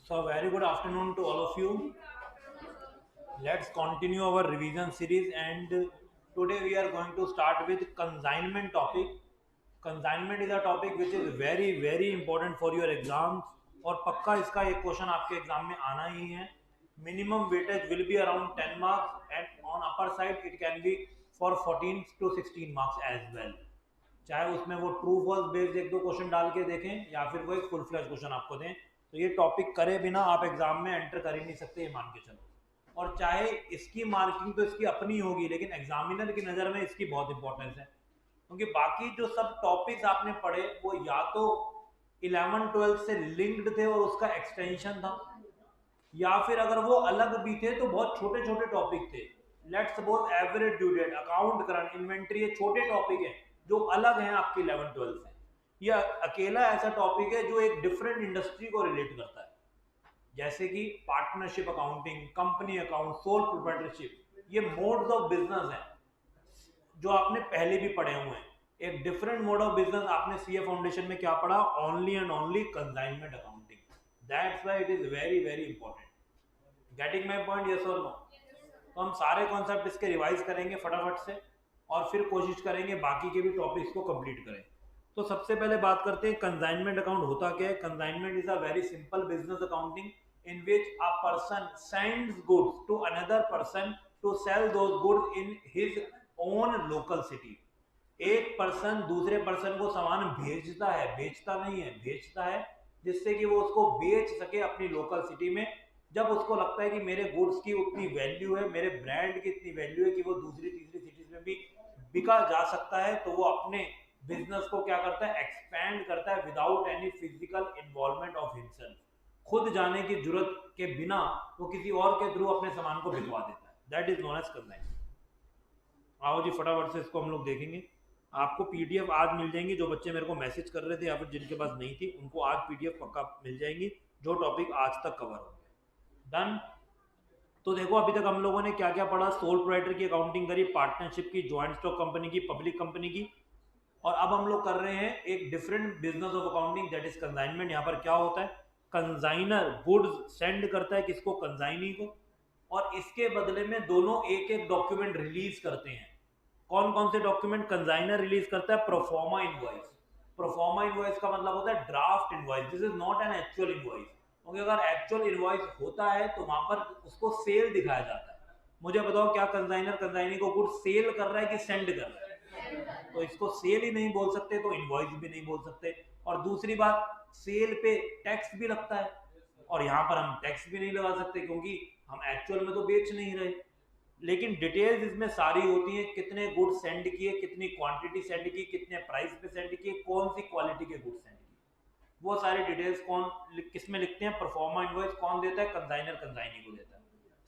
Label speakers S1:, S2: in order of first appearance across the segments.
S1: So, very good afternoon to all of you. Let's continue our revision series, and today we are going to start with consignment topic. Consignment is a topic which is very important for your exams, और पक्का इसका एक question आपके exam में आना ही है. Minimum weightage will be around 10 marks, and on upper side it can be for 14 to 16 marks as well. चाहे उसमें वो ट्रू फॉल्स बेस्ड एक दो क्वेश्चन डाल के देखें या फिर वो एक फुल फ्लैश क्वेश्चन आपको दें, तो ये टॉपिक करे बिना आप एग्जाम में एंटर कर ही नहीं सकते, ये मान के चलो. और चाहे इसकी मार्किंग तो इसकी अपनी होगी, लेकिन एग्जामिनर की नज़र में इसकी बहुत इंपॉर्टेंस है, क्योंकि बाकी जो सब टॉपिक्स आपने पढ़े वो या तो 11-12 से लिंक्ड थे और उसका एक्सटेंशन था, या फिर अगर वो अलग भी थे तो बहुत छोटे छोटे टॉपिक थे. Let's suppose average due date, account current, inventory, ये छोटे टॉपिक हैं जो अलग हैं आपके 11-12 से. यह अकेला ऐसा टॉपिक है जो एक डिफरेंट इंडस्ट्री को रिलेट करता है, जैसे कि partnership accounting, company account, sole proprietorship. ये मोड्स ऑफ बिजनेस हैं जो आपने पहले भी पढ़े हुए हैं. एक डिफरेंट मोड ऑफ बिजनेस आपने सीए फाउंडेशन में क्या पढ़ा? Only and only consignment accounting. That's why it is very important. Getting my point? Yes और नो? तो हम सारे कॉन्सेप्ट इसके रिवाइज करेंगे फटाफट से, और फिर कोशिश करेंगे बाकी के भी टॉपिक्स को कंप्लीट करें. तो सबसे पहले बात करते हैं कंसाइनमेंट अकाउंट होता क्या है. Consignment is a very simple business accounting in which a person sends goods to another person to sell those goods in his own local city. एक पर्सन दूसरे पर्सन को सामान भेजता है, बेचता नहीं है, भेजता है, जिससे कि वो उसको बेच सके अपनी लोकल सिटी में. जब उसको लगता है कि मेरे गुड्स की उतनी वैल्यू है, मेरे ब्रांड की इतनी वैल्यू है कि वो दूसरी तीसरी सिटीज में भी बिका जा सकता है, तो वो अपने बिजनेस को क्या करता है? एक्सपैंड करता है without any physical involvement of himself. खुद जाने की जरूरत के बिना वो किसी और के थ्रू अपने सामान को बिकवा देता है. That is known as consignment. आओ जी फटाफट से इसको हम लोग देखेंगे. आपको पीडीएफ आज मिल जाएंगी. जो बच्चे मेरे को मैसेज कर रहे थे या फिर जिनके पास नहीं थी, उनको आज पीडीएफ पक्का मिल जाएंगी जो टॉपिक आज तक कवर हो गए. डन. तो देखो अभी तक हम लोगों ने क्या क्या पढ़ा. सोल प्रोप्राइटर की अकाउंटिंग करी, पार्टनरशिप की, ज्वाइंट स्टॉक कंपनी की, पब्लिक कंपनी की, और अब हम लोग कर रहे हैं एक different business of accounting, that is consignment. यहाँ पर क्या होता है? कंसाइनर गुड्स सेंड करता है किसको? कंसाइनी को, और इसके बदले में दोनों एक एक डॉक्यूमेंट रिलीज करते हैं. कौन कौन से डॉक्यूमेंट कंसाइनर रिलीज करता है? Proforma invoice. प्रोफॉर्मा इनवॉइस का मतलब होता है draft invoice. This is not an actual invoice, क्योंकि अगर एक्चुअल इनवॉइस होता है तो वहां पर उसको सेल दिखाया जाता है. मुझे बताओ, क्या कंसाइनर कंसाइनी को गुड सेल कर रहा है कि सेंड कर रहा है? तो इसको सेल ही नहीं बोल सकते, तो इनवॉइस भी नहीं बोल सकते. और दूसरी बात, सेल पे टैक्स भी लगता है, और यहाँ पर हम टैक्स भी नहीं लगा सकते क्योंकि हम एक्चुअल में तो बेच नहीं रहे. लेकिन डिटेल्स इसमें सारी होती है. कितने गुड्स सेंड किए, कितनी क्वांटिटी सेंड की, कितने प्राइस पे सेंड किए, कौन सी क्वालिटी के गुड्स सेंड किए, वो सारी डिटेल्स कौन किस में लिखते हैं? Proforma invoice. कौन देता है? कंसाइनर कंसाइनी को देता है.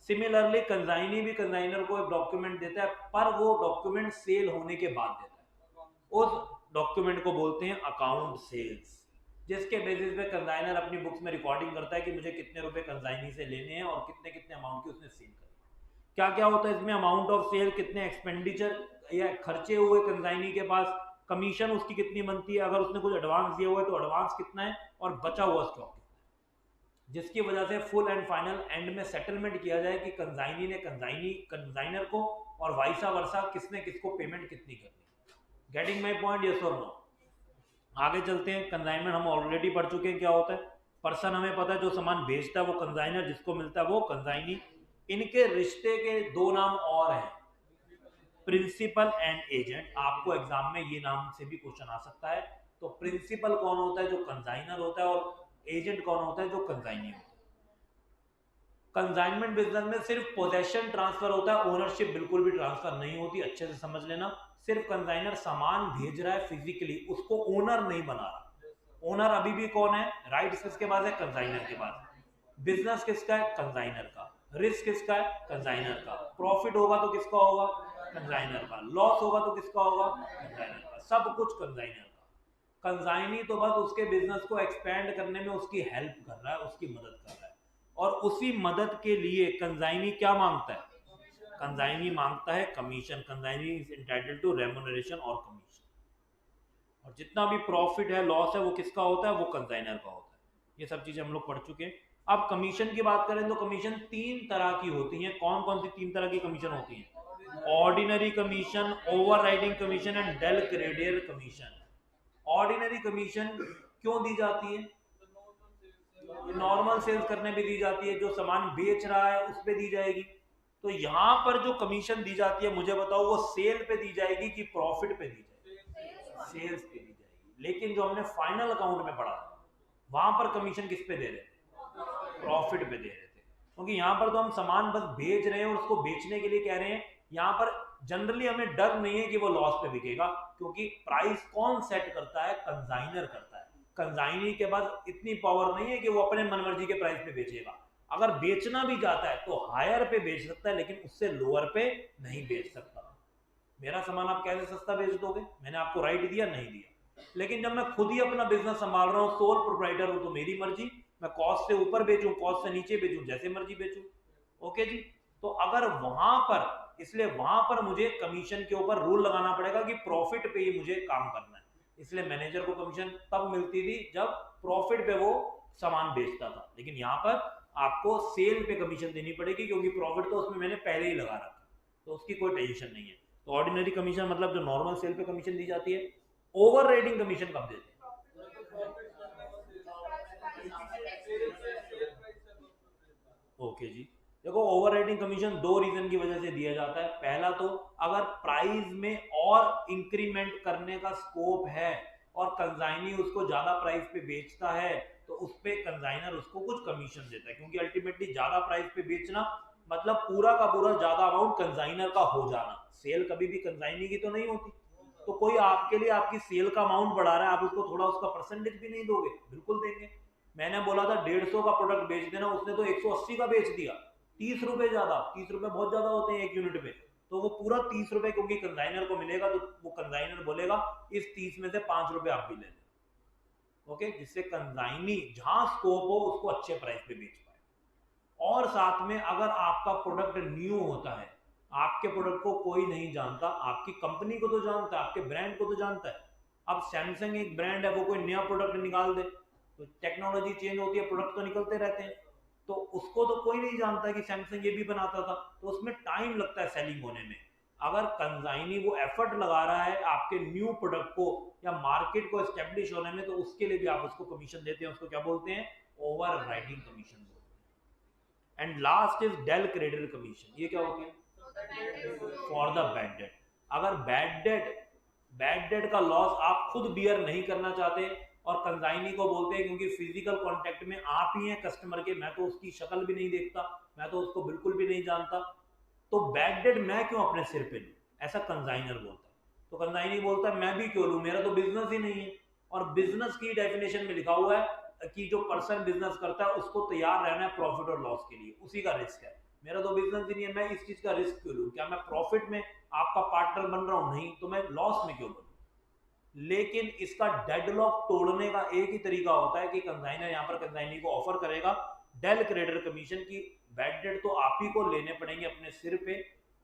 S1: सिमिलरली कंसाइनी भी कंसाइनर को एक डॉक्यूमेंट देता है, पर वो डॉक्यूमेंट सेल होने के बाद देता है. उस डॉक्यूमेंट को बोलते हैं अकाउंट सेल्स, जिसके बेसिस पे कंसाइनर अपनी बुक्स में रिकॉर्डिंग करता है कि मुझे कितने रुपए कंसाइनी से लेने हैं और कितने कितने अमाउंट की उसने सेल करी. क्या क्या होता है इसमें? अमाउंट ऑफ सेल, कितने एक्सपेंडिचर या खर्चे हुए कंसाइनी के पास, कमीशन उसकी कितनी बनती है, अगर उसने कुछ एडवांस दिया हुआ है तो एडवांस कितना है, और बचा हुआ स्टॉक कितना है, जिसकी वजह से फुल एंड फाइनल एंड में सेटलमेंट किया जाए कि कंसाइनी ने कंसाइनर को और वाइसा वर्सा किसने किसको पेमेंट कितनी करनी है. Getting my point? यस और नो? आगे चलते हैं. कंसाइनमेंट हम ऑलरेडी पढ़ चुके हैं क्या होता है. पर्सन हमें पता है, जो सामान भेजता है वो कंसाइनर, जिसको मिलता है वो कंसाइनी. इनके रिश्ते के दो नाम और हैं, प्रिंसिपल एंड एजेंट. आपको एग्जाम में ये नाम से भी क्वेश्चन आ सकता है. तो प्रिंसिपल कौन होता है? जो कंसाइनर होता है. और एजेंट कौन होता है? जो कंसाइनी होता है. कंसाइनमेंट बिजनेस में सिर्फ पोजेशन ट्रांसफर होता है, ओनरशिप बिल्कुल भी ट्रांसफर नहीं होती. अच्छे से समझ लेना. सिर्फ कंसाइनर सामान भेज रहा है फिजिकली, उसको ओनर नहीं बना रहा. ओनर अभी भी कौन है? राइट्स किसके पास है? कंसाइनर के पास. बिजनेस किसका है? कंसाइनर का. रिस्क किसका है? कंसाइनर का. प्रॉफिट होगा तो किसका होगा? कंसाइनर का. लॉस होगा तो किसका होगा? कंसाइनर का. सब कुछ कंसाइनर का. कंसाइनी तो बस उसके बिजनेस को एक्सपेंड करने में उसकी हेल्प कर रहा है, उसकी मदद कर रहा है. और उसी मदद के लिए कंसाइनी क्या मांगता है? कंसाइनी मांगता है commission. Consignee is entitled to remuneration और कमीशन. और जितना भी प्रॉफिट है लॉस है वो किसका होता है, वो कंसाइनर का होता है। ये सब चीजें हम लोग पढ़ चुके हैं। अब कमीशन की बात करें तो कमीशन 3 तरह की होती है। कौन कौन सी 3 तरह की कमीशन होती है? Ordinary commission, overriding commission and del credere commission. Ordinary commission क्यों दी जाती है? नॉर्मल सेल्स करने पे दी जाती है, जो सामान बेच रहा है उस पे दी जाएगी। तो यहाँ पर जो कमीशन दी जाती है मुझे बताओ, वो सेल पे दी जाएगी कि प्रॉफिट पे दी जाएगी? सेल्स पे दी जाएगी। लेकिन जो हमने फाइनल अकाउंट में पढ़ा था वहां पर कमीशन किस पे दे रहे थे? प्रॉफिट पे दे रहे थे। क्योंकि यहाँ पर तो हम सामान बस बेच रहे हैं और उसको बेचने के लिए कह रहे हैं। यहाँ पर जनरली हमें डर नहीं है कि वो लॉस पे बिकेगा, क्योंकि प्राइस कौन सेट करता है? कंसाइनर करता है। कंसाइनी के पास इतनी पावर नहीं है कि वो अपने मनमर्जी के प्राइस पे बेचेगा। अगर बेचना भी जाता है तो हायर पे बेच सकता है, लेकिन उससे लोअर पे नहीं बेच सकता। मेरा सामान आप कैसे सस्ता बेच दोगे? मैंने आपको राइट दिया? नहीं दिया। लेकिन जब मैं खुद ही अपना बिजनेस संभाल रहा हूँ, सोल प्रोप्राइटर हूँ, तो मेरी मर्जी, मैं कॉस्ट से ऊपर बेचूं, कॉस्ट से नीचे बेचूं, जैसे मर्जी बेचूं। ओके जी। तो अगर वहां पर, इसलिए वहां पर मुझे कमीशन के ऊपर रूल लगाना पड़ेगा कि प्रॉफिट पे ही मुझे काम करना है। इसलिए मैनेजर को कमीशन तब मिलती थी जब प्रॉफिट पे वो सामान बेचता था। लेकिन यहाँ पर आपको सेल पे कमीशन देनी पड़ेगी, क्योंकि प्रॉफिट तो उसमें मैंने पहले ही लगा रखा, तो उसकी कोई टेंशन नहीं है। तो ऑर्डिनरी कमीशन मतलब जो नॉर्मल सेल पे कमीशन दी जाती है। ओवर रेटिंग कमीशन कब देते हैं? ओके जी। देखो, ओवर राइडिंग कमीशन दो रीजन की वजह से दिया जाता है। पहला तो अगर प्राइस में और इंक्रीमेंट करने का स्कोप है और कंसाइनी उसको ज्यादा प्राइस पे बेचता है, तो उस पे कंसाइनर उसको कुछ कमीशन देता है, क्योंकि अल्टीमेटली ज्यादा प्राइस पे बेचना मतलब पूरा का पूरा ज्यादा अमाउंट कंसाइनर का हो जाना। सेल कभी भी कंसाइनी की तो नहीं होती। तो कोई आपके लिए आपकी सेल का अमाउंट बढ़ा रहा है, आप उसको थोड़ा उसका परसेंटेज भी नहीं दोगे? बिल्कुल देंगे। मैंने बोला था 150 का प्रोडक्ट बेच देना, उसने तो 180 का बेच दिया। 30 रुपए ज्यादा, 30 रुपए बहुत ज्यादा होते हैं एक यूनिट पे। तो वो पूरा 30 रुपए क्योंकि कंसाइनर को मिलेगा, तो वो कंसाइनर बोलेगा इस 30 में से 5 रुपए आप भी ले लें। ओके, जिससे कंसाइनी जहां स्कोप हो उसको अच्छे प्राइस पे बेच पाए। और साथ में अगर आपका प्रोडक्ट न्यू होता है, आपके प्रोडक्ट को कोई नहीं जानता, आपकी कंपनी को तो जानता है, आपके ब्रांड को तो जानता है। अब सैमसंग एक ब्रांड है, वो कोई नया प्रोडक्ट निकाल दे, तो टेक्नोलॉजी चेंज होती है, प्रोडक्ट तो निकलते रहते हैं, तो उसको तो कोई नहीं जानता कि सैमसंग ये भी बनाता था, तो उसमें टाइम लगता है सेलिंग होने में। अगर कंसाइनी वो एफर्ट लगा रहा है आपके न्यू प्रोडक्ट को या मार्केट को एस्टेब्लिश होने में, तो उसके लिए भी आप उसको कमीशन देते हैं। उसको क्या बोलते हैं? Overriding commission. And last is del creditor commission. ये क्या होती है? For the bad debt. अगर बैड डेट का लॉस आप खुद बियर नहीं करना चाहते और कंसाइनी को बोलते हैं, क्योंकि फिजिकल कांटेक्ट में आप ही हैं कस्टमर के, मैं तो उसकी शक्ल भी नहीं देखता, मैं तो उसको बिल्कुल भी नहीं जानता, तो बैड डेट मैं क्यों अपने सिर पे लूं? ऐसा कंसाइनर बोलता है। तो कंसाइनी बोलता है मैं भी क्यों लूं, मेरा तो बिजनेस ही नहीं है। और बिजनेस की डेफिनेशन में लिखा हुआ है कि जो पर्सन बिजनेस करता है उसको तैयार रहना है प्रॉफिट और लॉस के लिए, उसी का रिस्क है। मेरा तो बिजनेस ही नहीं है, मैं इस चीज का रिस्क क्यों लूं? क्या मैं प्रॉफिट में आपका पार्टनर बन रहा हूं? नहीं, तो मैं लॉस में क्यों बनूं? लेकिन इसका डेडलॉक तोड़ने का एक ही तरीका होता है कि कंसाइनर यहाँ पर कंसाइनी को ऑफर करेगा डेल क्रेडिटर कमीशन की। बैड डेट तो आप ही को लेने पड़ेंगे अपने सिर पे,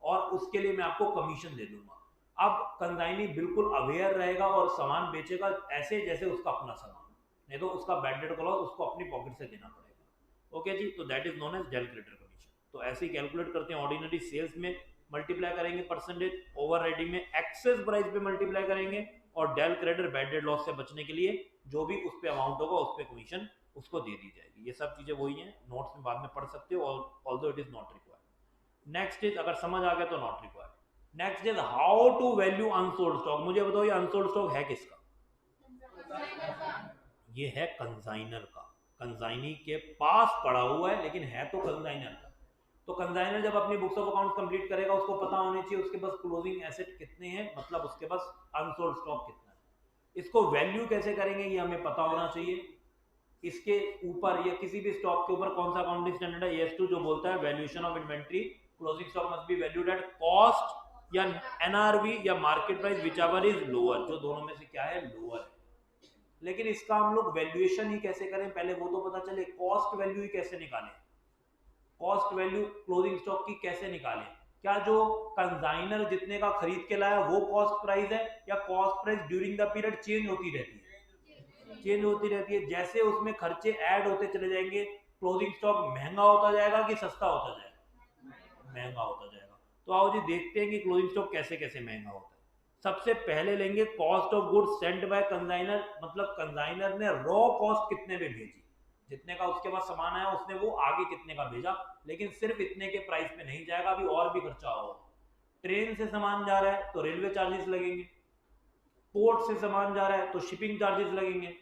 S1: और उसके लिए मैं आपको कमीशन दे दूंगा। अब कंसाइनी बिल्कुल अवेयर रहेगा और सामान बेचेगा ऐसे जैसे उसका अपना सामान, नहीं तो उसका बैड डेट का लॉस उसको अपनी पॉकेट से देना पड़ेगा। ओके जी। तो that is known as del creditor commission. तो ऐसे ही कैलकुलेट करते हैं। ऑर्डिनरी सेल्स में मल्टीप्लाई करेंगे परसेंटेज, ओवर राइडिंग में एक्सेस प्राइस पे मल्टीप्लाई करेंगे, और del creditor bad debt loss से बचने के लिए जो भी उस पे अमाउंट होगा उस पे कमीशन उसको दे दी जाएगी। ये सब चीजें वही हैं, नोट्स में बाद में पढ़ सकते हो, although it is not required. Next is, अगर समझ आ गया तो not required. Next is how to value unsold stock. मुझे बताओ ये अनसोल्ड स्टॉक है किसका? ये है कंसाइनर का। कंसाइनी के पास पड़ा हुआ है, लेकिन है तो कंसाइनर का। तो कंसाइनर जब अपनी बुक्स ऑफ अकाउंट कंप्लीट करेगा, उसको पता होने चाहिए उसके पास क्लोजिंग एसेट कितने हैं, मतलब उसके पास अनसोल्ड स्टॉक कितना है। इसको वैल्यू कैसे करेंगे ये हमें पता होना चाहिए। इसके ऊपर या किसी भी स्टॉक के ऊपर कौन सा अकाउंटिंग स्टैंडर्ड है? ES2 जो बोलता है valuation of inventory closing stock must be valued at cost या NRV या market price, whichever is lower. जो दोनों में से क्या है? लोअर है। लेकिन इसका हम लोग वैल्यूएशन ही कैसे करें, पहले वो तो पता चले। कॉस्ट वैल्यू ही कैसे निकालें? कॉस्ट वैल्यू क्लोजिंग स्टॉक की कैसे निकालें? क्या जो कंसाइनर जितने का खरीद के लाया वो कॉस्ट प्राइस है, या cost price during the period change होती रहती है? चेंज होती रहती है। जैसे उसमें खर्चे ऐड होते चले जाएंगे, क्लोजिंग स्टॉक महंगा होता जाएगा कि सस्ता होता जाएगा? महंगा होता जाएगा। तो आओ जी देखते हैं कि क्लोजिंग स्टॉक कैसे कैसे महंगा होता है। सबसे पहले लेंगे cost of goods sent by consignor, मतलब कंसाइनर ने रॉ कॉस्ट कितने में भेजी, जितने का उसके पास सामान आया उसने वो आगे कितने का भेजा, लेकिन सिर्फ इतने के प्राइस पे नहीं जाएगा, अभी और भी खर्चा होगा। ट्रेन से सामान जा रहा है तो रेलवे चार्जेस लगेंगे, पोर्ट से सामान जा रहा है तो शिपिंग चार्जेस लगेंगे,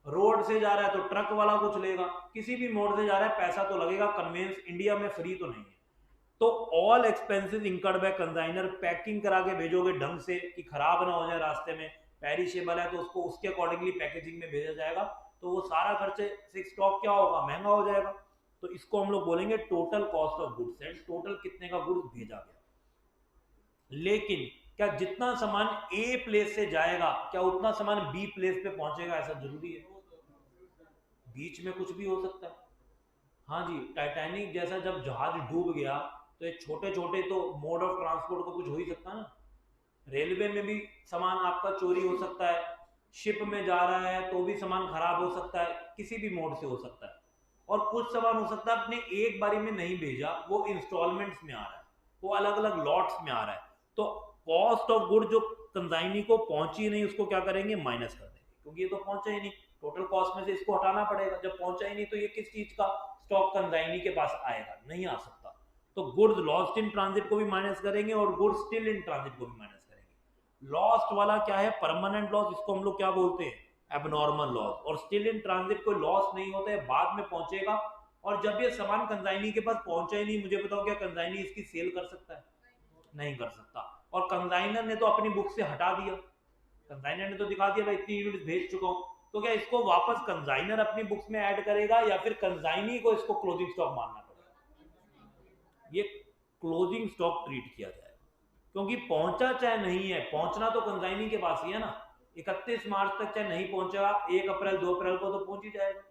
S1: रोड से जा रहा है तो ट्रक वाला कुछ लेगा, किसी भी मोड से जा रहा है पैसा तो लगेगा। कन्वेंस इंडिया में फ्री तो नहीं है। तो all expenses incurred by consignor, packing करा के भेजोगे ढंग से कि खराब ना हो जाए रास्ते में, पेरिशेबल है तो उसको उसके अकॉर्डिंगली पैकेजिंग में भेजा जाएगा, तो वो सारा खर्चे से स्टॉक क्या होगा, महंगा हो जाएगा। तो इसको हम लोग बोलेंगे total cost of goods and total कितने का गुड्स भेजा गया। लेकिन क्या जितना सामान ए प्लेस से जाएगा क्या उतना सामान बी प्लेस पे पहुंचेगा, ऐसा जरूरी है? बीच में कुछ भी हो सकता है। हाँ जी, टाइटैनिक जैसा जब जहाज डूब गया तो ये छोटे छोटे तो मोड ऑफ ट्रांसपोर्ट को कुछ हो ही सकता है ना। रेलवे में भी सामान आपका चोरी हो सकता है, शिप में जा रहा है तो भी सामान खराब हो सकता है, किसी भी मोड से हो सकता है। और कुछ सामान हो सकता है आपने एक बारी में नहीं भेजा, वो इंस्टॉलमेंट्स में आ रहा है, वो अलग अलग लॉट्स में आ रहा है। तो कॉस्ट ऑफ गुड जो कंसाइनी को पहुंची नहीं उसको क्या करेंगे, माइनस कर देंगे, क्योंकि ये तो पहुंचा ही नहीं, टोटल कॉस्ट में से इसको हटाना पड़ेगा। जब पहुंचा ही नहीं तो ये किस चीज का स्टॉक कंसाइनी के पास आएगा, नहीं आ सकता। तो गुड्स लॉस्ट इन ट्रांजिट को भी माइनस करेंगे और गुड्स स्टिल इन ट्रांजिट को भी माइनस करेंगे। लॉस्ट वाला क्या है, परमानेंट लॉस, इसको हम लोग क्या बोलते हैं, एबनॉर्मल लॉस। और स्टिल इन ट्रांजिट कोई लॉस नहीं होता है, बाद में पहुंचेगा। और जब ये सामान कंसाइनी के पास पहुंचा ही नहीं, मुझे बताओ क्या कंसाइनी इसकी सेल कर सकता है? नहीं कर सकता। और कंसाइनर ने तो अपनी बुक से हटा दिया, कंसाइनर ने तो दिखा दिया भाई इतनी यूनिट भेज चुका हूं, तो क्या इसको वापस कंसाइनर अपनी बुक्स में ऐड करेगा या फिर कंसाइनी को इसको क्लोजिंग स्टॉक मानना पड़ेगा? ये क्लोजिंग स्टॉक ट्रीट किया जाएगा, क्योंकि पहुंचा चाहे नहीं है, पहुंचना तो कंसाइनी के पास ही है ना। 31 मार्च तक चाहे नहीं पहुंचेगा, 1 अप्रैल 2 अप्रैल को तो पहुंच ही जाएगा।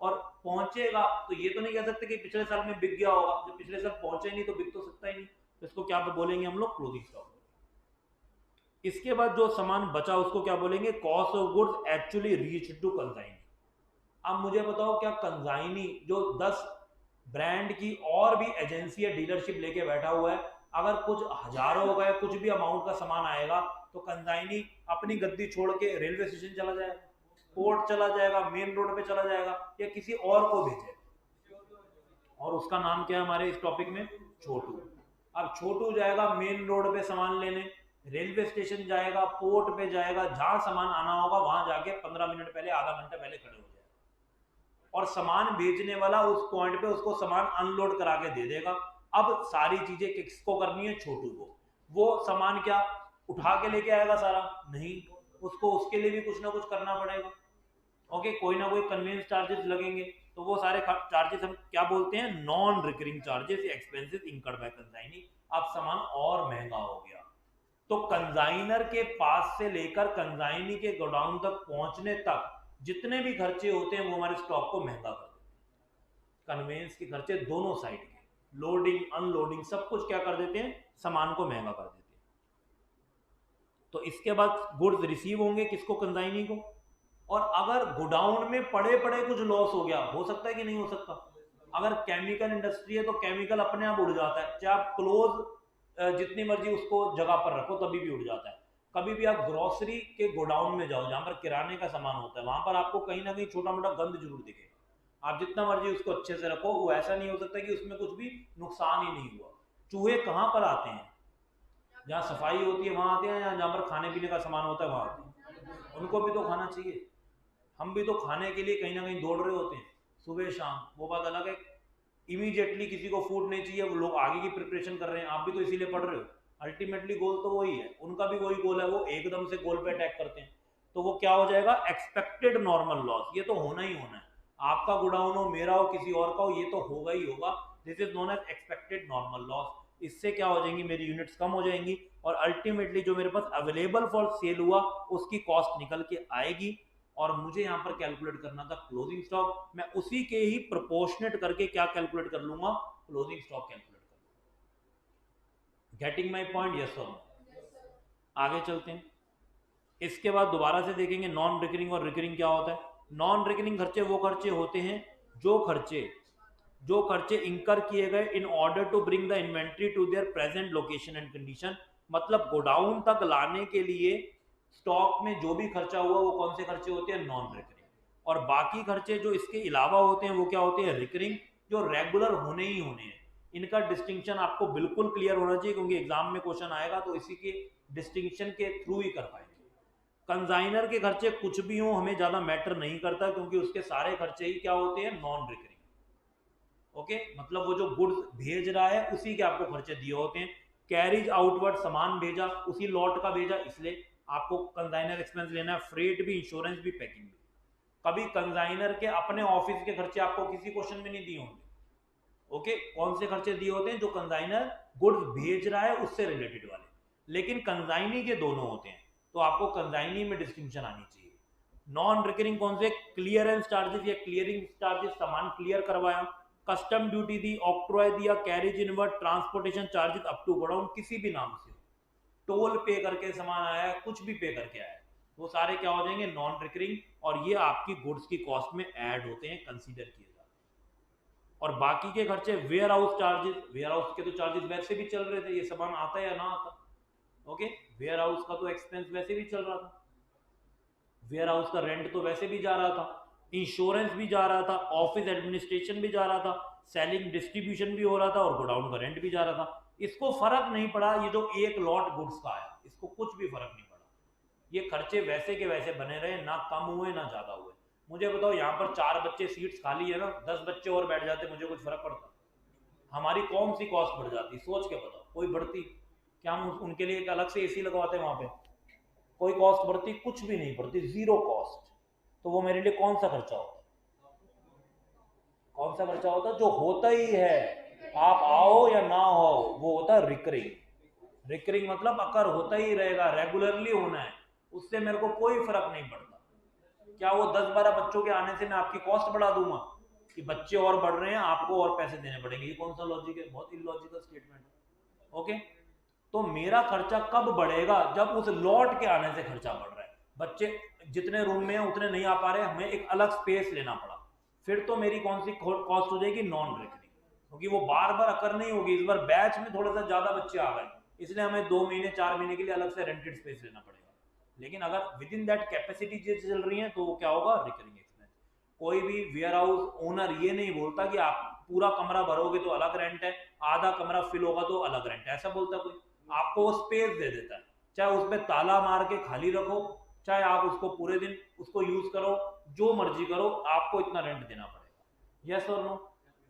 S1: और पहुंचेगा तो ये तो नहीं कह सकते कि पिछले साल में बिक गया होगा, जब पिछले साल पहुंचे नहीं तो बिक तो सकता ही नहीं। तो इसको क्या बोलेंगे हम लोग, क्लोजिंग स्टॉक। इसके बाद जो सामान बचा उसको क्या बोलेंगे, cost of goods actually reach to consignee. अब मुझे बताओ क्या कंसाइनी जो 10 ब्रांड की और भी एजेंसी या डीलरशिप लेके बैठा हुआ है, अगर कुछ हजारों हो गए, कुछ भी अमाउंट का सामान आएगा तो कंसाइनी अपनी गद्दी छोड़ के रेलवे स्टेशन चला जाएगा, पोर्ट चला जाएगा, मेन रोड पे चला जाएगा, या किसी और को भेजे। और उसका नाम क्या है हमारे इस टॉपिक में, छोटू। अब छोटू जाएगा मेन रोड पे सामान लेने, रेलवे स्टेशन जाएगा, पोर्ट पे जाएगा, जहां सामान आना होगा वहां जाके 15 मिनट पहले, आधा घंटा पहले खड़े हो जाएगा। और सामान भेजने वाला उस पॉइंट पे उसको सामान अनलोड करा के दे देगा। अब सारी चीजें किसको करनी है, छोटू को। वो सामान क्या उठा के लेके आएगा सारा, नहीं, उसको उसके लिए भी कुछ ना कुछ करना पड़ेगा। ओके, कोई ना कोई कन्वेंस चार्जेस लगेंगे, तो वो सारे चार्जेस हम क्या बोलते हैं, non recurring charges, expenses incurred by consignee. अब सामान और महंगा हो गया, तो कंसाइनर के पास से लेकर कंसाइनी के गोडाउन तक पहुंचने तक जितने भी खर्चे होते हैं वो हमारे स्टॉक को महंगा कर देते हैं। कन्वेंस के खर्चे दोनों साइड के, लोडिंग अनलोडिंग सब कुछ क्या कर देते हैं, सामान को महंगा कर देते हैं। तो इसके बाद गुड्स रिसीव होंगे किसको, कंसाइनी को। और अगर गोडाउन में पड़े पड़े कुछ लॉस हो गया, हो सकता है कि नहीं हो सकता। अगर केमिकल इंडस्ट्री है तो केमिकल अपने आप उड़ जाता है, चाहे आप क्लोज जितनी मर्जी उसको जगह पर रखो तभी भी उड़ जाता है। कभी भी आप ग्रोसरी के गोडाउन में जाओ जहां पर किराने का सामान होता है, वहां पर आपको कहीं ना कहीं छोटा मोटा गंद जरूर दिखेगा। आप जितना मर्जी उसको अच्छे से रखो, वो ऐसा नहीं हो सकता कि उसमें कुछ भी नुकसान ही नहीं हुआ। चूहे कहाँ पर आते हैं, जहाँ सफाई होती है वहां आते हैं, या जहाँ पर खाने पीने का सामान होता है वहां आते हैं। उनको भी तो खाना चाहिए, हम भी तो खाने के लिए कहीं ना कहीं दौड़ रहे होते हैं सुबह शाम, वो बात अलग है। इमीडिएटली किसी को फूड नहीं चाहिए, वो लोग आगे की प्रिपरेशन कर रहे हैं, आप भी तो इसीलिए पढ़ रहे हो। अल्टीमेटली गोल तो वही है, उनका भी वही गोल है, वो एकदम से गोल पे अटैक करते हैं। तो वो क्या हो जाएगा, एक्सपेक्टेड नॉर्मल लॉस, ये तो होना ही होना है। आपका गोडाउन हो, मेरा हो, किसी और का हो, ये तो होगा ही होगा। This is known as expected normal loss. इससे क्या हो जाएंगी, मेरी यूनिट्स कम हो जाएंगी, और अल्टीमेटली जो मेरे पास अवेलेबल फॉर सेल हुआ उसकी कॉस्ट निकल के आएगी। और मुझे यहाँ पर कैलकुलेट करना था क्लोजिंग स्टॉक, मैं उसी के ही प्रोपोर्शनेट करके क्या कैलकुलेट कर लूंगा, क्लोजिंग स्टॉक कैलकुलेट कर लूंगा। गेटिंग माई पॉइंट, यस और नो? आगे चलते हैं। इसके बाद दोबारा से देखेंगे नॉन रिकरिंग और रिकरिंग क्या होता है। नॉन रिकरिंग खर्चे वो खर्चे होते हैं जो खर्चे इंकर किए गए in order to bring the inventory to their present location and condition. मतलब गोडाउन तक लाने के लिए स्टॉक में जो भी खर्चा हुआ वो कौन से खर्चे होते हैं, नॉन रिकरिंग। और बाकी खर्चे जो इसके अलावा होते हैं वो क्या होते हैं, रिकरिंग, जो रेगुलर होने ही होने हैं। इनका डिस्टिंक्शन आपको बिल्कुल क्लियर होना चाहिए, क्योंकि एग्जाम में क्वेश्चन आएगा तो इसी के डिस्टिंक्शन के थ्रू ही कर पाएंगे। कंजाइनर के खर्चे कुछ भी हो हमें ज्यादा मैटर नहीं करता, क्योंकि उसके सारे खर्चे ही क्या होते हैं, नॉन रिकरिंग। ओके, मतलब वो जो गुड्स भेज रहा है उसी के आपको खर्चे दिए होते हैं। कैरिज आउटवर्ड, सामान भेजा उसी लॉट का भेजा, इसलिए आपको कंजाइनर एक्सपेंस लेना है। फ्रेट भी, इंश्योरेंस भी, पैकिंग भी। कभी कंजाइनर के अपने ऑफिस के खर्चे आपको किसी क्वेश्चन में नहीं दिए होंगे। ओके, कौन से खर्चे दिए होते हैं, जो कंजाइनर गुड्स भेज रहा है उससे रिलेटेड वाले। लेकिन कंजाइनी के दोनों होते हैं, तो आपको कंजाइनी में डिस्टिंक्शन आनी चाहिए। नॉन रिकरिंग कौन से, क्लियरेंस चार्जेस या क्लियरिंग चार्जेस, सामान क्लियर करवाया, कस्टम ड्यूटी दी, ऑक्ट्रॉय दिया, carriage inward, transportation charges up to godown, किसी भी नाम से, टोल पे करके सामान आया है, कुछ भी पे करके आया है, वो सारे क्या हो जाएंगे, नॉन रिकरिंग। और ये आपकी गुड्स की कॉस्ट में ऐड होते हैं, कंसीडर किए जाते हैं। और बाकी के खर्चे, warehouse charges, warehouse के तो चार्जेस वैसे भी चल रहे थे, ये सामान आता है या ना आता। ओके, वेयर हाउस का तो एक्सपेंस वैसे भी चल रहा था, वेयर हाउस का रेंट तो वैसे भी जा रहा था, इंश्योरेंस भी जा रहा था, ऑफिस एडमिनिस्ट्रेशन भी जा रहा था, सेलिंग डिस्ट्रीब्यूशन भी हो रहा था, और गोडाउन का रेंट भी जा रहा था। इसको फर्क नहीं पड़ा, ये जो एक लॉट गुड्स का आया इसको कुछ भी फर्क नहीं पड़ा, ये खर्चे वैसे के वैसे बने रहे, ना कम हुए ना ज्यादा हुए। मुझे बताओ, यहाँ पर 4 बच्चे सीट्स खाली है ना, 10 बच्चे और बैठ जाते, मुझे कुछ फर्क पड़ता? हमारी कौन सी कॉस्ट बढ़ जाती, सोच के बताओ, कोई बढ़ती? क्या हम उनके लिए एक अलग से एसी लगवाते हैं वहां पे? कोई कॉस्ट बढ़ती? कुछ भी नहीं बढ़ती, जीरो कॉस्ट। तो वो मेरे लिए कौन सा खर्चा होता, कौन सा खर्चा होता जो होता ही है, आप आओ या ना हो, वो होता है रिकरिंग। रिकरिंग मतलब अकर होता ही रहेगा, रेगुलरली होना है, उससे मेरे को कोई फर्क नहीं पड़ता। क्या वो 10-12 बच्चों के आने से मैं आपकी कॉस्ट बढ़ा दूंगा, कि बच्चे और बढ़ रहे हैं आपको और पैसे देने पड़ेंगे? ये कौन सा लॉजिक है, बहुत इलॉजिकल स्टेटमेंट है। ओके, तो मेरा खर्चा कब बढ़ेगा, जब उस लॉट के आने से खर्चा बढ़ रहा है। बच्चे जितने रूम में हैं उतने नहीं आ पा रहे, हमें एक अलग स्पेस लेना पड़ा, फिर तो मेरी कौन सी कॉस्ट हो जाएगी, नॉन रिकरिंग, क्योंकि वो बार बार अकर नहीं होगी। इस बार बैच में थोड़ा सा ज्यादा बच्चे आ गए, इसलिए हमें 2 महीने 4 महीने के लिए अलग से रेंटेड स्पेस लेना पड़ेगा। लेकिन अगर विद इन दैट कैपेसिटी चल रही है तो वो क्या होगा, रिकरिंग एक्सपेंस। कोई भी वेयर हाउस ओनर ये नहीं बोलता कि आप पूरा कमरा भरोगे तो अलग रेंट है, आधा कमरा फिल होगा तो अलग रेंट है, ऐसा बोलता कोई? आपको वो स्पेस दे देता है, चाहे उसमें ताला मार के खाली रखो, चाहे आप उसको पूरे दिन उसको यूज करो, जो मर्जी करो, आपको इतना रेंट देना पड़ेगा। यस और नो?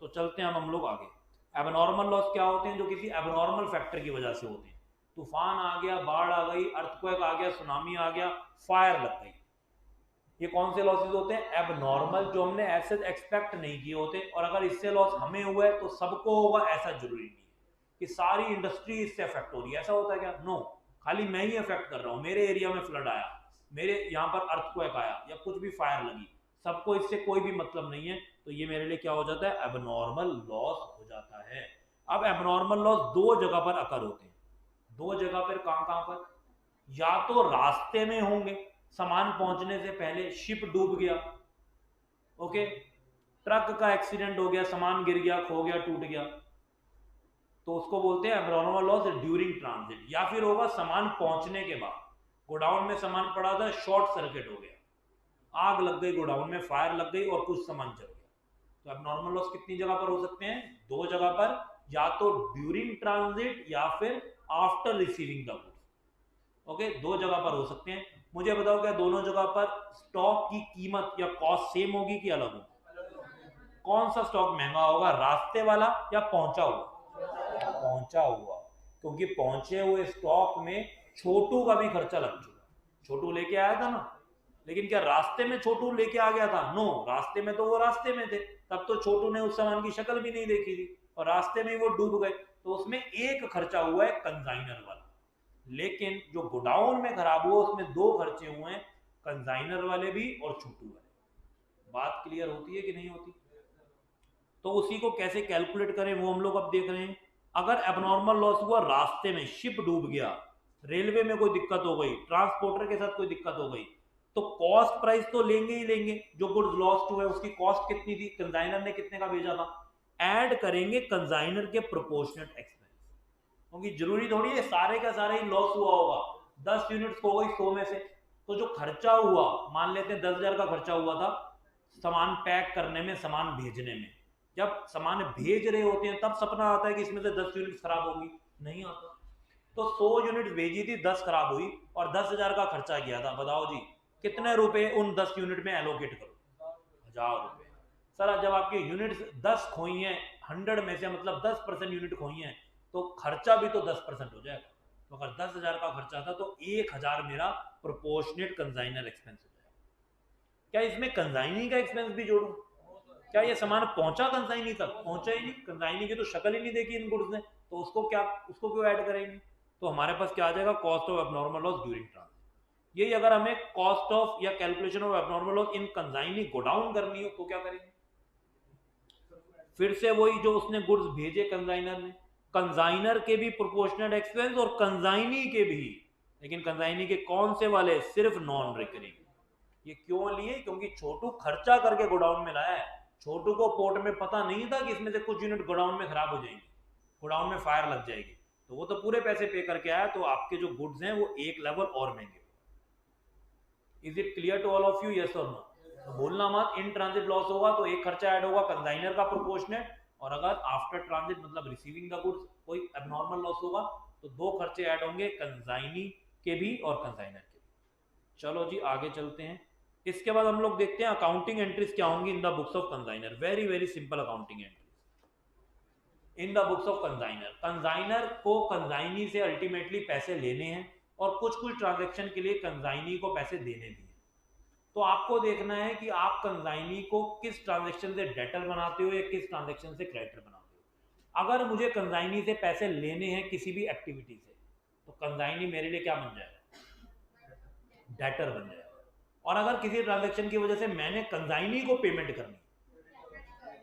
S1: तो चलते हैं हम लोग आगे। एबनॉर्मल लॉस क्या होते हैं, जो किसी एबनॉर्मल फैक्टर की वजह से होते हैं। तूफान आ गया, बाढ़ आ गई, अर्थक्वेक आ गया, सुनामी आ गया, फायर लग गई, ये कौन से लॉसेस होते हैं, एबनॉर्मल, जो हमने ऐसे एक्सपेक्ट नहीं किए होते। और अगर इससे लॉस हमें हुआ है तो सबको होगा, ऐसा जरूरी नहीं है कि सारी इंडस्ट्री इससे अफेक्ट हो रही है, ऐसा होता है क्या? नो, खाली मैं ही अफेक्ट कर रहा हूँ, मेरे एरिया में फ्लड आया, मेरे यहाँ पर अर्थक्वेक आया, या कुछ भी फायर लगी, सबको इससे कोई भी मतलब नहीं है, तो ये मेरे लिए क्या हो जाता है, एबनॉर्मल लॉस हो जाता है। अब एबनॉर्मल लॉस दो जगह पर अकर होते हैं, दो जगह पर, कहां कहां पर, या तो रास्ते में होंगे, सामान पहुंचने से पहले शिप डूब गया, ओके, ट्रक का एक्सीडेंट हो गया, सामान गिर गया, खो गया, टूट गया, तो उसको बोलते हैं एब्नॉर्मल लॉस ड्यूरिंग ट्रांजिट। या फिर होगा सामान पहुंचने के बाद, गोडाउन में सामान पड़ा था, शॉर्ट सर्किट हो गया, आग लग गई गोडाउन में, फायर लग गई और कुछ सामान जल गया। तो एब्नॉर्मल लॉस कितनी जगह पर हो सकते हैं, दो जगह पर, या तो ड्यूरिंग ट्रांजिट या फिर after receiving the goods. Okay, दो जगह पर हो सकते हैं। मुझे बताओ, क्या दोनों जगह पर स्टॉक की कीमत या कॉस्ट सेम होगी कि अलग होगी? कौन सा स्टॉक महंगा होगा, रास्ते वाला या पहुंचा हुआ? पहुंचा हुआ, क्योंकि पहुंचे हुए स्टॉक में छोटू का भी खर्चा लग चुका, छोटू लेके आया था ना। लेकिन क्या रास्ते में छोटू लेके आ गया था? नो, रास्ते में तो वो रास्ते में थे, तब तो छोटू ने उस सामान की शक्ल भी नहीं देखी थी, और रास्ते में वो डूब गए, तो उसमें एक खर्चा हुआ है कंजाइनर वाला। लेकिन जो गोडाउन में खराब हुआ उसमें दो खर्चे हुए हैं, कंजाइनर वाले भी और छोटू वाले। बात क्लियर होती है कि नहीं होती? तो उसी को कैसे कैलकुलेट करें वो हम लोग अब देख रहे हैं। अगर एबनॉर्मल लॉस हुआ रास्ते में, शिप डूब गया, रेलवे में कोई दिक्कत हो गई, ट्रांसपोर्टर के साथ कोई दिक्कत हो गई, तो कॉस्ट प्राइस तो लेंगे ही लेंगे। जो गुड्स लॉस्ट हुए उसकी कॉस्ट कितनी थी, कंजाइनर ने कितने का भेजा था, ऐड करेंगे कंजाइनर के प्रोपोर्शनेट एक्सपेंस। क्योंकि जरूरी थोड़ी है सारे का सारा ही लॉस हुआ होगा। 10 यूनिट्स हो गई 100 में से, तो जो खर्चा हुआ, मान लेते हैं 10,000 का खर्चा हुआ था सामान पैक करने में, सामान भेजने में। जब सामान भेज रहे होते हैं तब सपना आता है कि इसमें से 10 यूनिट्स खराब होगी, नहीं आता। तो 100 यूनिट्स भेजी थी, 10 खराब हुई और 10,000 का खर्चा किया था। बताओ जी कितने रुपए उन 10 यूनिट में एलोकेट करो, 1,000 रुपए। सर जब आपकी यूनिट्स 10 खोई हैं 100 में से, मतलब 10% यूनिट खोई हैं, तो खर्चा भी तो 10% हो जाएगा। तो अगर 10,000 का खर्चा था तो 1,000 मेरा प्रोपोर्शनेट कंजाइनर एक्सपेंस हो जाएगा। क्या इसमें कंजाइनी का एक्सपेंस भी जोड़ू? क्या ये सामान पहुंचा कंजाइनी तक? पहुंचा ही नहीं, कंजाइनी की तो शक्ल ही नहीं देखी इन गुड्स ने, तो उसको क्यों ऐड करेंगे? तो हमारे पास क्या आ जाएगा, cost of abnormal loss during transit. यही अगर हमें कॉस्ट ऑफ या calculation of abnormal loss in consignee godown करनी हो तो क्या करेंगे? फिर से वही जो उसने गुड्स भेजे कंजाइनर ने, कंजाइनर के भी प्रोपोर्शनल एक्सपेंस और कंजाइनी के भी। लेकिन कंजाइनी के कौन से वाले? सिर्फ नॉन रिकरिंग। ये क्यों लिए? क्योंकि छोटू खर्चा करके गोडाउन में लाया है। छोटू को पोर्ट में पता नहीं था कि इसमें से कुछ यूनिट गोडाउन में खराब हो जाएंगी, गोडाउन में फायर लग जाएगी, तो वो तो पूरे पैसे पे करके आया, तो आपके जो गुड्स हैं वो एक लेवल और महंगे। Is it clear to all of you? Yes और नो? तो बोलना मत इन ट्रांजिट लॉस होगा तो एक खर्चा ऐड होगा कंजाइनर का प्रोपोर्शनेट, और अगर आफ्टर ट्रांजिट मतलब रिसीविंग द गुड्स कोई एबनॉर्मल लॉस होगा तो 2 खर्चे ऐड होंगे, कंजाइनी के भी और कंजाइनर के भी। चलो जी आगे चलते हैं। इसके बाद हम लोग देखते हैं अकाउंटिंग एंट्रीज क्या होंगी in the books of consignor. Very very simple accounting entries in the books of consignor. Consignor को कंजाइनी से अल्टीमेटली पैसे लेने हैं और कुछ कुछ ट्रांजेक्शन के लिए कंजाइनी को पैसे देने भी हैं। तो आपको देखना है कि आप कंजाइनी को किस ट्रांजेक्शन से डेटर बनाते हो या किस ट्रांजेक्शन से क्रेडिटर बनाते हो। अगर मुझे कंजाइनी से पैसे लेने हैं किसी भी एक्टिविटी से, तो कंजाइनी मेरे लिए क्या बन जाएगा? डेटर बन जाएगा। और अगर किसी ट्रांजेक्शन की वजह से मैंने कंजाइनी को पेमेंट करनी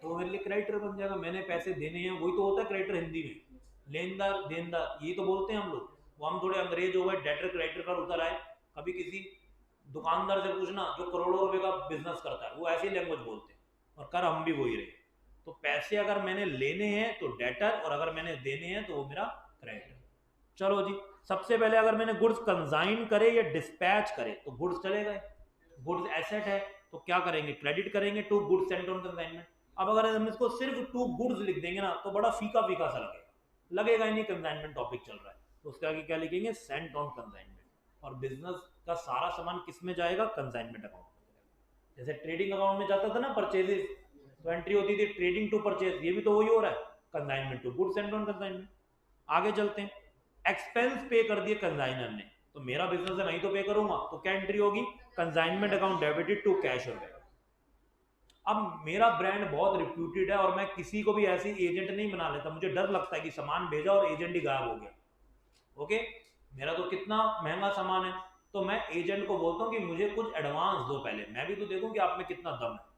S1: तो मेरे लिए क्रेडिटर बन जाएगा। मैंने पैसे देने हैं, वही तो होता है क्रेडिटर हिंदी में, लेनदार देनदार, ये तो बोलते हैं हम लोग। वो हम थोड़े अंग्रेज हो गए, डेटर क्रेडिटर पर उतर आए। कभी किसी दुकानदार से पूछना जो करोड़ों रुपए का बिजनेस करता है, वो ऐसी लैंग्वेज बोलते हैं, और कर हम भी वही रहे। तो पैसे अगर मैंने लेने हैं तो डेटर, और अगर मैंने देने हैं तो वो मेरा क्रेडिटर। चलो जी, सबसे पहले अगर मैंने गुड्स कंजाइन करे या डिस्पैच करे तो गुड्स चले गए, गुड्स एसेट है तो क्या करेंगे? क्रेडिट करेंगे to goods sent on consignment. अब अगर हम इसको सिर्फ टू गुड्स लिख देंगे ना तो बड़ा फीका फीका सा लगेगा ही नहीं, कंसाइनमेंट टॉपिक चल रहा है। तो उसके आगे क्या लिखेंगे? Saint on consignment. और बिजनेस का सारा सामान किस में जाएगा? कंसाइनमेंट अकाउंट में। जैसे ट्रेडिंग अकाउंट में जाता था ना परचेजेस, तो एंट्री होती थी ट्रेडिंग टू परचेज, ये भी तो वही हो रहा है, consignment to goods sent on consignment. आगे चलते हैं। एक्सपेंस पे कर दिए कंसाइनर ने, तो मेरा बिजनेस है, मैं ही तो पे करूंगा, तो क्या एंट्री होगी? Consignment account debited to cash और बैंक। अब मेरा ब्रांड बहुत रिप्यूटेड है और मैं किसी को भी ऐसी एजेंट नहीं बना लेता, मुझे डर लगता है कि सामान भेजा और एजेंट ही गायब हो गया। ओके, मेरा तो कितना महंगा सामान है, तो मैं एजेंट को बोलता हूँ कि मुझे कुछ एडवांस दो पहले, मैं भी तो देखूं कि आप में कितना दम है।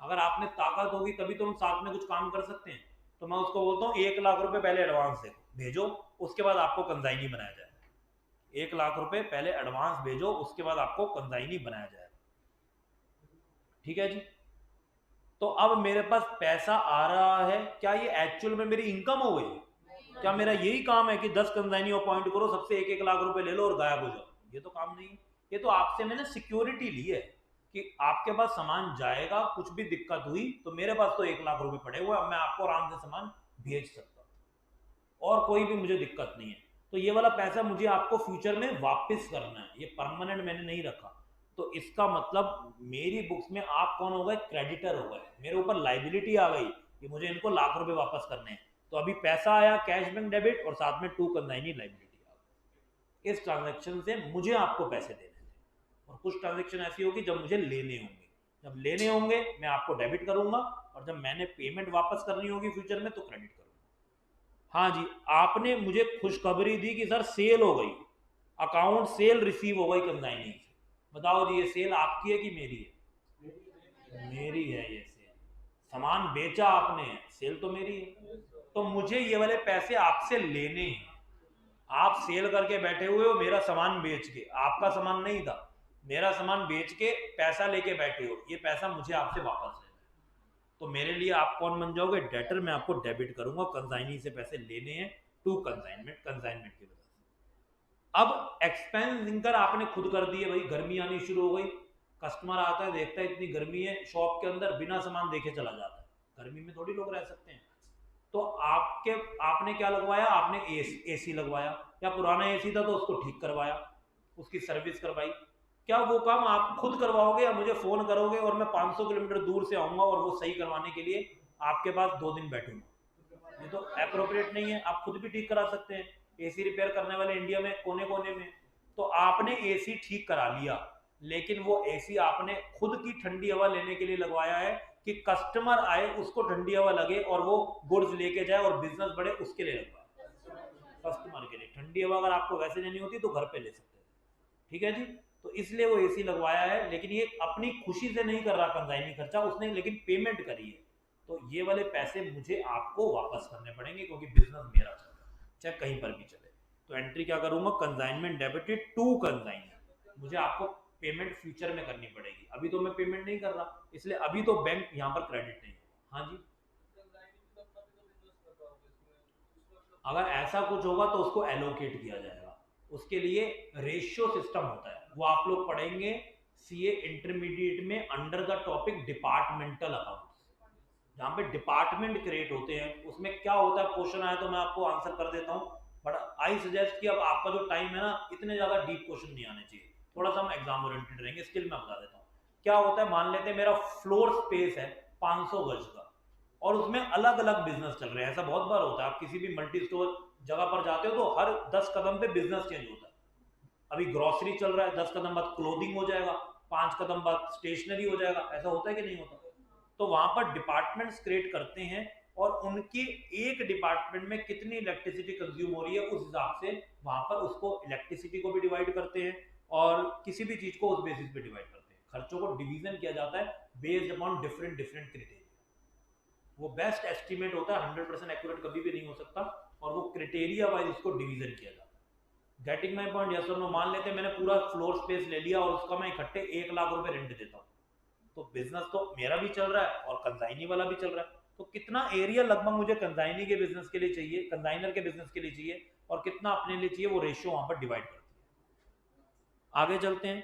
S1: अगर आप में ताकत होगी तभी तो हम साथ में कुछ काम कर सकते हैं। तो मैं उसको बोलता हूँ 1 लाख रुपए पहले एडवांस दे भेजो, उसके बाद आपको कंसाइनी बनाया जाएगा। 1 लाख रुपए पहले एडवांस भेजो, उसके बाद आपको कंसाइनी बनाया जाएगा। ठीक है जी। तो अब मेरे पास पैसा आ रहा है, क्या ये एक्चुअल में मेरी इनकम हो गई? क्या मेरा यही काम है कि 10 कंसाइनी अपॉइंट करो, सबसे 1-1 लाख रुपए ले लो और गायब हो जाओ? ये तो काम नहीं है। ये तो आपसे मैंने सिक्योरिटी ली है कि आपके पास सामान जाएगा, कुछ भी दिक्कत हुई तो मेरे पास तो 1 लाख रुपए पड़े हुए, अब मैं आपको आराम से सामान भेज सकता हूँ और कोई भी मुझे दिक्कत नहीं है। तो ये वाला पैसा मुझे आपको फ्यूचर में वापस करना है, ये परमानेंट मैंने नहीं रखा। तो इसका मतलब मेरी बुक्स में आप कौन हो गए? क्रेडिटर हो गए। मेरे ऊपर लाइबिलिटी आ गई कि मुझे इनको लाख रुपए वापस करने हैं। तो अभी पैसा आया कैश बैंक डेबिट और साथ में टू कंसाइनी लाइबिलिटी आ गई। इस ट्रांजैक्शन से मुझे आपको पैसे देने थे, और कुछ ट्रांजैक्शन ऐसी होगी जब मुझे लेने होंगे। जब लेने होंगे मैं आपको डेबिट करूंगा, और जब मैंने पेमेंट वापस करनी होगी फ्यूचर में तो क्रेडिट करूंगा। हाँ जी, आपने मुझे खुशखबरी दी कि सर सेल हो गई, अकाउंट सेल रिसीव हो गई कंसाइनी से। बताओ जी ये सेल आपकी है कि मेरी है? मेरी है ये सेल। सामान बेचा आपने, सेल तो मेरी है। तो मुझे ये वाले पैसे आपसे लेने हैं। आप सेल करके बैठे हुए हो मेरा सामान बेच के, आपका सामान नहीं था, मेरा सामान बेच के पैसा लेके बैठे हो, ये पैसा मुझे आपसे वापस लेना है। तो मेरे लिए आप कौन बन जाओगे? डेटर। मैं आपको डेबिट करूंगा, कंसाइनी से पैसे लेने हैं टू कंसाइनमेंट, कंसाइनमेंट की वजह से। अब एक्सपेंस इनकर आपने खुद कर दिए भाई, गर्मी आनी शुरू हो गई, कस्टमर आता है देखता है इतनी गर्मी है, शॉप के अंदर बिना सामान देखे चला जाता है, गर्मी में थोड़ी लोग रह सकते हैं। तो आपने क्या लगवाया? आपने एसी लगवाया, या पुराना एसी था तो उसको ठीक करवाया, उसकी सर्विस करवाई। क्या वो काम आप खुद करवाओगे या मुझे फोन करोगे और मैं 500 किलोमीटर दूर से आऊंगा और वो सही करवाने के लिए आपके पास 2 दिन बैठूंगा? ये तो अप्रोप्रिएट नहीं है। आप खुद भी ठीक करा सकते हैं, एसी रिपेयर करने वाले इंडिया में कोने कोने में। तो आपने एसी ठीक करा लिया, लेकिन वो एसी आपने खुद की ठंडी हवा लेने के लिए लगवाया है कि कस्टमर आए उसको ठंडी हवा लगे और वो गुड्स लेके जाए और बिजनेस बढ़े, उसके लिए लगवाया। कस्टमर के लिए ठंडी हवा अगर आपको वैसे लेनी होती तो घर पे ले सकते हैं, ठीक है जी। तो इसलिए वो एसी लगवाया है, लेकिन ये अपनी खुशी से नहीं कर रहा कंसाइनी खर्चा उसने, लेकिन पेमेंट करी है। तो ये वाले पैसे मुझे आपको वापस करने पड़ेंगे क्योंकि बिजनेस मेरा चल रहा है, चाहे कहीं पर भी चले। तो एंट्री क्या करूंगा? Consignment debited to consignor. मुझे आपको पेमेंट फ्यूचर में करनी पड़ेगी, अभी तो मैं पेमेंट नहीं कर रहा, इसलिए अभी तो बैंक यहाँ पर क्रेडिट नहीं है। हाँ जी, अगर ऐसा कुछ होगा तो उसको एलोकेट किया जाएगा, उसके लिए रेशियो सिस्टम होता है, वो आप लोग पढ़ेंगे सीए इंटरमीडिएट में under the topic departmental accounts, जहाँ पे डिपार्टमेंट क्रिएट होते हैं। उसमें क्या होता है, क्वेश्चन आया तो मैं आपको आंसर कर देता हूँ, बट आई सजेस्ट कि अब आपका जो टाइम है ना, इतने ज्यादा डीप क्वेश्चन नहीं आने चाहिए, थोड़ा सा हम एग्जाम ओरिएंटेड रहेंगे। स्किल में बता देता हूँ क्या होता है। मान लेते हैं मेरा फ्लोर स्पेस है 500 गज का, और उसमें अलग अलग बिजनेस चल रहे हैं। ऐसा बहुत बार होता है, आप किसी भी मल्टी स्टोर जगह पर जाते हो तो हर 10 कदम पे बिजनेस चेंज होता है। अभी ग्रोसरी चल रहा है, 10 कदम बाद क्लोथिंग हो जाएगा, 5 कदम बाद स्टेशनरी हो जाएगा। ऐसा होता है कि नहीं होता? तो वहां पर डिपार्टमेंट्स क्रिएट करते हैं और उनके एक डिपार्टमेंट में कितनी इलेक्ट्रिसिटी कंज्यूम हो रही है उस हिसाब से वहां पर उसको इलेक्ट्रिसिटी को भी डिवाइड करते हैं और किसी भी चीज को उस बेसिस पे डिवाइड करते हैं। खर्चों को डिवीजन किया जाता है based upon different different criteria. वो बेस्ट एस्टिमेट होता है, 100% एक्यूरेट कभी भी नहीं हो सकता, और वो क्राइटेरिया वाइज उसको डिवीजन किया जाता है। Getting my point? यस और नो? मान लेते हैं मैंने पूरा फ्लोर स्पेस ले लिया और उसका मैं इकट्ठे 1 लाख रुपए रेंट देता हूँ, तो बिजनेस तो मेरा भी चल रहा है और कंसाइनी वाला भी चल रहा है। तो कितना एरिया लगभग मुझे कंसाइनी के बिजनेस के लिए चाहिए, कंसाइनर के बिजनेस के लिए चाहिए, और कितना अपने लिए चाहिए, वो रेशियो वहां पर डिवाइड करती है। आगे चलते हैं।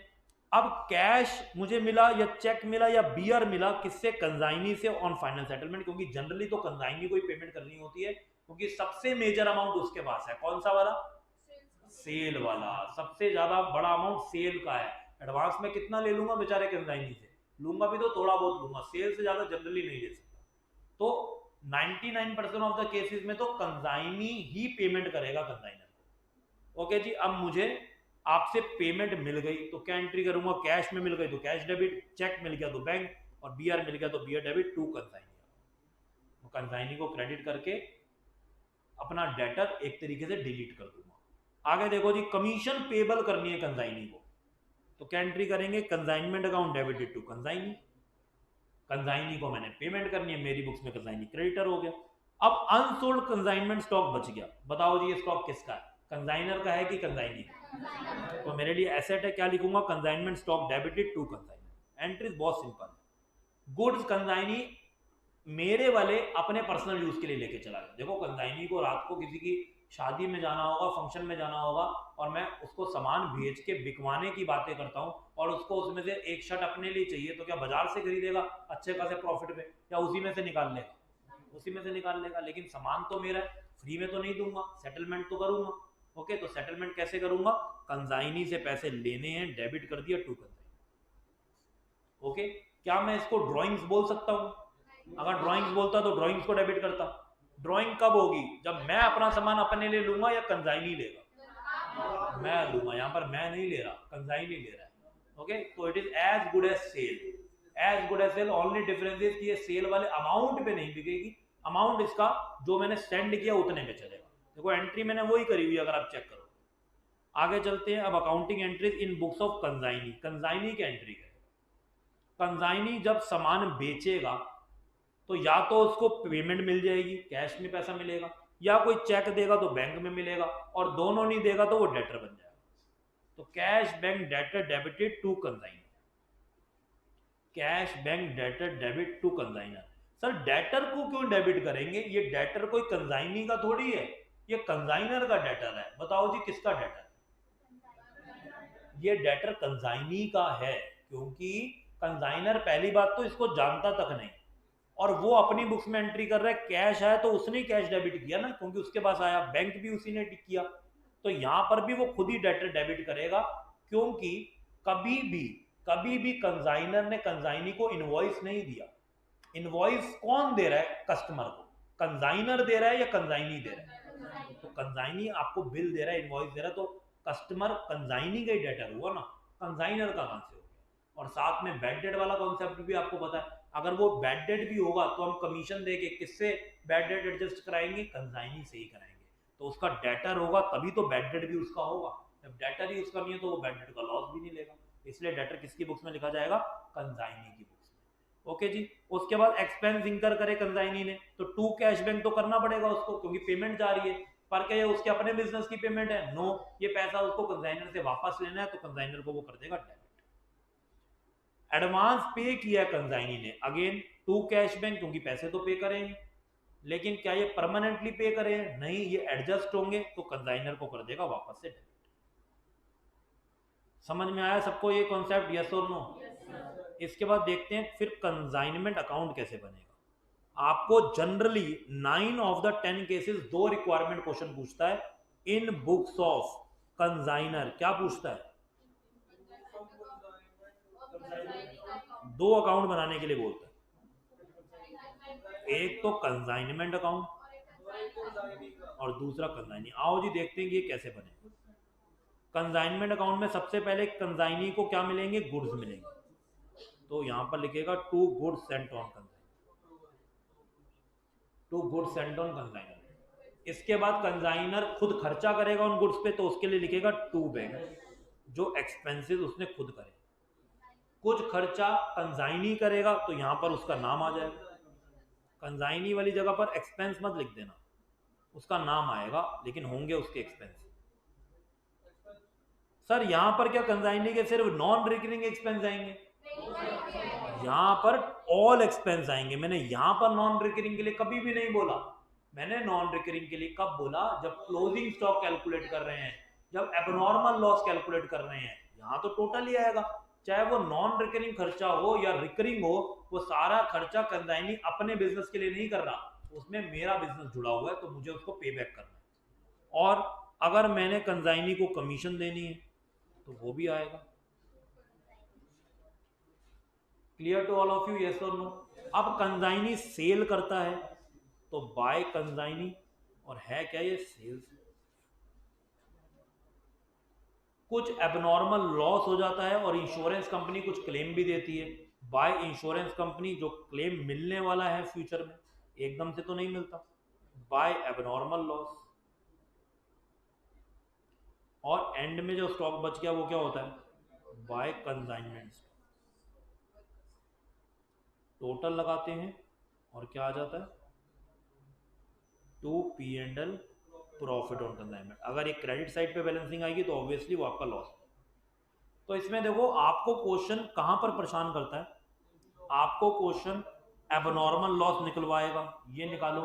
S1: अब कैश मुझे मिला या चेक मिला या बियर मिला, किससे? कंसाइनी से ऑन फाइनल सेटलमेंट, क्योंकि जनरली तो कंसाइनी को ही पेमेंट करनी होती है क्योंकि सबसे मेजर अमाउंट उसके पास है। कौन सा वाला? सेल वाला। सबसे ज्यादा बड़ा अमाउंट सेल का है। एडवांस में कितना ले लूंगा बेचारे कंसाइनी से? लूंगा भी तो थोड़ा बहुत लूंगा, सेल से ज्यादा जनरली नहीं ले सकता। तो 99% ऑफ द केसेस में तो कंसाइनी ही पेमेंट करेगा कंसाइनर को। ओके जी, अब मुझे आपसे पेमेंट मिल गई तो क्या एंट्री करूंगा? कैश में मिल गई तो कैश डेबिट, चेक मिल गया तो बैंक, और बीआर मिल गया तो BR debit to consignee. Consignee को क्रेडिट करके अपना डेटर एक तरीके से डिलीट कर दूंगा। आगे देखो जी, कमीशन पेबल करनी है कंसाइनी को, तो क्या एंट्री करेंगे? Consignment account debited to consignee. Consignee को मैंने पेमेंट करनी है, मेरी बुक्स में कंसाइनी क्रेडिटर हो गया। अब अनसोल्ड कंसाइनमेंट स्टॉक बच गया, बताओ जी ये स्टॉक किसका है? कंसाइनर का है कि कंसाइनी का? तो मेरे लिए एसेट है, क्या लिखूंगा? Consignment stock debited to consignor. Entries बहुत सिंपल है। गुड्स कंसाइनी मेरे वाले अपने पर्सनल यूज के लिए लेके चला गया। देखो कंसाइनी को रात को किसी की शादी में जाना होगा, फंक्शन में जाना होगा, और मैं उसको सामान भेज के बिकवाने की बातें करता हूँ, और उसको उसमें से एक शर्ट अपने लिए चाहिए, तो क्या बाजार से खरीदेगा अच्छे खासे प्रॉफिट पे, या उसी में से निकाल लेगा? उसी में से निकाल लेगा। लेकिन सामान तो मेरा है, फ्री में तो नहीं दूंगा, सेटलमेंट तो करूंगा। ओके, तो सेटलमेंट कैसे करूंगा? कंसाइनी से पैसे लेने हैं, डेबिट कर दिया टू कंसाइनी। ओके, क्या मैं इसको ड्रॉइंग्स बोल सकता हूँ? अगर ड्रॉइंग्स बोलता तो ड्रॉइंग्स को डेबिट करता। ड्रॉइंग कब होगी? जब मैं अपना सामान अपने लिए लूंगा या कंसाइनी लेगा? मैं लूंगा। यहाँ पर मैं नहीं ले रहा, कंसाइनी ले रहा है। ओके, तो it is as good as sale. As good as sale, only difference is कि ये सेल वाले अमाउंट पे नहीं बिकेगी, अमाउंट इसका जो मैंने सेंड किया उतने में चलेगा। देखो एंट्री मैंने वही करी हुई, अगर आप चेक करो। आगे चलते हैं। अब accounting entries in books of consignee. Consignee की एंट्री है। कंसाइनी जब सामान बेचेगा तो या तो उसको पेमेंट मिल जाएगी, कैश में पैसा मिलेगा, या कोई चेक देगा तो बैंक में मिलेगा, और दोनों नहीं देगा तो वो डेटर बन जाएगा। तो cash bank debtor debited to consignor, cash bank debtor debit to consignor. Sir debtor को क्यों डेबिट करेंगे? ये डेटर कोई कंसाइनी का थोड़ी है, ये कंसाइनर का डेटर है। बताओ जी किसका डेटर? ये डेटर कंसाइनी का है, क्योंकि कंसाइनर पहली बात तो इसको जानता तक नहीं, और वो अपनी बुक्स में एंट्री कर रहा है कैश आया तो उसने कैश डेबिट किया ना, क्योंकि उसके पास आया, बैंक भी उसी ने किया। तो यहां पर भी वो खुद ही डेटर डेबिट करेगा, क्योंकि कभी भी कभी भी कंसाइनर ने कंसाइनी को इनवॉइस नहीं दिया। इनवॉइस कौन दे रहा है? कस्टमर को। कंसाइनर दे रहा है या कंसाइनी दे रहा है? तो कंसाइनी आपको बिल दे रहा है, इनवॉइस दे रहा है, तो कस्टमर कंसाइनी का ही डेटर हुआ ना, कंसाइनर का कहां से हो गया? और साथ में बैड डेट वाला कॉन्सेप्ट भी आपको पता है, अगर वो बैड डेट भी होगा तो हम कमीशन देके किससे बैड डेट एडजस्ट कराएंगे? कंसाइनी से ही कराएंगे। तो उसका डेटर होगा तभी तो बैड डेट भी उसका होगा, जब डेटर ही उसका नहीं है तो वो बैड डेट का लॉस भी नहीं लेगा। इसलिए डेटर किसकी बुक्स में लिखा जाएगा? कंसाइनी की बुक्स में। ओके जी। उसके बाद एक्सपेंस इंकर करे कंसाइनी ने, तो टू कैश बैंक तो करना पड़ेगा उसको, क्योंकि पेमेंट जा रही है। पर क्या ये उसके अपने बिजनेस की पेमेंट है? नो, ये पैसा उसको कंसाइनर से वापस लेना है, तो कंसाइनर को वो कर देगा डेबिट। एडवांस पे किया कंसाइनी ने, अगेन टू कैश बैंक, क्योंकि पैसे तो पे करेंगे, लेकिन क्या ये परमानेंटली पे करें? नहीं, ये एडजस्ट होंगे, तो कंसाइनर को कर देगा वापस से डेबिट। समझ में आया सबको ये कॉन्सेप्ट? यस और नो? इसके बाद देखते हैं फिर कंसाइनमेंट अकाउंट कैसे बनेगा। आपको जनरली 9 ऑफ द 10 केसेस दो रिक्वायरमेंट क्वेश्चन पूछता है इन बुक्स ऑफ कंसाइनर। क्या पूछता है? दो अकाउंट बनाने के लिए बोलता है, एक तो कंसाइनमेंट अकाउंट और दूसरा कंसाइनी। आओ जी देखते हैं कि ये कैसे बने। कंसाइनमेंट अकाउंट में सबसे पहले कंसाइनी को क्या मिलेंगे? गुड्स मिलेंगे, तो यहां पर लिखेगा to goods sent on consignor, to goods sent on consignor. इसके बाद कंसाइनर खुद खर्चा करेगा उन गुड्स पे, तो उसके लिए लिखेगा टू बैंक, जो एक्सपेंसेस उसने खुद करे। कुछ खर्चा कंसाइनी करेगा तो यहां पर उसका नाम आ जाएगा, कंसाइनी वाली जगह पर एक्सपेंस मत लिख देना, उसका नाम आएगा, लेकिन होंगे उसके एक्सपेंस। सर यहां पर क्या कंसाइनी के सिर्फ नॉन रिकरिंग एक्सपेंस आएंगे? यहां पर ऑल एक्सपेंस आएंगे। मैंने यहां पर नॉन रिकरिंग के लिए कभी भी नहीं बोला। मैंने नॉन रिकरिंग के लिए कब बोला? जब क्लोजिंग स्टॉक कैलकुलेट कर रहे हैं, जब एबनॉर्मल लॉस कैलकुलेट कर रहे हैं, यहां तो टोटल ही आएगा, चाहे वो नॉन रिकरिंग खर्चा हो या रिकरिंग हो। वो सारा खर्चा कंसाइनी अपने बिजनेस के लिए नहीं कर रहा, उसमें मेरा बिजनेस जुड़ा हुआ है, तो मुझे उसको पे बैक करना है। और अगर मैंने कंसाइनी को कमीशन देनी है तो वो भी आएगा। Clear to all of you? Yes और नो? अब कंसाइनी सेल करता है तो बाय कंसाइनी, और है क्या ये? सेल्स। कुछ एबनॉर्मल लॉस हो जाता है और इंश्योरेंस कंपनी कुछ क्लेम भी देती है, बाय इंश्योरेंस कंपनी, जो क्लेम मिलने वाला है फ्यूचर में, एकदम से तो नहीं मिलता, बाय एबनॉर्मल लॉस। और एंड में जो स्टॉक बच गया वो क्या होता है? Bye consignment. टोटल लगाते हैं और क्या आ जाता है? To P and L profit on consignment. अगर ये क्रेडिट साइड पे बैलेंसिंग आएगी तो ऑब्वियसली वो आपका लॉस। तो इसमें देखो आपको क्वेश्चन कहां पर परेशान करता है? आपको क्वेश्चन एबनॉर्मल लॉस निकलवाएगा, ये निकालो,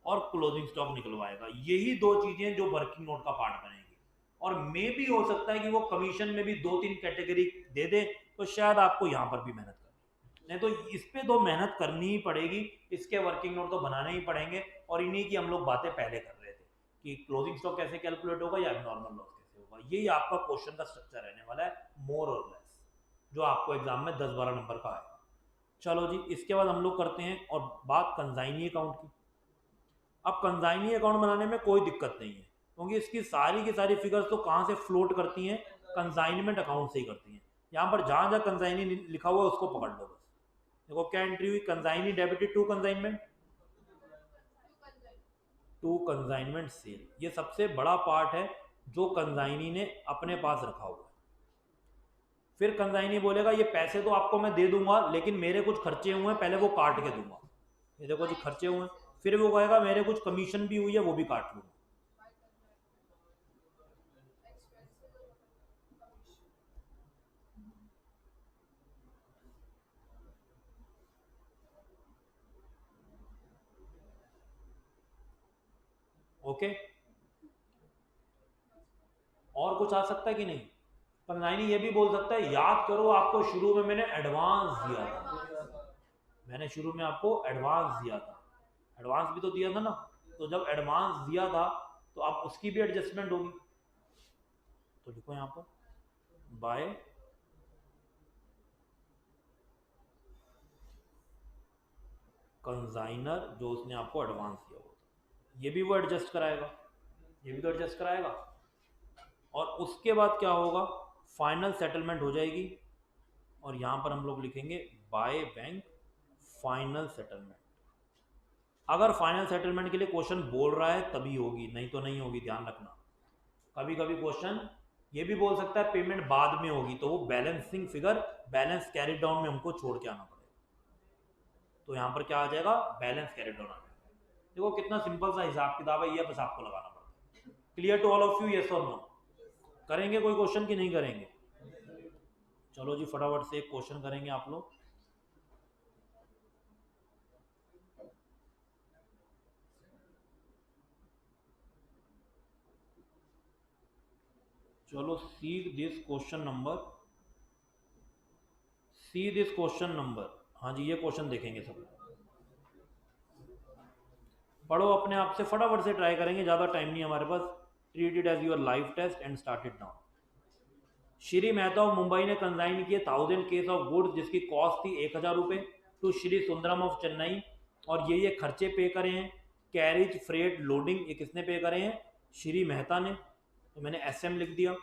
S1: और क्लोजिंग स्टॉक निकलवाएगा। यही दो चीजें जो वर्किंग नोट का पार्ट बनेगी। और मे भी हो सकता है कि वो कमीशन में भी 2-3 कैटेगरी दे दे, तो शायद आपको यहां पर भी मेहनत करनी, नहीं तो इस पे तो मेहनत करनी ही पड़ेगी। इसके वर्किंग नोट तो बनाने ही पड़ेंगे, और इन्हीं की हम लोग बातें पहले कर रहे थे कि क्लोजिंग स्टॉक कैसे कैलकुलेट होगा या एबनॉर्मल लॉस कैसे होगा। यही आपका क्वेश्चन का स्ट्रक्चर रहने वाला है, मोर और लेस, जो आपको एग्जाम में 10-12 नंबर का आएगा। चलो जी, इसके बाद हम लोग करते हैं और बात कंसाइनी अकाउंट की। अब कंसाइनी अकाउंट बनाने में कोई दिक्कत नहीं है, क्योंकि इसकी सारी की सारी फिगर्स तो कहाँ से फ्लोट करती हैं? कंसाइनमेंट अकाउंट से ही करती हैं। यहाँ पर जहाँ जहाँ कंसाइनी लिखा हुआ है उसको पकड़ लो बस। देखो क्या एंट्री हुई? Consignee debited to consignment, to consignment sale. ये सबसे बड़ा पार्ट है जो कंसाइनी ने अपने पास रखा हुआ है। फिर कंसाइनी बोलेगा ये पैसे तो आपको मैं दे दूंगा, लेकिन मेरे कुछ खर्चे हुए हैं, पहले वो काट के दूंगा। ये देखो जी खर्चे हुए, फिर वो कहेगा मेरे कुछ कमीशन भी हुई है वो भी काट लूंगा। ओके, और कुछ आ सकता है कि नहीं? पर नहीं, ये भी बोल सकता है याद करो आपको शुरू में मैंने एडवांस दिया था, मैंने शुरू में आपको एडवांस दिया था, एडवांस भी तो दिया था ना, तो जब एडवांस दिया था तो अब उसकी भी एडजस्टमेंट होगी। तो लिखो यहाँ पर बाय कंसाइनर जो उसने आपको एडवांस दिया हुआ था, ये भी वो एडजस्ट कराएगा, ये भी तो एडजस्ट कराएगा। और उसके बाद क्या होगा, फाइनल सेटलमेंट हो जाएगी, और यहां पर हम लोग लिखेंगे बाय बैंक फाइनल सेटलमेंट। अगर फाइनल सेटलमेंट के लिए क्वेश्चन बोल रहा है तभी होगी, नहीं तो नहीं होगी, ध्यान रखना। कभी कभी क्वेश्चन ये भी बोल सकता है पेमेंट बाद में होगी, तो वो balancing figure balance carry down में हमको छोड़ के आना पड़ेगा, तो यहाँ पर क्या आ जाएगा, बैलेंस कैरी डाउन आ जाएगा। देखो कितना सिंपल सा हिसाब किताब है, ये बस आपको लगाना पड़ता है। Clear to all of you, yes और नो? करेंगे कोई क्वेश्चन की नहीं करेंगे? चलो जी फटाफट से एक क्वेश्चन करेंगे आप लोग। चलो सी दिस क्वेश्चन नंबर, हाँ जी ये क्वेश्चन देखेंगे सब लोग। पढ़ो अपने आप से, फटाफट से ट्राई करेंगे, ज़्यादा टाइम नहीं हमारे पास। Treat it as your life test and start it now. Shri Mehta of Mumbai ने कंसाइन किए 1000 केस ऑफ गुड्स जिसकी कॉस्ट थी 1000 रुपये टू श्री सुंदरम ऑफ चेन्नई, और ये खर्चे पे करे हैं। कैरिज फ्रेट लोडिंग ये किसने पे करे हैं, श्री मेहता ने, तो मैंने एस एम लिख दिया।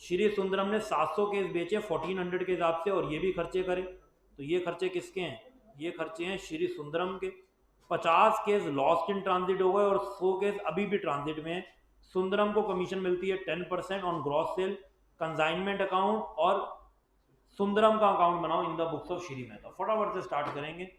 S1: श्री सुंदरम ने 700 केस बेचे 1400 के हिसाब से और ये भी खर्चे करे, तो ये खर्चे किसके हैं, ये खर्चे हैं श्री सुंदरम के। 50 केस लॉस्ट इन ट्रांजिट हो गए और 100 केस अभी भी ट्रांजिट में है। सुंदरम को कमीशन मिलती है 10% on gross sale. Consignment account और सुंदरम का अकाउंट बनाओ in the books of Shri Mehta. फटाफट से स्टार्ट करेंगे।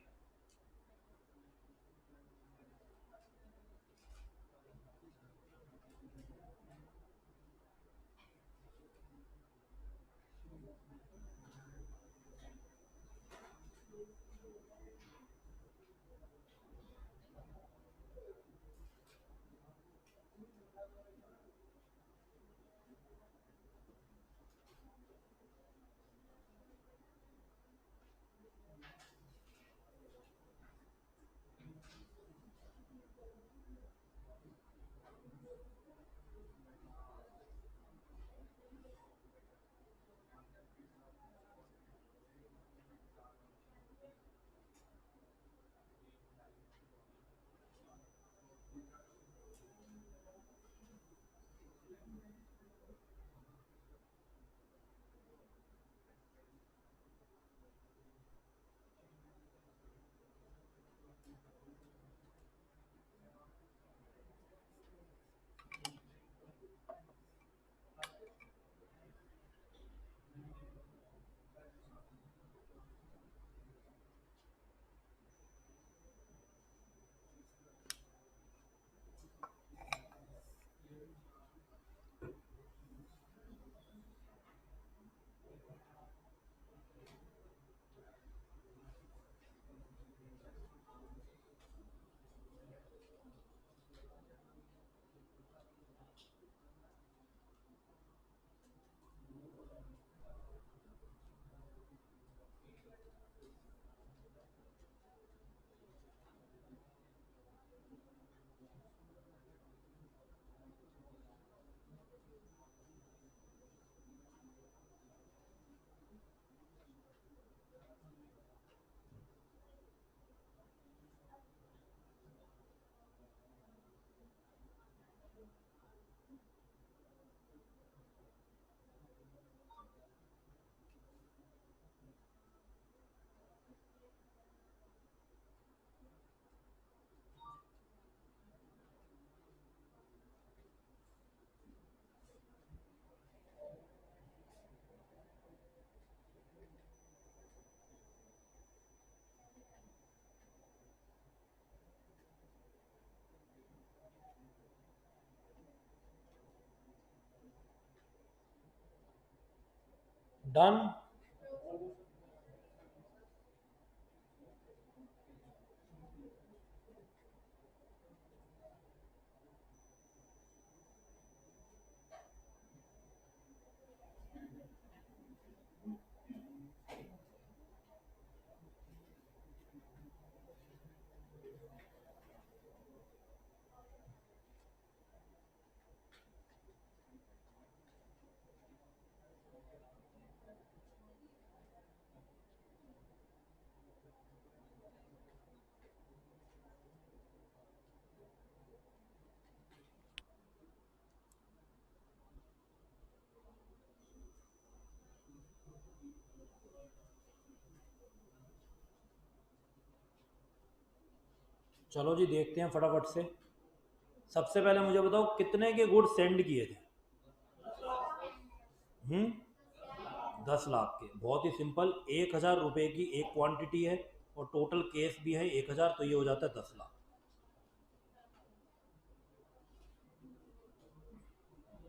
S1: डन। चलो जी देखते हैं फटाफट से। सबसे पहले मुझे बताओ कितने के गुड्स सेंड किए थे? 10 लाख के। बहुत ही सिंपल, 1,000 रुपये की एक क्वांटिटी है और टोटल केस भी है 1,000, तो ये हो जाता है 10 लाख।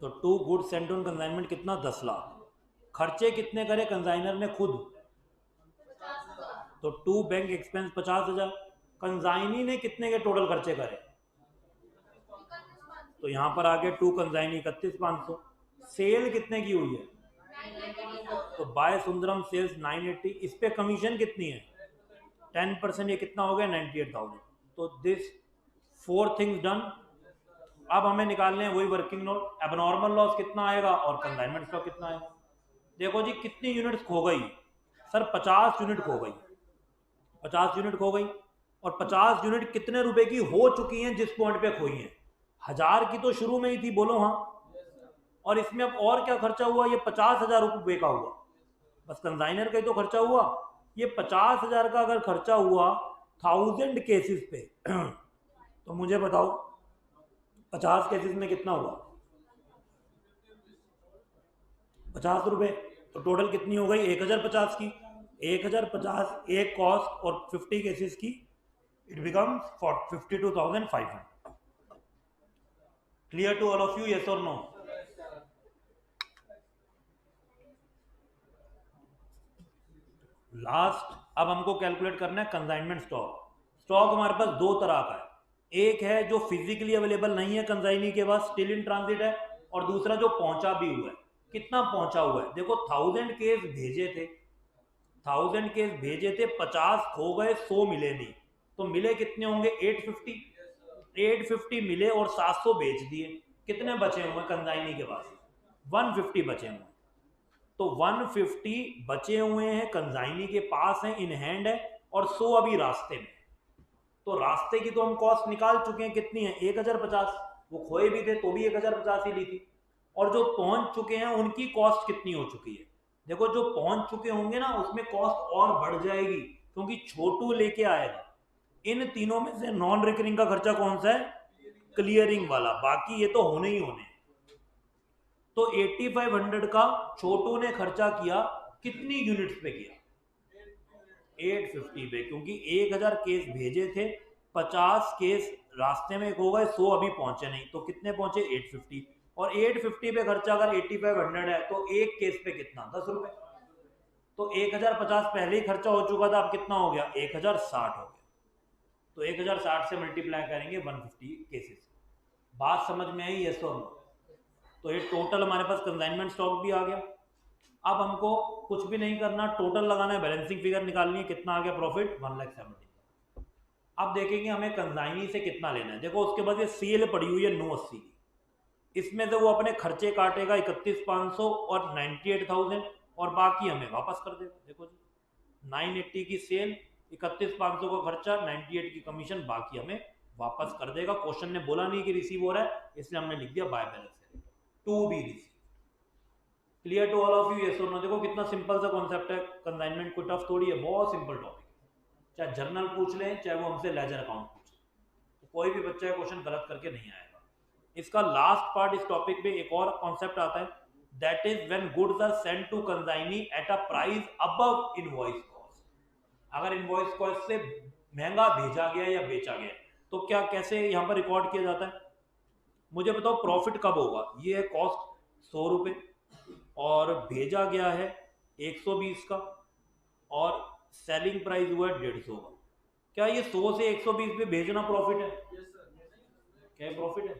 S1: तो to good sent on consignment कितना? 10 लाख। खर्चे कितने करे कंसाइनर ने खुद? तो टू बैंक एक्सपेंस 50,000। कंसाइनी ने कितने के टोटल खर्चे करे? तो यहां पर आगे टू कंसाइनी 31,500। सेल कितने की हुई है? तो बाय सुंदरम सेल्स 980। इस पे कमीशन कितनी है? 10%। ये कितना हो गया? 98,000। तो दिस 4 थिंग्स डन। अब हमें निकालने हैं वही वर्किंग नोट। एबनॉर्मल लॉस कितना आएगा और कंसाइनमेंट स्टॉक कितना आएगा? देखो जी कितनी यूनिट्स खो गई? सर 50 यूनिट खो गई। 50 यूनिट खो गई। और 50 यूनिट कितने रुपए की हो चुकी हैं जिस पॉइंट पे खोई हैं? 1,000 की तो शुरू में ही थी, बोलो हाँ। और इसमें अब और क्या खर्चा हुआ? ये 50,000 रुपये का हुआ। बस कंसाइनर का ही तो खर्चा हुआ। ये 50,000 का अगर खर्चा हुआ 1000 केसेस पे तो मुझे बताओ 50 केसेस में कितना हुआ? 50 रुपये। तो टोटल कितनी हो गई? 1,050 की। 1,050 एक कॉस्ट और 50 केसेस की, it becomes 52,500। Clear to all of you? Yes और नो? लास्ट अब हमको कैलकुलेट करना है कंसाइनमेंट स्टॉक। स्टॉक हमारे पास दो तरह का है। एक है जो फिजिकली अवेलेबल नहीं है कंसाइनी के पास, स्टिल इन ट्रांजिट है। और दूसरा जो पहुंचा भी हुआ है। कितना पहुंचा हुआ है? देखो 1000 केस भेजे थे, 1000 केस भेजे थे, 50 खो गए, 100 मिले नहीं। तो मिले कितने होंगे? 850। 850 मिले और 700 बेच दिए। कितने बचे हुए कंसाइनी के पास? 150 बचे हुए। तो 150 बचे हुए हैं कंसाइनी के पास है, इन हैंड है, और 100 अभी रास्ते में। तो रास्ते की तो हम कॉस्ट निकाल चुके हैं, कितनी है? 1,050। वो खोए भी थे तो भी 1,050 ही ली थी। और जो पहुंच चुके हैं उनकी कॉस्ट कितनी हो चुकी है? देखो जो पहुंच चुके होंगे ना उसमें कॉस्ट और बढ़ जाएगी, क्योंकि छोटू लेके आएगा। इन तीनों में से नॉन रिकरिंग का खर्चा कौन सा है? क्लियरिंग वाला। बाकी ये तो होने ही होने। तो 8500 का छोटू ने खर्चा किया, कितनी यूनिट्स पे किया? 850 पे, क्योंकि 1,000 केस भेजे थे, 50 केस रास्ते में हो गए, 100 अभी पहुंचे नहीं। तो कितने पहुंचे? 850। और 850 पे खर्चा अगर 8500 है तो एक केस पे कितना? 10 रुपए। तो 1,050 पहले ही खर्चा हो चुका था, अब कितना हो गया? 1,060 हो गया। तो 1,060 से मल्टीप्लाई करेंगे 150 केसेस। बात समझ में आई? यस और नो? तो ये टोटल हमारे पास कंसाइनमेंट स्टॉक भी आ गया। अब हमको कुछ भी नहीं करना, टोटल लगाना है, बैलेंसिंग फिगर निकालनी है। कितना आ गया प्रॉफिट? 1,70,000। अब देखेंगे हमें कंसाइनी से कितना लेना है। देखो उसके बाद ये सेल पड़ी हुई है 980 की। इसमें से वो अपने खर्चे काटेगा 31,500 और 98,000, और बाकी हमें वापस कर देगा। देखो जी 980 की सेल, 31,500 का खर्चा, 98 की कमीशन, बाकी हमें वापस कर देगा। क्वेश्चन ने बोला नहीं कि रिसीव हो रहा है, इसलिए हमने लिख दिया by balance to be receive. Clear to all of you? Yes और नो? देखो कितना सिंपल सा कॉन्सेप्ट है। कंसाइनमेंट कोई टफ थोड़ी है, बहुत सिंपल टॉपिक है। चाहे जर्नल पूछ ले, चाहे वो हमसे लेजर अकाउंट पूछ ले, तो कोई भी बच्चा क्वेश्चन गलत करके नहीं आएगा। इसका लास्ट पार्ट इस टॉपिक में एक और कॉन्सेप्ट आता है, that is when goods are sent to consignee at a price above invoice cost. अगर इनवॉइस कॉस्ट से महंगा भेजा गया या बेचा गया, तो क्या कैसे यहां पर रिकॉर्ड किया जाता है? मुझे बताओ प्रॉफिट कब होगा? ये है कॉस्ट 100 रुपए और भेजा गया है 120 का और सेलिंग प्राइस हुआ 150 का, क्या ये 100 से 120 पे भेजना प्रॉफिट है? क्या प्रॉफिट है?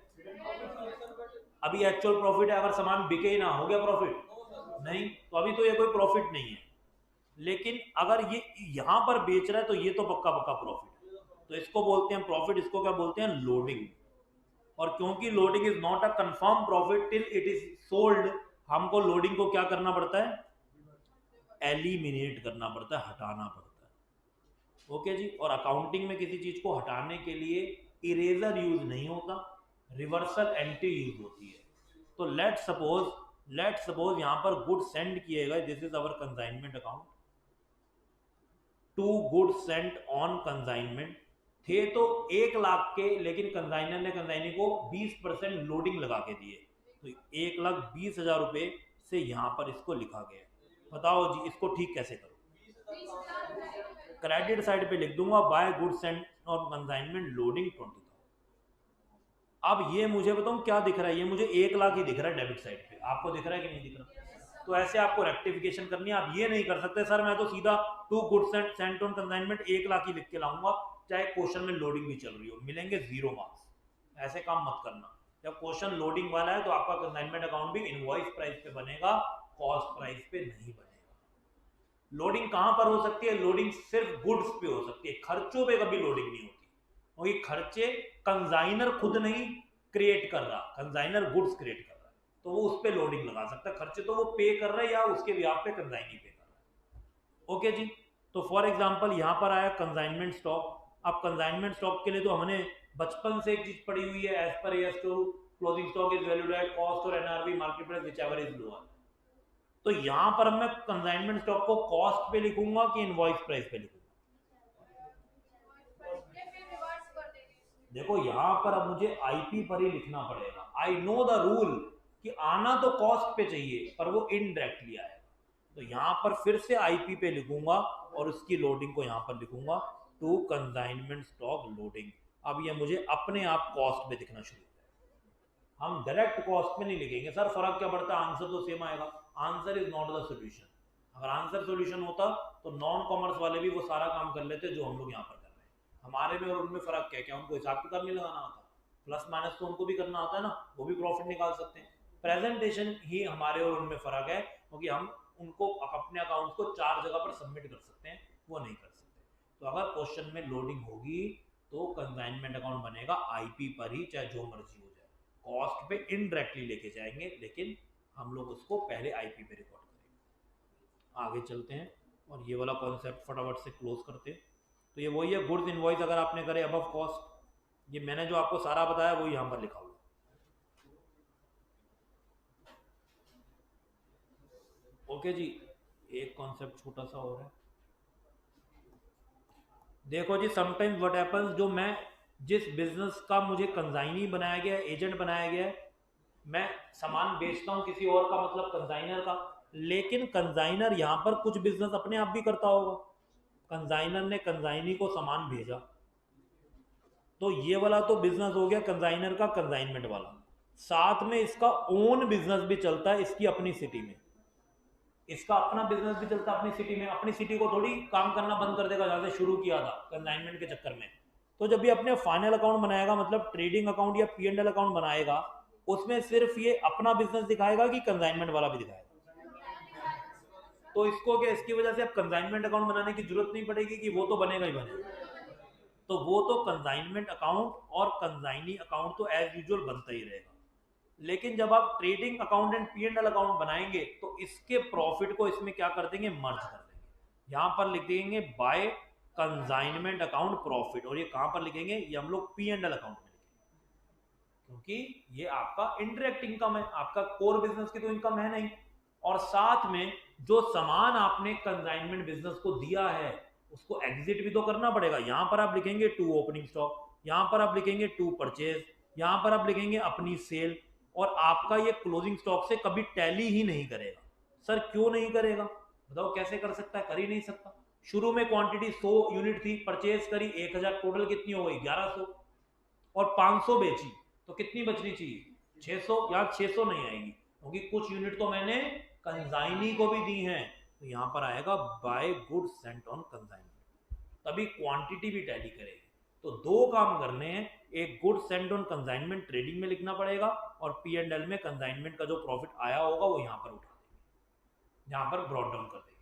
S1: अभी एक्चुअल प्रॉफिट है, अगर सामान बिके ही ना, हो गया प्रॉफिट? नहीं, तो अभी तो ये कोई प्रॉफिट नहीं है। लेकिन अगर ये यहां पर बेच रहा है तो ये तो पक्का पक्का प्रॉफिट है, तो इसको बोलते हैं प्रॉफिट। इसको क्या बोलते हैं? लोडिंग। और क्योंकि loading is not a confirm profit till it is sold, हमको लोडिंग को क्या करना पड़ता है? एलिमिनेट करना पड़ता है, हटाना पड़ता है। ओके जी। और अकाउंटिंग में किसी चीज को हटाने के लिए इरेजर यूज नहीं होता, रिवर्सल एंट्री यूज होती है। तो लेट सपोज यहां पर गुड सेंड किए गए, this is our consignment account, to good sent on consignment थे तो 1 लाख के, लेकिन कंसाइनर ने कंसाइनी को 20% लोडिंग लगा के दिए, तो 1,20,000 रुपए से यहां पर इसको लिखा गया। बताओ जी इसको ठीक कैसे करो? क्रेडिट साइड पे लिख दूंगा by good sent on consignment loading 20,000। अब ये मुझे बताऊं क्या दिख रहा है? ये मुझे 1 लाख ही दिख रहा है डेबिट साइड पे, आपको दिख रहा है कि नहीं दिख रहा? तो ऐसे आपको रेक्टिफिकेशन करनी है। आप ये नहीं कर सकते सर मैं तो सीधा to good sent on consignment 1 lakh ही लिख के लाऊंगा, चाहे क्वेश्चन में लोडिंग भी चल रही हो, मिलेंगे 0 मार्क्स। ऐसे काम मत करना। जब क्वेश्चन लोडिंग वाला है तो आपका कंसाइनमेंट अकाउंट भी इनवॉइस प्राइस पे बनेगा, कॉस्ट प्राइस पे नहीं बनेगा। लोडिंग कहां पर हो सकती है? लोडिंग सिर्फ गुड्स पे हो सकती है, खर्चों पे कभी लोडिंग नहीं होती, क्योंकि खर्चे कंसाइनर खुद नहीं क्रिएट कर रहा, कंसाइनर गुड्स क्रिएट कर रहा है, तो वो उस पे लोडिंग लगा सकता है। खर्चे तो वो पे कर रहा है या उसके बिहाफ पे कंसाइनी पे कर रहा है। ओके जी। तो फॉर एग्जांपल यहां पर आया कंसाइनमेंट स्टॉक। अब कंसाइनमेंट स्टॉक के लिए तो हमने बचपन से एक चीज पढ़ी हुई है, as per AS two closing stock is valued at cost और NRV market price whichever is lower. तो यहां पर मैं कंसाइनमेंट स्टॉक को कॉस्ट पे लिखूंगा कि इनवॉइस प्राइस पे लिखूंगा? देखो यहां पर अब मुझे आईपी पर ही लिखना पड़ेगा। आई नो द रूल कि आना तो कॉस्ट पे चाहिए, पर वो इनडायरेक्टली आएगा, तो यहां पर फिर से आईपी पे लिखूंगा और उसकी लोडिंग को यहां पर लिखूंगा टू कंसाइनमेंट स्टॉक लोडिंग। अब ये मुझे अपने आप कॉस्ट पे दिखना शुरू हो जाएगा। हम डायरेक्ट कॉस्ट में नहीं लिखेंगे सर, फर्क क्या पड़ता है, आंसर तो सेम आएगा। Answer is not the solution. अगर आंसर सोल्यूशन होता तो नॉन कॉमर्स वाले भी वो सारा काम कर लेते जो हम लोग यहाँ पर कर रहे हैं। हमारे में और उनमें फर्क क्या? क्या उनको हिसाब किताब नहीं लगाना आता? प्लस माइनस तो उनको भी करना आता है ना, वो भी प्रॉफिट निकाल सकते हैं। प्रेजेंटेशन ही हमारे और उनमें फर्क है, क्योंकि हम उनको अपने अकाउंट को 4 जगह पर सबमिट कर सकते हैं, वो नहीं कर सकते। तो अगर क्वेश्चन में लोडिंग होगी तो कंसाइनमेंट अकाउंट बनेगा आईपी पर ही, चाहे जो मर्जी हो जाए। कॉस्ट पे इनडायरेक्टली लेके जाएंगे, लेकिन हम लोग उसको पहले आईपी पे रिकॉर्ड करेंगे। आगे चलते हैं और ये वाला कॉन्सेप्ट फटाफट से क्लोज करते हैं। तो ये वही है, गुड्स इनवॉइस अगर आपने करे अबव कॉस्ट, ये मैंने जो आपको सारा बताया वो यहाँ पर लिखा हुआ है। ओके जी। एक कॉन्सेप्ट छोटा सा और है, देखो जी समटाइम्स व्हाट हैपेंस, जो मैं जिस बिजनेस का मुझे कंसाइनी बनाया गया है, एजेंट बनाया गया है, मैं सामान बेचता हूं किसी और का, मतलब कंसाइनर का, लेकिन कंसाइनर यहां पर कुछ बिजनेस अपने आप भी करता होगा। कंसाइनर ने कंसाइनी को सामान भेजा, तो ये वाला तो बिजनेस हो गया कंसाइनर का, कंसाइनमेंट वाला। साथ में इसका ओन बिजनेस भी चलता है इसकी अपनी सिटी में, इसका अपना बिजनेस भी चलता है अपनी सिटी में। अपनी सिटी को थोड़ी काम करना बंद कर देगा जहां से शुरू किया था कंसाइनमेंट के चक्कर में। तो जब भी अपने फाइनल अकाउंट बनाएगा, मतलब ट्रेडिंग अकाउंट या पी&एल अकाउंट बनाएगा, उसमें सिर्फ ये अपना बिजनेस दिखाएगा कि कंसाइनमेंट वाला भी दिखाएगा। तो इसको क्या, इसकी वजह से अब कंसाइनमेंट अकाउंट बनाने की जरूरत नहीं पड़ेगी कि वो तो बनेगा ही बनेगा। तो वो तो कंसाइनमेंट अकाउंट और कंसाइनी अकाउंट तो एज यूजुअल बनता ही रहेगा। लेकिन जब आप trading account and P&L account बनाएंगे तो इसके प्रॉफिट को इसमें क्या कर देंगे, मर्ज कर देंगे। यहां पर लिख देंगे बाय कंसाइनमेंट अकाउंट प्रॉफिट, और ये कहां पर लिखेंगे, ये हम लोग पी&एल अकाउंट में लिखेंगे, क्योंकि ये आपका इनडायरेक्ट इनकम है, आपका कोर बिजनेस की तो इनकम है नहीं। और साथ में जो सामान आपने कंसाइनमेंट बिजनेस को दिया है उसको एग्जिट भी तो करना पड़ेगा। यहां पर आप लिखेंगे टू ओपनिंग स्टॉक, यहां पर आप लिखेंगे टू परचेज, यहां पर आप लिखेंगे अपनी सेल, और आपका ये क्लोजिंग स्टॉक से कभी टैली ही नहीं करेगा। सर क्यों नहीं करेगा? बताओ कैसे कर सकता है? कर ही नहीं सकता। शुरू में क्वांटिटी 100 यूनिट थी, परचेज करी 1000, टोटल कितनी हो गई 1100, और 500 बेची तो कितनी बचनी चाहिए 600। या 600 नहीं आएगी, क्योंकि कुछ यूनिट तो मैंने कंसाइनी को भी दी हैं, तो यहाँ पर आएगा by goods sent on consignment, तभी क्वांटिटी भी टैली करेगी। तो दो काम करने हैं, एक goods sent on consignment trading में लिखना पड़ेगा और P&L में कंसाइनमेंट का जो प्रॉफिट आया होगा वो यहाँ पर उठा देंगे, यहाँ पर ब्रॉड डाउन कर देंगे।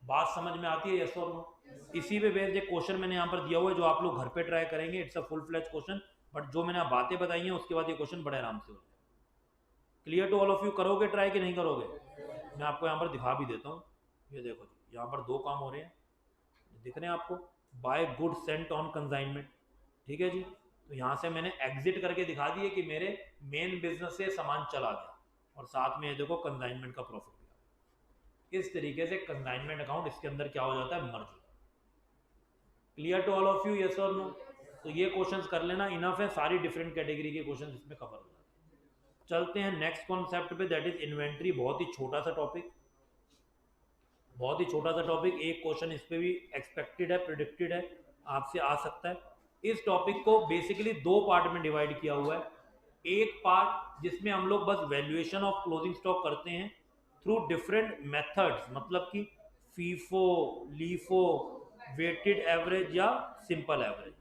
S1: बात समझ में आती है, यस और नो? इसी पे बेस्ड एक क्वेश्चन मैंने यहाँ पर दिया हुआ है जो आप लोग घर पे ट्राई करेंगे। It's a full fledge question, but जो मैंने बातें बताई हैं उसके बाद ये क्वेश्चन बड़े आराम से हो जाए। Clear to all of you? करोगे ट्राई कि नहीं करोगे? मैं आपको यहाँ पर दिखा भी देता हूँ, ये देखो जी, यहाँ पर दो काम हो रहे हैं, दिख रहे हैं आपको? By good sent on consignment, ठीक है जी। तो यहाँ से मैंने एग्जिट करके दिखा दिए कि मेरे मेन बिजनेस से सामान चला गया, और साथ में ये देखो कंसाइनमेंट का प्रॉफिट भी आ गया। इस तरीके से कंसाइनमेंट अकाउंट इसके अंदर क्या हो जाता है, मर्ज हो जाता है। Clear to all of you, yes और नो? तो ये क्वेश्चंस कर लेना, इनफ है, सारी डिफरेंट कैटेगरी के क्वेश्चंस इसमें कवर हो जाते हैं। चलते हैं नेक्स्ट कॉन्सेप्ट पे, दैट इज इन्वेंट्री। बहुत ही छोटा सा टॉपिक, बहुत ही छोटा सा टॉपिक, एक क्वेश्चन इस पे भी एक्सपेक्टेड है, प्रिडिक्टेड है, आपसे आ सकता है। इस टॉपिक को बेसिकली दो पार्ट में डिवाइड किया हुआ है। एक पार्ट जिसमें हम लोग बस वैल्यूएशन ऑफ क्लोजिंग स्टॉक करते हैं थ्रू डिफरेंट मेथड्स, मतलब कि फीफो, लीफो, वेटेड एवरेज या सिंपल एवरेज,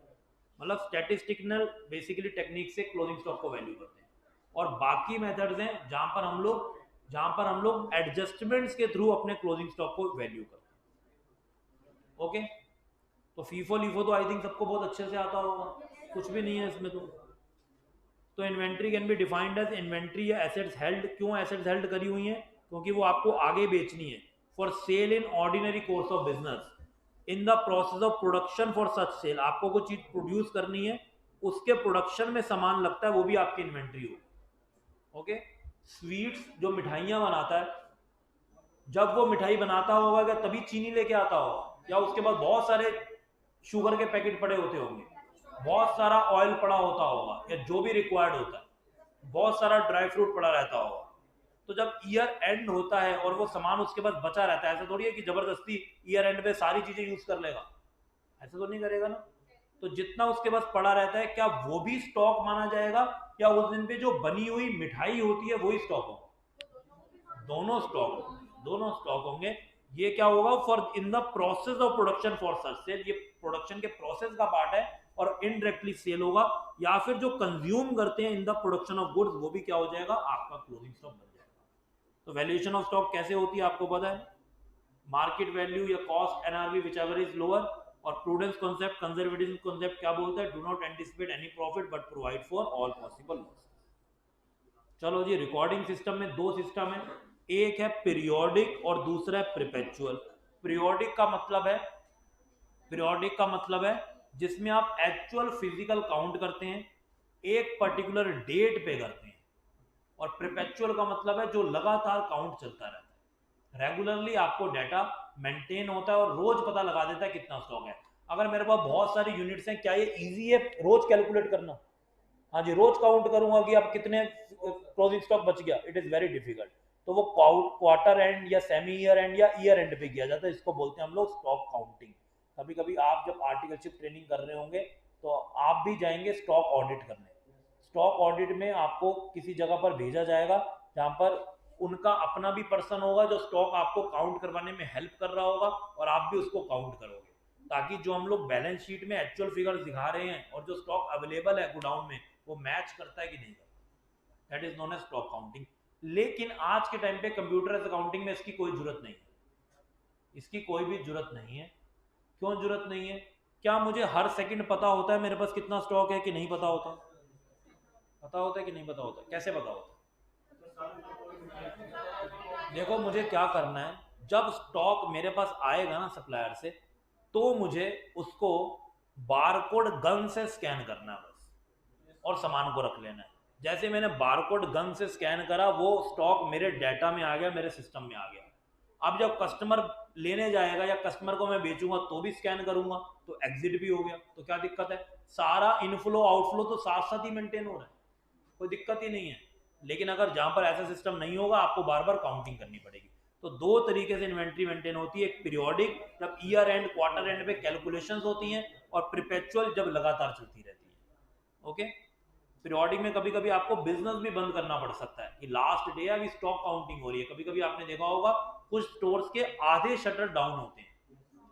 S1: मतलब स्टैटिस्टिकल बेसिकली टेक्निक से क्लोजिंग स्टॉक को वैल्यू करते हैं। और बाकी मेथड्स हैं जहां पर हम लोग एडजस्टमेंट्स के थ्रू अपने क्लोजिंग स्टॉक को वैल्यू करते हैं। ओके, तो फीफो लीफो तो आई थिंक सबको बहुत अच्छे से आता होगा, कुछ भी नहीं है इसमें। तो inventory can be defined as inventory या एसेट्स हेल्ड। क्यों एसेट्स हेल्ड करी हुई हैं? क्योंकि वो आपको आगे बेचनी है, for sale in ordinary course of business, in the process of production for such sale. आपको कोई चीज प्रोड्यूस करनी है, उसके प्रोडक्शन में सामान लगता है, वो भी आपकी इन्वेंट्री होगी। ओके, स्वीट्स जो मिठाइयां बनाता है, जब वो मिठाई बनाता होगा क्या तभी चीनी लेके आता होगा, या उसके बाद बहुत सारे शुगर के पैकेट पड़े होते होंगे, बहुत सारा ऑयल पड़ा होता होगा, या जो भी रिक्वायर्ड होता है, बहुत सारा ड्राई फ्रूट पड़ा रहता होगा। तो जब ईयर एंड होता है और वो सामान उसके पास बचा रहता है, ऐसा थोड़ी है कि जबरदस्ती ईयर एंड पे सारी चीजें यूज कर लेगा, ऐसा तो नहीं करेगा ना। तो जितना उसके पास पड़ा रहता है, क्या वो भी स्टॉक माना जाएगा, या उस दिन पे जो बनी हुई मिठाई होती है वही स्टॉक होगा? दोनों स्टॉक, दोनों स्टॉक होंगे। ये क्या होगा, for in the process of production for such sale, ये प्रोडक्शन के प्रोसेस का पार्ट है और इनडायरेक्टली सेल होगा। या फिर जो कंज्यूम करते हैं in the production of goods, वो भी क्या हो जाएगा, आपका क्लोजिंग स्टॉक बन जाएगा। तो वैल्यूएशन ऑफ स्टॉक कैसे होती है आपको पता है? मार्केट वैल्यू या cost NRV which ever is lower, और प्रूडेंस कॉन्सेप्ट, कंजर्वेटिज्म कॉन्सेप्ट क्या बोलता है, do not anticipate any profit but provide for all possible losses. चलो जी, रिकॉर्डिंग सिस्टम में दो सिस्टम है, एक है पीरियोडिक और दूसरा है परपेचुअल। पीरियोडिक का मतलब है, पीरियोडिक का मतलब है जिसमें आप एक्चुअल फिजिकल काउंट करते हैं, एक पर्टिकुलर डेट पे करते हैं। और परपेचुअल का मतलब है जो लगातार काउंट चलता रहता है, रेगुलरली आपको डाटा मेंटेन होता है और रोज पता लगा देता है कितना स्टॉक है। अगर मेरे पास बहुत सारी यूनिट्स हैं, क्या ये इजी है रोज कैलकुलेट करना? हाँ जी, रोज काउंट करूंगा कि अब कितने क्लोजिंग स्टॉक बच गया, इट इज वेरी डिफिकल्ट। तो वो क्वार्टर एंड या सेमी ईयर एंड या ईयर एंड पे किया जाता है, इसको बोलते हैं हम लोग स्टॉक काउंटिंग। कभी कभी आप जब आर्टिकलशिप ट्रेनिंग कर रहे होंगे तो आप भी जाएंगे स्टॉक ऑडिट करने। स्टॉक ऑडिट में आपको किसी जगह पर भेजा जाएगा जहां पर उनका अपना भी पर्सन होगा जो स्टॉक आपको काउंट करवाने में हेल्प कर रहा होगा, और आप भी उसको काउंट करोगे, ताकि जो हम लोग बैलेंस शीट में एक्चुअल फिगर्स दिखा रहे हैं और जो स्टॉक अवेलेबल है गोडाउन में, वो मैच करता है कि नहीं करता। That is known as stock counting. लेकिन आज के टाइम पे कंप्यूटर अकाउंटिंग में इसकी कोई जरूरत नहीं है, इसकी कोई भी जरूरत नहीं है। क्यों जरूरत नहीं है? क्या मुझे हर सेकंड पता होता है मेरे पास कितना स्टॉक है कि नहीं पता होता? पता होता है कि नहीं पता होता? कैसे पता होता? देखो, मुझे क्या करना है, जब स्टॉक मेरे पास आएगा ना सप्लायर से, तो मुझे उसको बारकोड गन से स्कैन करना है बस, और सामान को रख लेना है। जैसे मैंने बारकोड गन से स्कैन करा, वो स्टॉक मेरे डाटा में आ गया, मेरे सिस्टम में आ गया। अब जब कस्टमर लेने जाएगा या कस्टमर को मैं बेचूंगा तो भी स्कैन करूंगा, तो एग्जिट भी हो गया, तो क्या दिक्कत है? सारा इनफ्लो आउटफ्लो तो साथ साथ ही मेंटेन हो रहा है, कोई दिक्कत ही नहीं है। लेकिन अगर जहां पर ऐसा सिस्टम नहीं होगा, आपको बार बार काउंटिंग करनी पड़ेगी। तो दो तरीके से इन्वेंट्री मेंटेन होती है, एक पीरियोडिक जब ईयर एंड क्वार्टर एंड पे कैलकुलेशंस होती हैं, और परपेचुअल जब लगातार चलती रहती है। ओके, पीरियोडिक में कभी कभी आपको बिजनेस भी बंद करना पड़ सकता है कि लास्ट डे अभी स्टॉक काउंटिंग हो रही है। कभी कभी आपने देखा होगा कुछ स्टोर्स के आधे शटर डाउन होते हैं,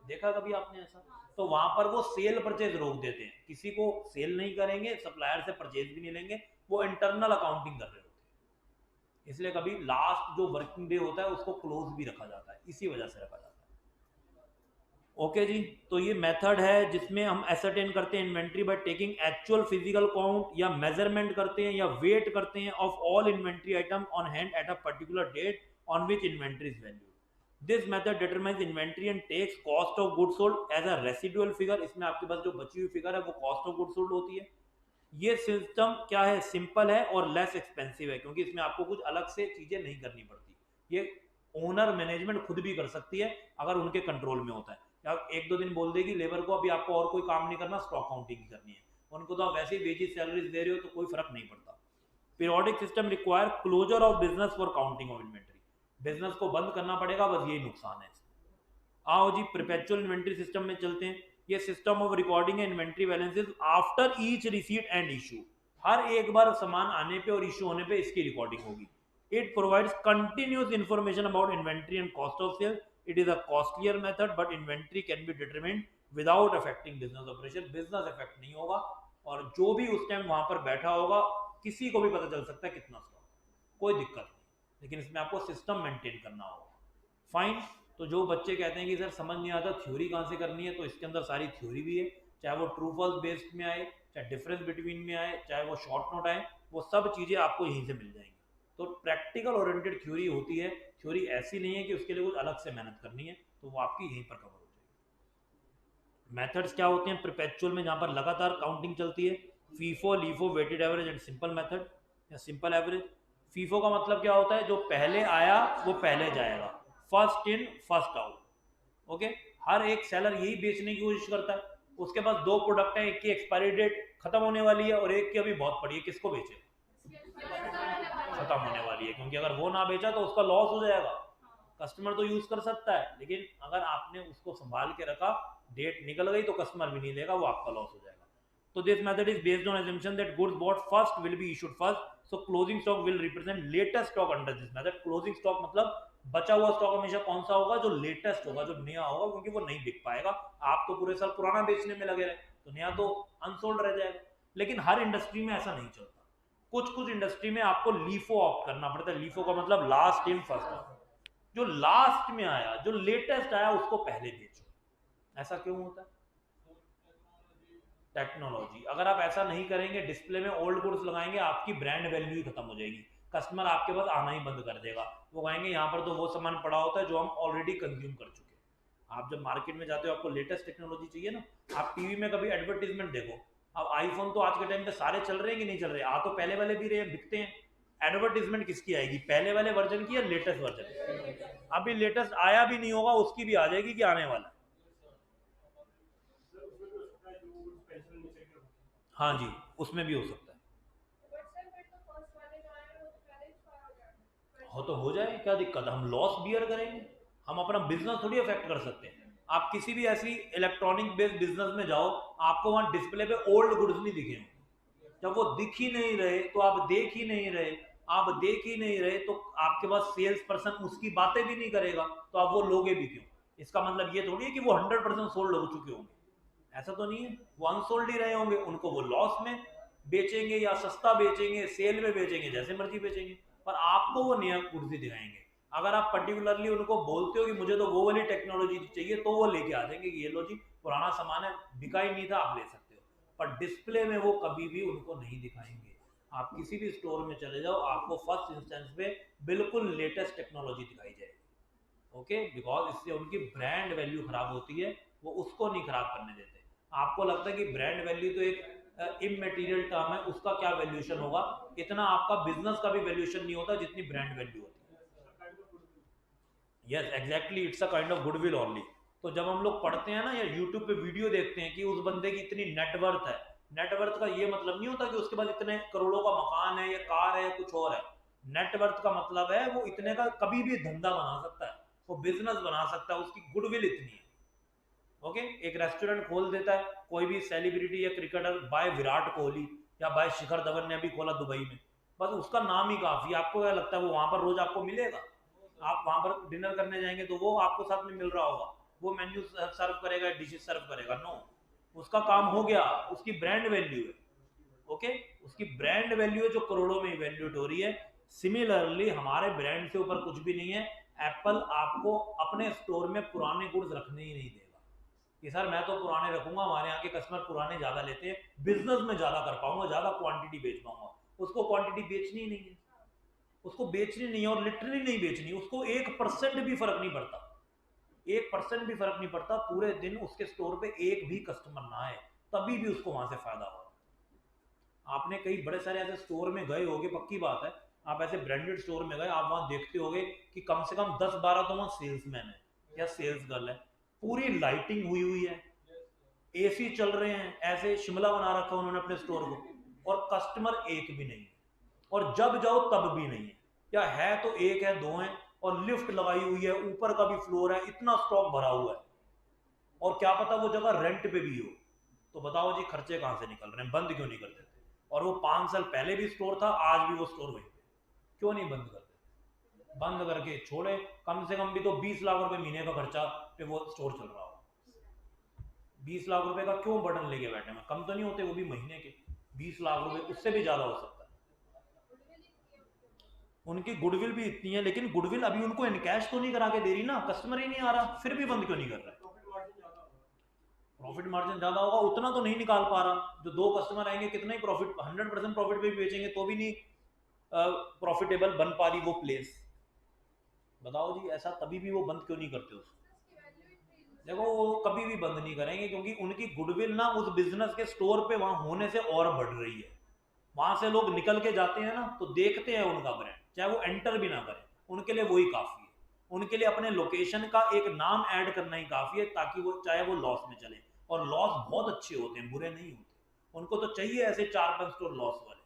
S1: देखा कभी आपने ऐसा? तो वहां पर वो सेल परचेज रोक देते हैं, किसी को सेल नहीं करेंगे, सप्लायर से परचेज भी नहीं लेंगे, वो इंटरनल अकाउंटिंग कर रहे होते हैं। इसलिए कभी लास्ट जो वर्किंग डे होता है उसको क्लोज भी रखा जाता है, इसी वजह से रखा जाता है। ओके जी, तो ये मेथड है जिसमें हम एसरटेन करते हैं inventory by taking actual physical count, या मेजरमेंट करते हैं या वेट करते हैं of all inventory item on hand at a particular date on which inventory is value. This method determines inventory and takes cost of goods sold as a residual figure. इसमें आपके पास जो बची हुई फिगर है वो cost of goods sold होती है। ये सिस्टम क्या है, सिंपल है और लेस एक्सपेंसिव है, क्योंकि इसमें आपको कुछ अलग से चीजें नहीं करनी पड़ती। ये ओनर मैनेजमेंट खुद भी कर सकती है अगर उनके कंट्रोल में होता है, या एक दो दिन बोल देगी लेबर को अभी आपको और कोई काम नहीं करना, स्टॉक काउंटिंग ही करनी है, उनको तो आप वैसे ही वेजेस सैलरीज दे रहे हो तो कोई फर्क नहीं पड़ता। Periodic system require closure of business for counting of inventory, business को बंद करना पड़ेगा, बस यही नुकसान है। आओ जी परपेचुअल इन्वेंट्री सिस्टम में चलते हैं। ये system of recording inventory balances after each receipt and issue, हर एक बार सामान आने पे और इशू होने पे इसकी रिकॉर्डिंग होगी। It provides continuous information about inventory and cost of sale. It is a costlier method but inventory can be determined without affecting business operation. Business effect नहीं होगा और जो भी उस टाइम वहां पर बैठा होगा किसी को भी पता चल सकता है कितना स्टॉक, कोई दिक्कत नहीं, लेकिन इसमें आपको सिस्टम मेंटेन करना होगा। फाइन। तो जो बच्चे कहते हैं कि सर समझ नहीं आता थ्योरी कहाँ से करनी है, तो इसके अंदर सारी थ्योरी भी है, चाहे वो ट्रू फॉल्स बेस्ड में आए, चाहे डिफरेंस बिटवीन में आए, चाहे वो शॉर्ट नोट आए, वो सब चीज़ें आपको यहीं से मिल जाएंगी। तो प्रैक्टिकल ओरिएंटेड थ्योरी होती है, थ्योरी ऐसी नहीं है कि उसके लिए कुछ अलग से मेहनत करनी है, तो वो आपकी यहीं पर कवर हो जाएगी। मेथड्स क्या होते हैं परपेचुअल में, जहाँ पर लगातार काउंटिंग चलती है? FIFO, LIFO, weighted average and simple method या सिंपल एवरेज। फीफो का मतलब क्या होता है, जो पहले आया वो पहले जाएगा, first in first out. Okay, हर एक सेलर यही बेचने की कोशिश करता है, उसके पास दो प्रोडक्ट है, एक की एक्सपायरी डेट खत्म होने वाली है और एक की अभी बहुत पड़ी है, किसको बेचे? खत्म होने वाली है, क्योंकि अगर वो ना बेचा तो उसका लॉस हो जाएगा। कस्टमर तो यूज कर सकता है, लेकिन अगर आपने उसको संभाल के रखा, डेट निकल गई तो कस्टमर भी नहीं लेगा, वो आपका लॉस हो जाएगा। तो this method is based on assumption that goods bought first will be issued first, so closing stock will represent latest stock under this method। closing stock मतलब बचा हुआ स्टॉक हमेशा कौन सा होगा, जो लेटेस्ट होगा, जो नया होगा, क्योंकि वो नहीं बिक पाएगा। आप तो पूरे साल पुराना बेचने में लगे रहे तो नया तो अनसोल्ड रह जाएगा। लेकिन हर इंडस्ट्री में ऐसा नहीं चलता, कुछ कुछ इंडस्ट्री में आपको लीफो ऑप्ट करना पड़ता है। लीफो का मतलब लास्ट इन फर्स्ट आउट, जो लास्ट में आया, जो लेटेस्ट आया उसको पहले बेचो। ऐसा क्यों होता है? टेक्नोलॉजी। अगर आप ऐसा नहीं करेंगे, डिस्प्ले में ओल्ड गुड्स लगाएंगे, आपकी ब्रांड वैल्यू ही खत्म हो जाएगी, कस्टमर आपके पास आना ही बंद कर देगा। वो कहेंगे यहाँ पर तो वो सामान पड़ा होता है जो हम ऑलरेडी कंज्यूम कर चुके हैं। आप जब मार्केट में जाते हो आपको लेटेस्ट टेक्नोलॉजी चाहिए ना। आप टीवी में कभी एडवर्टीजमेंट देखो, अब आईफोन तो आज के टाइम पे सारे चल रहे हैं कि नहीं चल रहे, आ तो पहले वाले भी रहे हैं, बिकते हैं। एडवर्टीजमेंट किसकी आएगी, पहले वाले वर्जन की या लेटेस्ट वर्जन? अभी लेटेस्ट आया भी नहीं होगा, उसकी भी आ जाएगी कि आने वाला है। हाँ जी, उसमें भी हो सकता है। हो तो हो जाए, क्या दिक्कत है, हम लॉस बियर करेंगे, हम अपना बिजनेस थोड़ी अफेक्ट कर सकते हैं। आप किसी भी ऐसी इलेक्ट्रॉनिक बेस्ड बिजनेस में जाओ, आपको वहां डिस्प्ले पे ओल्ड गुड्स नहीं दिखे होंगे। जब वो दिख ही नहीं रहे तो आप देख ही नहीं रहे, आप देख ही नहीं रहे तो आपके पास सेल्स पर्सन उसकी बातें भी नहीं करेगा, तो आप वो लोगे भी क्यों? इसका मतलब ये थोड़ी है कि वो 100% सोल्ड हो चुके होंगे, ऐसा तो नहीं है। वो अनसोल्ड ही रहे होंगे, उनको वो लॉस में बेचेंगे या सस्ता बेचेंगे, सेल में बेचेंगे, जैसे मर्जी बेचेंगे, पर आपको वो नया कुर्सी दिखाएंगे। अगर आप पर्टिकुलरली उनको बोलते हो कि मुझे तो वो वाली टेक्नोलॉजी चाहिए, तो वो लेके आ जाएंगे कि ये लो जी पुराना सामान है, बिका ही नहीं था, आप ले सकते हो। पर डिस्प्ले में वो कभी भी उनको नहीं दिखाएंगे। आप किसी भी स्टोर में चले जाओ, आपको फर्स्ट इंस्टेंस पे बिल्कुल लेटेस्ट टेक्नोलॉजी दिखाई जाएगी। ओके, बिकॉज इससे उनकी ब्रांड वैल्यू खराब होती है, वो उसको नहीं खराब करने देते। आपको लगता है कि ब्रांड वैल्यू तो एक इमटेरियल टर्म है, उसका क्या वैल्यूएशन होगा, इतना आपका बिजनेस का भी वैल्यूएशन नहीं होता जितनी ब्रांड वैल्यू होती है। Yes exactly, it's a kind of goodwill only. तो जब हम लोग पढ़ते हैं ना या यूट्यूब पे वीडियो देखते हैं कि उस बंदे की इतनी नेटवर्थ है, नेटवर्थ का ये मतलब नहीं होता कि उसके पास इतने करोड़ों का मकान है या कार है या कुछ और है। नेटवर्थ का मतलब है वो इतने का कभी भी धंधा बना सकता है, वो बिजनेस बना सकता है, उसकी गुडविल इतनी है। ओके, एक रेस्टोरेंट खोल देता है कोई भी सेलिब्रिटी या क्रिकेटर, बाय विराट कोहली या बाय शिखर धवन ने अभी खोला दुबई में, बस उसका नाम ही काफी। आपको क्या लगता है वो वहां पर रोज आपको मिलेगा? आप वहां पर डिनर करने जाएंगे तो वो आपको साथ में मिल रहा होगा, वो मेन्यू सर्व करेगा, डिशेस सर्व करेगा? नो, उसका काम हो गया, उसकी ब्रांड वैल्यू है। ओके, उसकी ब्रांड वैल्यू है जो करोड़ों में इवेल्यूएट हो रही है। सिमिलरली हमारे ब्रांड से ऊपर कुछ भी नहीं है। एप्पल आपको अपने स्टोर में पुराने गुड्स रखने ही नहीं देगा कि सर मैं तो पुराने रखूंगा, हमारे यहाँ के कस्टमर पुराने ज्यादा लेते हैं, बिजनेस में ज्यादा कर पाऊंगा, ज्यादा क्वांटिटी बेच पाऊंगा। उसको क्वांटिटी बेचनी ही नहीं है, उसको बेचनी नहीं है, और लिटरली नहीं बेचनी, उसको 1% भी फर्क नहीं पड़ता। 1% भी फर्क नहीं पड़ता, पूरे दिन उसके स्टोर पे एक भी कस्टमर ना आए तभी भी उसको वहां से फायदा हो। आपने कई बड़े सारे ऐसे स्टोर में गए होगे, पक्की बात है, आप ऐसे ब्रांडेड स्टोर में गए, आप वहां देखते होगे कि कम से कम 10-12 तो वहां सेल्समैन है या सेल्स गर्ल है, पूरी लाइटिंग हुई हुई है, एसी चल रहे हैं, ऐसे शिमला बना रखा है उन्होंने अपने स्टोर को, और कस्टमर एक भी नहीं है, और जब जाओ तब भी नहीं है, या है तो एक है दो है, और लिफ्ट लगाई हुई है, ऊपर का भी फ्लोर है, इतना स्टॉक भरा हुआ है, और क्या पता वो जगह रेंट पे भी हो। तो बताओ जी, खर्चे कहां से निकल रहे हैं? बंद क्यों नहीं कर देते? और वो 5 साल पहले भी स्टोर था, आज भी वो स्टोर वहीं पे, क्यों नहीं बंद कर देते? बंद करके छोड़े, कम से कम भी तो 20 लाख रुपए महीने का खर्चा पे वो स्टोर चल रहा हो। 20 लाख रुपए का क्यों बटन लेके बैठे हैं? कम तो नहीं होते वो भी महीने के? 20 लाख रुपए, उससे भी ज्यादा हो सकता है। उनकी गुडविल भी इतनी है, लेकिन गुडविल अभी उनको इनकैश तो नहीं करा के दे रही ना, कस्टमर ही नहीं आ रहा, फिर भी बंद क्यों नहीं कर रहा है? प्रॉफिट मार्जिन ज्यादा होगा, उतना तो नहीं निकाल पा रहा। जो 2 कस्टमर आएंगे, कितना ही प्रॉफिट, 100% प्रॉफिट पे भी बेचेंगे तो भी नहीं प्रॉफिटेबल बन पा रही वो प्लेस। बताओ जी, ऐसा तभी भी वो बंद क्यों नहीं करते उसको? देखो, वो कभी भी बंद नहीं करेंगे, क्योंकि उनकी गुडविल ना उस बिजनेस के स्टोर पे वहां होने से और बढ़ रही है। वहां से लोग निकल के जाते हैं ना, तो देखते हैं उनका ब्रांड, चाहे वो एंटर भी ना करें, उनके लिए वही काफी है। उनके लिए अपने लोकेशन का एक नाम ऐड करना ही काफी है, ताकि वो चाहे वो लॉस में चले, और लॉस बहुत अच्छे होते हैं, बुरे नहीं होते। उनको तो चाहिए ऐसे 4-5 स्टोर लॉस वाले,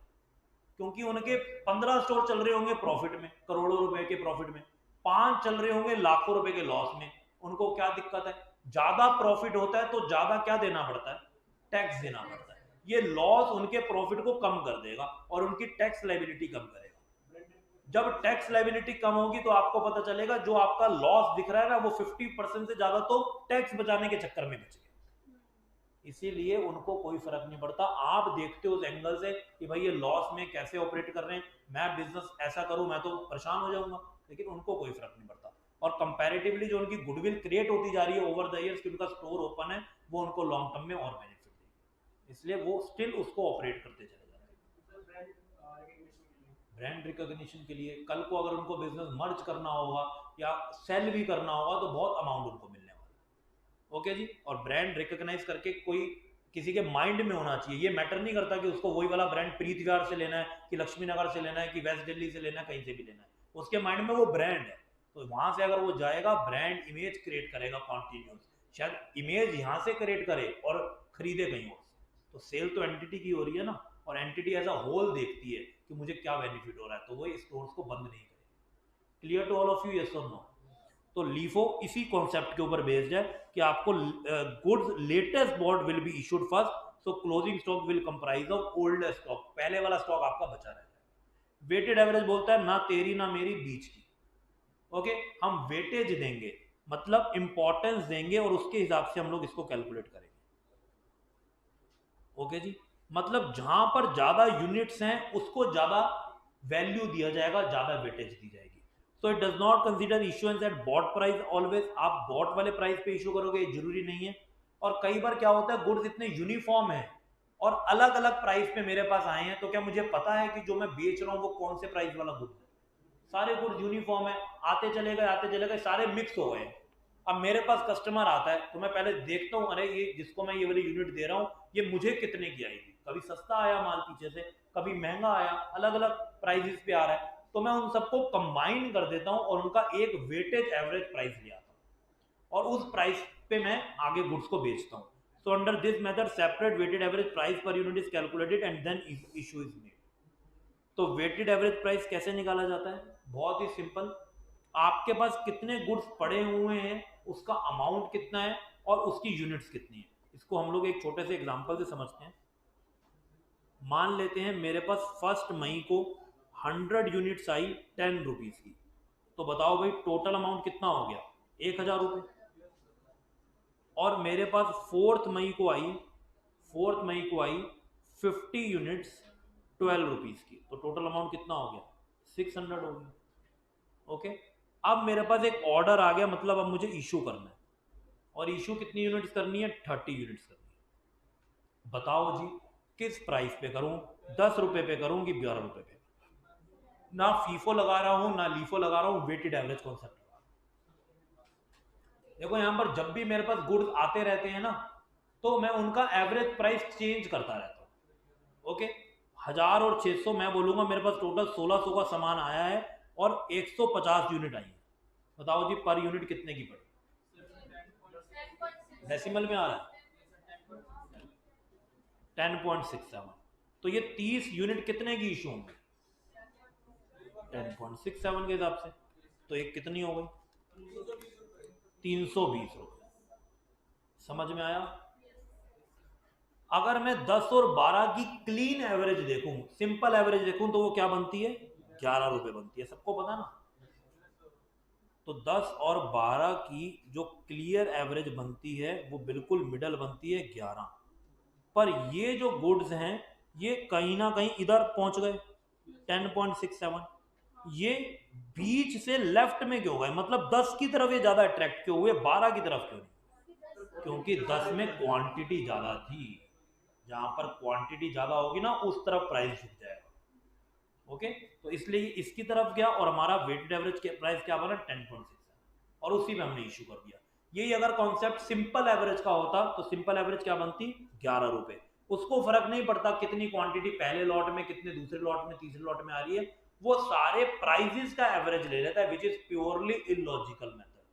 S1: क्योंकि उनके 15 स्टोर चल रहे होंगे प्रॉफिट में, करोड़ों रुपए के प्रॉफिट में, 5 चल रहे होंगे लाखों रुपए के लॉस में। उनको क्या दिक्कत है? ज्यादा प्रॉफिट होता है तो ज्यादा क्या देना पड़ता है? टैक्स देना पड़ता है। ये लॉस उनके प्रॉफिट को कम कर देगा और उनकी टैक्स लाइबिलिटी कम करेगा। जब टैक्स लाइबिलिटी कम होगी तो आपको पता चलेगा जो आपका लॉस दिख रहा है ना, वो 50% से ज्यादा तो टैक्स बचाने के चक्कर में बच गया। इसीलिए उनको कोई फर्क नहीं पड़ता। आप देखते हो उस एंगल से कि भाई ये लॉस में कैसे ऑपरेट कर रहे हैं, मैं बिजनेस ऐसा करूं मैं तो परेशान हो जाऊंगा, लेकिन उनको कोई फर्क नहीं पड़ता। और कंपैरेटिवली जो उनकी गुडविल क्रिएट होती जा रही है ओवर द इयर्स, उनका स्टोर ओपन है, वो उनको लॉन्ग टर्म में और बेनिफिट देगी, इसलिए वो स्टिल उसको ऑपरेट करते चले जाते हैं। ब्रांड रिकॉग्निशन के लिए कल को अगर उनको बिजनेस मर्ज करना होगा या सेल भी करना होगा तो बहुत अमाउंट उनको मिलने वाला है। ओके जी, और ब्रांड रिकॉग्नाइज करके कोई किसी के माइंड में होना चाहिए, ये मैटर नहीं करता कि उसको वही वाला ब्रांड प्रीत विहार से लेना है कि लक्ष्मी नगर से लेना है कि वेस्ट दिल्ली से लेना है, कहीं से भी लेना है, उसके माइंड में वो ब्रांड है। तो वहां से अगर वो जाएगा, ब्रांड इमेज क्रिएट करेगा कॉन्टिन्यूस, शायद इमेज यहाँ से क्रिएट करे और खरीदे कहीं और से। तो सेल तो एंटिटी की हो रही है ना, और एंटिटी एज अ होल देखती है कि मुझे क्या बेनिफिट हो रहा है, तो वो स्टोर्स को बंद नहीं करेगी। Clear to all of you, yes और नो? तो लीफो इसी कॉन्सेप्ट के ऊपर बेस्ड है कि आपको goods latest bought will be issued first, so closing stock will comprise of old stock, पहले वाला स्टॉक आपका बचा रहेगा। वेटेड एवरेज बोलता है ना तेरी ना मेरी बीच की। ओके, हम वेटेज देंगे, मतलब इंपॉर्टेंस देंगे, और उसके हिसाब से हम लोग इसको कैलकुलेट करेंगे। ओके जी, मतलब जहां पर ज्यादा यूनिट्स हैं उसको ज्यादा वैल्यू दिया जाएगा, ज्यादा वेटेज दी जाएगी। So it does not consider issuance at bought price always. आप बॉट वाले प्राइस पे इशू करोगे, जरूरी नहीं है। और कई बार क्या होता है, गुड्स इतने यूनिफॉर्म है और अलग अलग प्राइस पे मेरे पास आए हैं, तो क्या मुझे पता है कि जो मैं बेच रहा हूँ वो कौन से प्राइस वाला गुड्स है? सारे गुड्स यूनिफॉर्म है, आते चले गए, सारे मिक्स हो गए। अब मेरे पास कस्टमर आता है तो मैं पहले देखता हूँ, अरे ये जिसको मैं ये वाली यूनिट दे रहा हूँ ये मुझे कितने की आएगी। कभी सस्ता आया माल पीछे से, कभी महंगा आया, अलग अलग प्राइसेस पे आ रहा है, तो मैं उन सबको कंबाइन कर देता हूँ और उनका एक वेटेज एवरेज प्राइस ले आता हूँ, और उस प्राइस पे मैं आगे गुड्स को बेचता हूँ। So under this method separate weighted average price per unit is calculated and then issue is made. तो वेटेड एवरेज प्राइस कैसे निकाला जाता है? बहुत ही सिंपल, आपके पास कितने गुड्स पड़े हुए हैं, उसका अमाउंट कितना है और उसकी यूनिट्स कितनी है। इसको हम लोग एक छोटे से एग्जांपल से समझते हैं। मान लेते हैं मेरे पास 1 मई को 100 यूनिट्स आई 10 रुपीज की, तो बताओ भाई टोटल अमाउंट कितना हो गया, 1,000 रुपये। और मेरे पास 4th मई को आई 50 यूनिट्स 12 रुपीज़ की, तो टोटल अमाउंट कितना हो गया, 600 हो गया। ओके, अब मेरे पास एक ऑर्डर आ गया, मतलब अब मुझे इशू करना है, और इशू कितनी यूनिट्स करनी है, 30 यूनिट्स करनी है। बताओ जी किस प्राइस पे करूं, 10 रुपए पे करूं कि 11 रुपए पे। ना फीफो लगा रहा हूं ना लीफो लगा रहा हूं, वेटेड एवरेज कॉन्सेप्ट लगा रहा हूं। देखो यहां पर जब भी मेरे पास गुड्स आते रहते हैं ना, तो मैं उनका एवरेज प्राइस चेंज करता रहता हूं। ओके, 1000 और 600 मैं बोलूंगा मेरे पास टोटल 1600 का सामान आया है और 150 यूनिट आई है। बताओ जी पर यूनिट कितने की पड़ी, डेसिमल में आ रहा है 10.67। तो ये 30 यूनिट कितने की इशू होंगे, 10.67 के हिसाब से। तो एक कितनी हो गई, 320 रुपये। समझ में आया। अगर मैं 10 और 12 की क्लीन एवरेज देखूं, सिंपल एवरेज देखूं, तो वो क्या बनती है, 11 रुपए बनती है, सबको पता ना। तो 10 और 12 की जो क्लियर एवरेज बनती है वो बिल्कुल मिडल बनती है 11। पर ये जो गुड्स हैं ये कहीं ना कहीं इधर पहुंच गए 10.67, ये बीच से लेफ्ट में क्यों गए, मतलब 10 की तरफ ये ज्यादा अट्रैक्ट क्यों हुए, 12 की तरफ क्यों नहीं, क्योंकि 10 में क्वांटिटी ज्यादा थी। जहां पर क्वांटिटी ज्यादा होगी ना उस तरफ प्राइस झुक जाएगा। ओके, तो इसलिए इसकी तरफ गया और हमारा वेटेड एवरेज के प्राइस क्या बना, 10.67, और उसी में हमने इशू कर दिया। यही अगर कॉन्सेप्ट सिंपल एवरेज का होता तो सिंपल एवरेज क्या बनती, 11 रुपए। उसको फर्क नहीं पड़ता कितनी क्वांटिटी पहले लॉट में, कितने दूसरे लॉट में, तीसरे लॉट में आ रही है, वो सारे प्राइजेस का एवरेज ले लेता है, which is purely illogical method,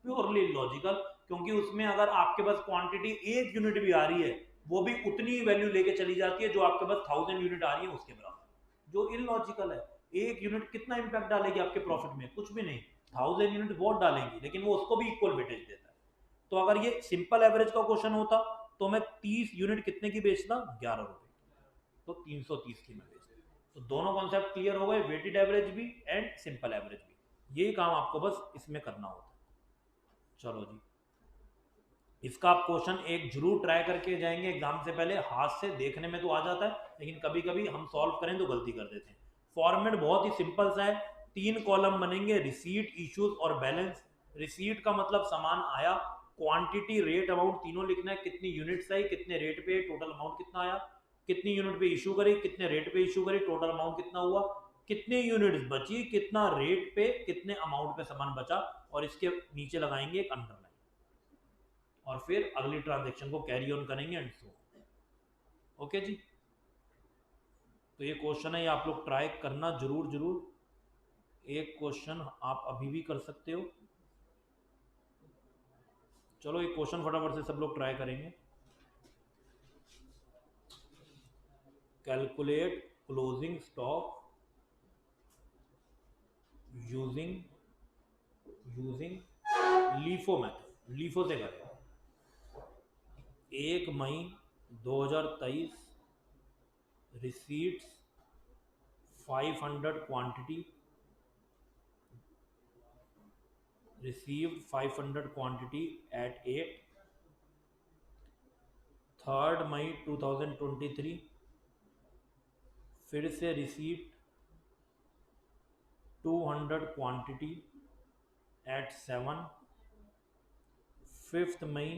S1: purely illogical. क्योंकि उसमें अगर आपके पास क्वांटिटी 1 यूनिट भी आ रही है, वो भी उतनी वैल्यू लेके चली जाती है जो आपके पास 1000 यूनिट आ रही है उसके बराबर, जो इलॉजिकल है। 1 यूनिट कितना इंपैक्ट डालेगी आपके प्रॉफिट में, कुछ भी नहीं। 1000 यूनिट बहुत डालेंगी, लेकिन वो उसको भी इक्वल वेटेज देता है। तो अगर ये सिंपल एवरेज का क्वेश्चन होता तो मैं 30 यूनिट कितने की बेचता, 11 रुपए की, तो 330 की मैं बेचता। तो दोनों कॉन्सेप्ट क्लियर हो गए, वेटेड एवरेज भी एंड सिंपल एवरेज भी। यही काम आपको बस इसमें करना होता है। चलो जी, इसका आप क्वेश्चन एक जरूर ट्राई करके जाएंगे एग्जाम से पहले, हाथ से देखने में तो आ जाता है लेकिन कभी कभी हम सॉल्व करें तो गलती कर देते हैं। फॉर्मेट बहुत ही सिंपल सा है, 3 कॉलम बनेंगे, रिसीट, इश्यूज और बैलेंस। रिसीट का मतलब सामान आया, क्वांटिटी, रेट, अमाउंट तीनों लिखना है, कितनी यूनिट्स आई, कितने रेट पे, टोटल अमाउंट कितना आया, कितनी यूनिट पे इशू करी, कितने रेट पे इशू करी, टोटल अमाउंट कितना हुआ, कितने यूनिट्स बची, कितना रेट पे, कितने अमाउंट पे सामान बचा, और इसके नीचे लगाएंगे एक अंडरलाइन, और फिर अगली ट्रांजेक्शन को कैरी ऑन करेंगे एंड सो। ओके जी, तो ये क्वेश्चन है, ये आप लोग ट्राई करना जरूर जरूर। एक क्वेश्चन आप अभी भी कर सकते हो। चलो एक क्वेश्चन फटाफट से सब लोग ट्राई करेंगे। Calculate closing stock using LIFO method, LIFO से करें। 1 मई 2023, receipts 500 quantity, received 500 quantity at 8। 3rd May 2023, फिर से receipt 200 quantity at 7। 5th May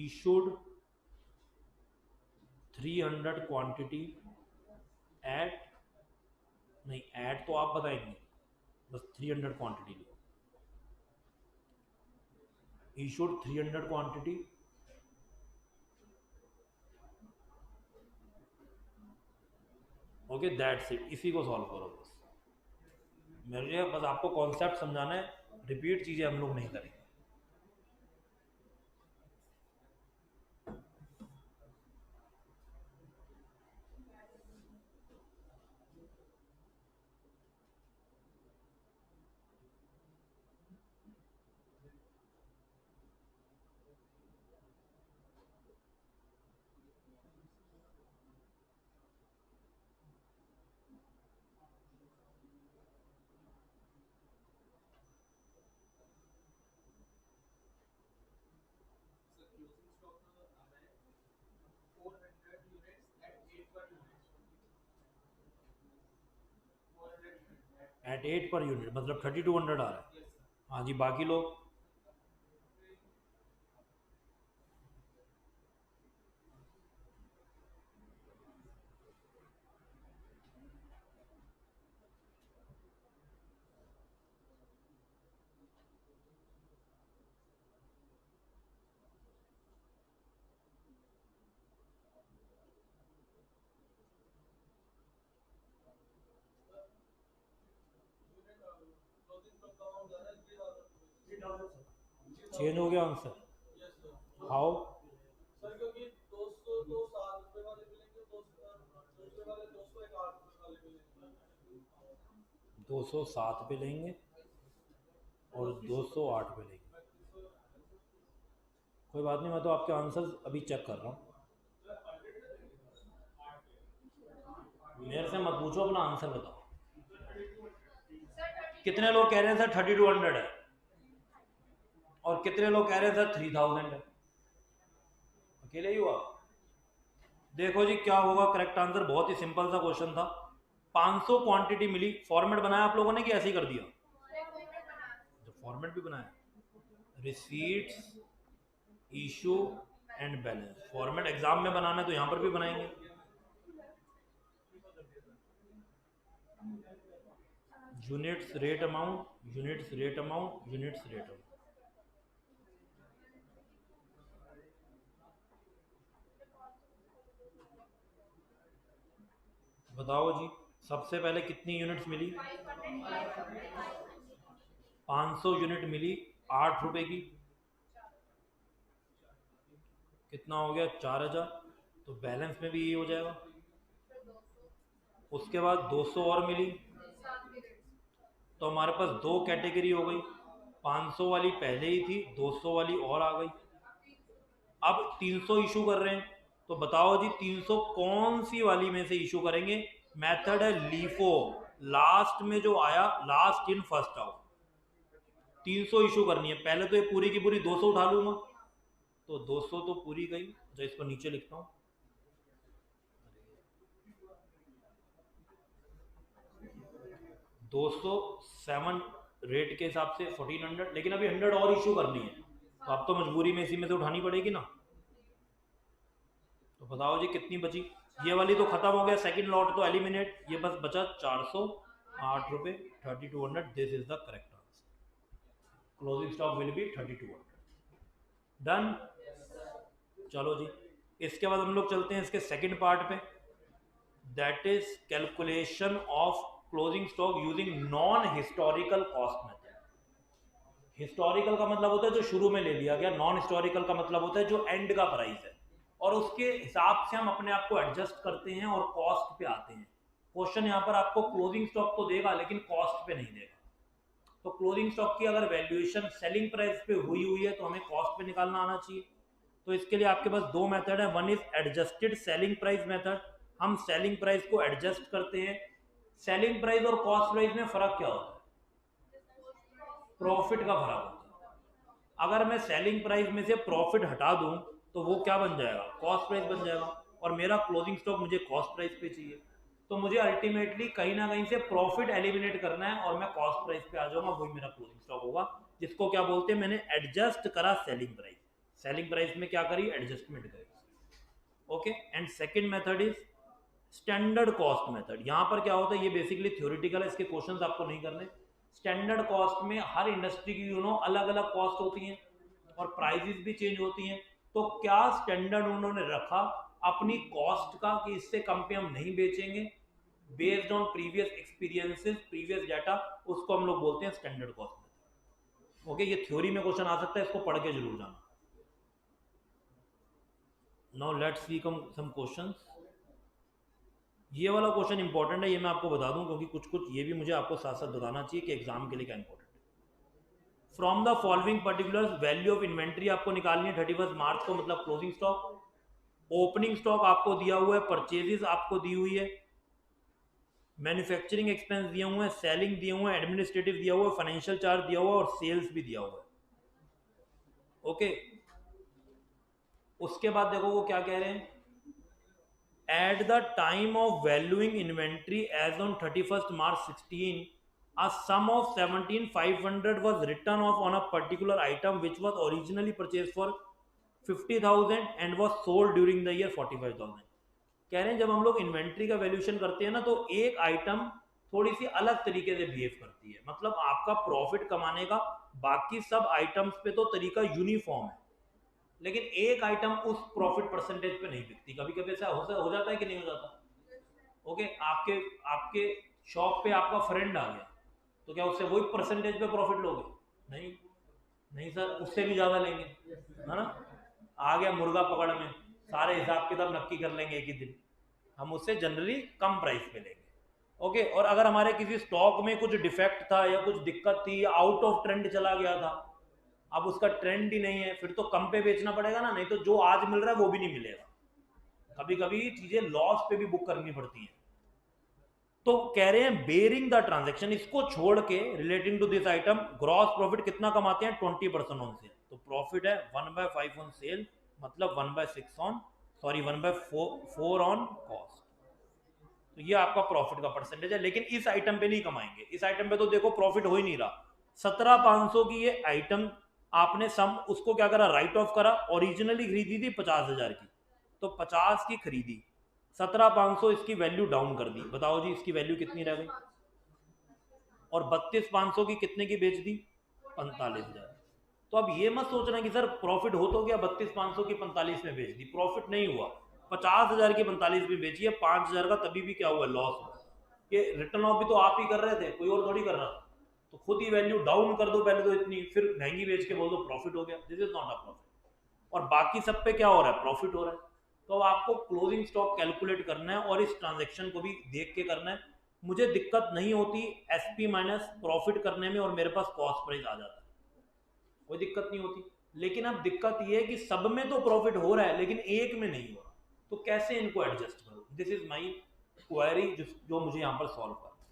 S1: issued 300 quantity at, नहीं एट तो आप बताएंगे, बस 300 quantity low, issued 300 quantity. Okay that's it, इसी को सॉल्व करो बस। मेरे बस आपको कॉन्सेप्ट समझाना है, रिपीट चीजें हम लोग नहीं करेंगे। एट 8 पर यूनिट मतलब 3200 आ रहा है। हाँ जी, बाकी लोग चेंज हो गया आंसर। हाउ? 207 पे लेंगे और 208 पे लेंगे। कोई बात नहीं, मैं तो आपके आंसर्स अभी चेक कर रहा हूँ। मेरे से मत पूछो, अपना आंसर बताओ। कितने लोग कह रहे हैं सर 3200 है और कितने लोग कह रहे हैं सर 3000 है? अकेले ही हुआ? देखो जी क्या होगा करेक्ट आंसर, बहुत ही सिंपल सा क्वेश्चन था। 500 क्वांटिटी मिली, फॉर्मेट बनाया आप लोगों ने कि ऐसे ही कर दिया? जो फॉर्मेट भी बनाया, receipts, issue and balance. Format exam में बनाना है तो यहां पर भी बनाएंगे। Units rate amount, units rate amount, units rate amount. बताओ जी, सबसे पहले कितनी यूनिट्स मिली? 500 यूनिट मिली 8 रुपए की। कितना हो गया? 4000। तो बैलेंस में भी ये हो जाएगा। उसके बाद 200 और मिली, तो हमारे पास दो कैटेगरी हो गई। 500 वाली पहले ही थी, 200 वाली और आ गई। अब 300 इशू कर रहे हैं, तो बताओ जी 300 कौन सी वाली में से इशू करेंगे? मेथड है लीफो, लास्ट में जो आया, last in first out. 300 issue करनी है, पहले तो ये पूरी की पूरी 200 उठा लूंगा, तो 200 तो पूरी गई। जो इसको नीचे लिखता हूँ, 207 रेट के हिसाब से 1400, लेकिन अभी 100 और इशू करनी है, तो अब तो मजबूरी में इसी में से उठानी पड़ेगी ना। तो बताओ जी कितनी बची? ये वाली तो खत्म हो गया, सेकंड लॉट तो एलिमिनेट, ये बस बचा 408 रुपए, 3200। This is the correct answer. Closing stock will be 3200। Done. चलो जी, इसके बाद हम लोग चलते हैं इसके सेकंड पार्ट पे, that is calculation of closing stock using non historical cost method. Historical का मतलब होता है जो शुरू में ले लिया गया, नॉन हिस्टोरिकल का मतलब होता है जो एंड का प्राइस है, और उसके हिसाब से हम अपने आप को एडजस्ट करते हैं और कॉस्ट पे आते हैं। क्वेश्चन यहाँ पर आपको क्लोजिंग स्टॉक तो देगा लेकिन कॉस्ट पे नहीं देगा। तो क्लोजिंग स्टॉक की अगर वैल्यूएशन सेलिंग प्राइस पे हुई हुई है तो हमें कॉस्ट पे निकालना आना चाहिए। तो इसके लिए आपके पास दो मेथड है, one is adjusted selling price method. हम सेलिंग प्राइस को एडजस्ट करते हैं। सेलिंग प्राइस और कॉस्ट प्राइस में फर्क क्या होता है? प्रॉफिट का फर्क होता है। अगर मैं सेलिंग प्राइस में से प्रॉफिट हटा दूं तो वो क्या बन जाएगा? कॉस्ट प्राइस बन जाएगा, और मेरा क्लोजिंग स्टॉक मुझे कॉस्ट प्राइस पे चाहिए। तो मुझे अल्टीमेटली कहीं ना कहीं से प्रॉफिट एलिमिनेट करना है और मैं कॉस्ट प्राइस पे आ जाऊंगा, वही मेरा क्लोजिंग स्टॉक होगा, जिसको क्या बोलते हैं? मैंने एडजस्ट करा सेलिंग प्राइस। सेलिंग प्राइस में क्या करी? एडजस्टमेंट करी। Okay, and second method is standard cost method. यहां पर क्या होता है, ये बेसिकली थ्योरेटिकल है, इसके क्वेश्चंस आपको नहीं करने। स्टैंडर्ड कॉस्ट में हर इंडस्ट्री की अलग अलग कॉस्ट होती हैं और प्राइजेस भी चेंज होती हैं। तो क्या स्टैंडर्ड उन्होंने रखा अपनी कॉस्ट का कि इससे कम पे हम नहीं बेचेंगे, based on previous experiences, previous data, उसको हम लोग बोलते हैं स्टैंडर्ड कॉस्ट मेथड। ओके, ये थ्योरी में क्वेश्चन आ सकता है, इसको पढ़ के जरूर जाना। Now let's see some questions. ये वाला क्वेश्चन इंपॉर्टेंट है, ये मैं आपको बता दूं क्योंकि कुछ कुछ ये भी मुझे आपको साथ साथ बताना चाहिए कि एग्जाम के लिए क्या इंपॉर्टेंट है। From the following particular value of inventory आपको निकालनी है 31 मार्च को, मतलब क्लोजिंग स्टॉक। ओपनिंग स्टॉक आपको दिया हुआ है, परचेजेस आपको दी हुई है, मैन्युफैक्चरिंग एक्सपेंस दिए हुए हैं, सेलिंग दिए हुए हैं, एडमिनिस्ट्रेटिव दिया हुआ है, फाइनेंशियल चार्ज दिया हुआ है और सेल्स भी दिया हुआ है। ओके, उसके बाद देखो वो क्या कह रहे हैं, at the time of valuing inventory as on 31st March 16, A sum of 17,500 was written off on a particular item which was originally purchased for 50,000 and was sold during the year 45,000. कह रहे हैं जब हम लोग inventory का valuation करते हैं ना तो एक आइटम थोड़ी सी अलग तरीके से बिहेव करती है, मतलब आपका प्रॉफिट कमाने का बाकी सब आइटम्स पे तो तरीका यूनिफॉर्म है, लेकिन एक आइटम उस प्रॉफिट परसेंटेज पे नहीं बिकती। कभी कभी ऐसा हो जाता है कि नहीं हो जाता? ओके, आपके आपके शॉप पे आपका फ्रेंड आ गया तो क्या उससे वही परसेंटेज पे प्रॉफिट लोगे? नहीं, नहीं सर, उससे भी ज्यादा लेंगे, है ना। आ गया मुर्गा पकड़ में, सारे हिसाब किताब नक्की कर लेंगे एक ही दिन, हम उससे जनरली कम प्राइस पे लेंगे। ओके, और अगर हमारे किसी स्टॉक में कुछ डिफेक्ट था या कुछ दिक्कत थी या आउट ऑफ ट्रेंड चला गया था, अब उसका ट्रेंड ही नहीं है, फिर तो कम पे बेचना पड़ेगा ना, नहीं तो जो आज मिल रहा है वो भी नहीं मिलेगा। कभी कभी चीजें लॉस पे भी बुक करनी पड़ती हैं। तो कह रहे हैं बेरिंग द ट्रांजेक्शन, इसको छोड़ के relating to this item gross profit कितना कमाते हैं? 20% ऑन सेल। तो प्रॉफिट है 1/5 ऑन सेल, मतलब 1/6 ऑन, सॉरी 1/4 ऑन कॉस्ट। तो ये आपका प्रॉफिट का परसेंटेज है, लेकिन इस आइटम पे नहीं कमाएंगे। इस आइटम पे तो देखो प्रॉफिट हो ही नहीं रहा। 17,500 की ये आइटम आपने सम उसको क्या करा? राइट ऑफ करा। ओरिजिनली खरीदी थी 50,000 की, तो 50 की खरीदी, 17,500 इसकी वैल्यू डाउन कर दी। बताओ जी इसकी वैल्यू कितनी रह गई? और 32,500 की कितने की बेच दी? 45,000। तो अब ये मत सोचना कि सर प्रॉफिट हो तो गया, 32,500 की 45 में बेच दी, प्रॉफिट नहीं हुआ। 50,000 की 45 में बेची है, 5,000 का तभी भी क्या हुआ? लॉस हुआ। ये रिटर्न ऑफ भी तो आप ही कर रहे थे, कोई और थोड़ी कर रहा था। तो खुद ही वैल्यू डाउन कर दो पहले तो इतनी, फिर महंगी बेच के बोल दो प्रॉफिट हो गया। This is not a profit. और बाकी सब पे क्या हो रहा है? प्रॉफिट हो रहा है। तो आपको क्लोजिंग स्टॉक कैलकुलेट करना है और इस ट्रांजेक्शन को भी देख के करना है। मुझे दिक्कत नहीं होती एसपी माइनस प्रॉफिट करने में, और मेरे पास कॉस्ट प्राइस आ जाता है, कोई दिक्कत नहीं होती। लेकिन अब दिक्कत ये है कि सब में तो प्रॉफिट हो रहा है लेकिन एक में नहीं हो रहा, तो कैसे इनको एडजस्ट करूं? दिस इज माई क्वेरी जो मुझे यहाँ पर सॉल्व करना है।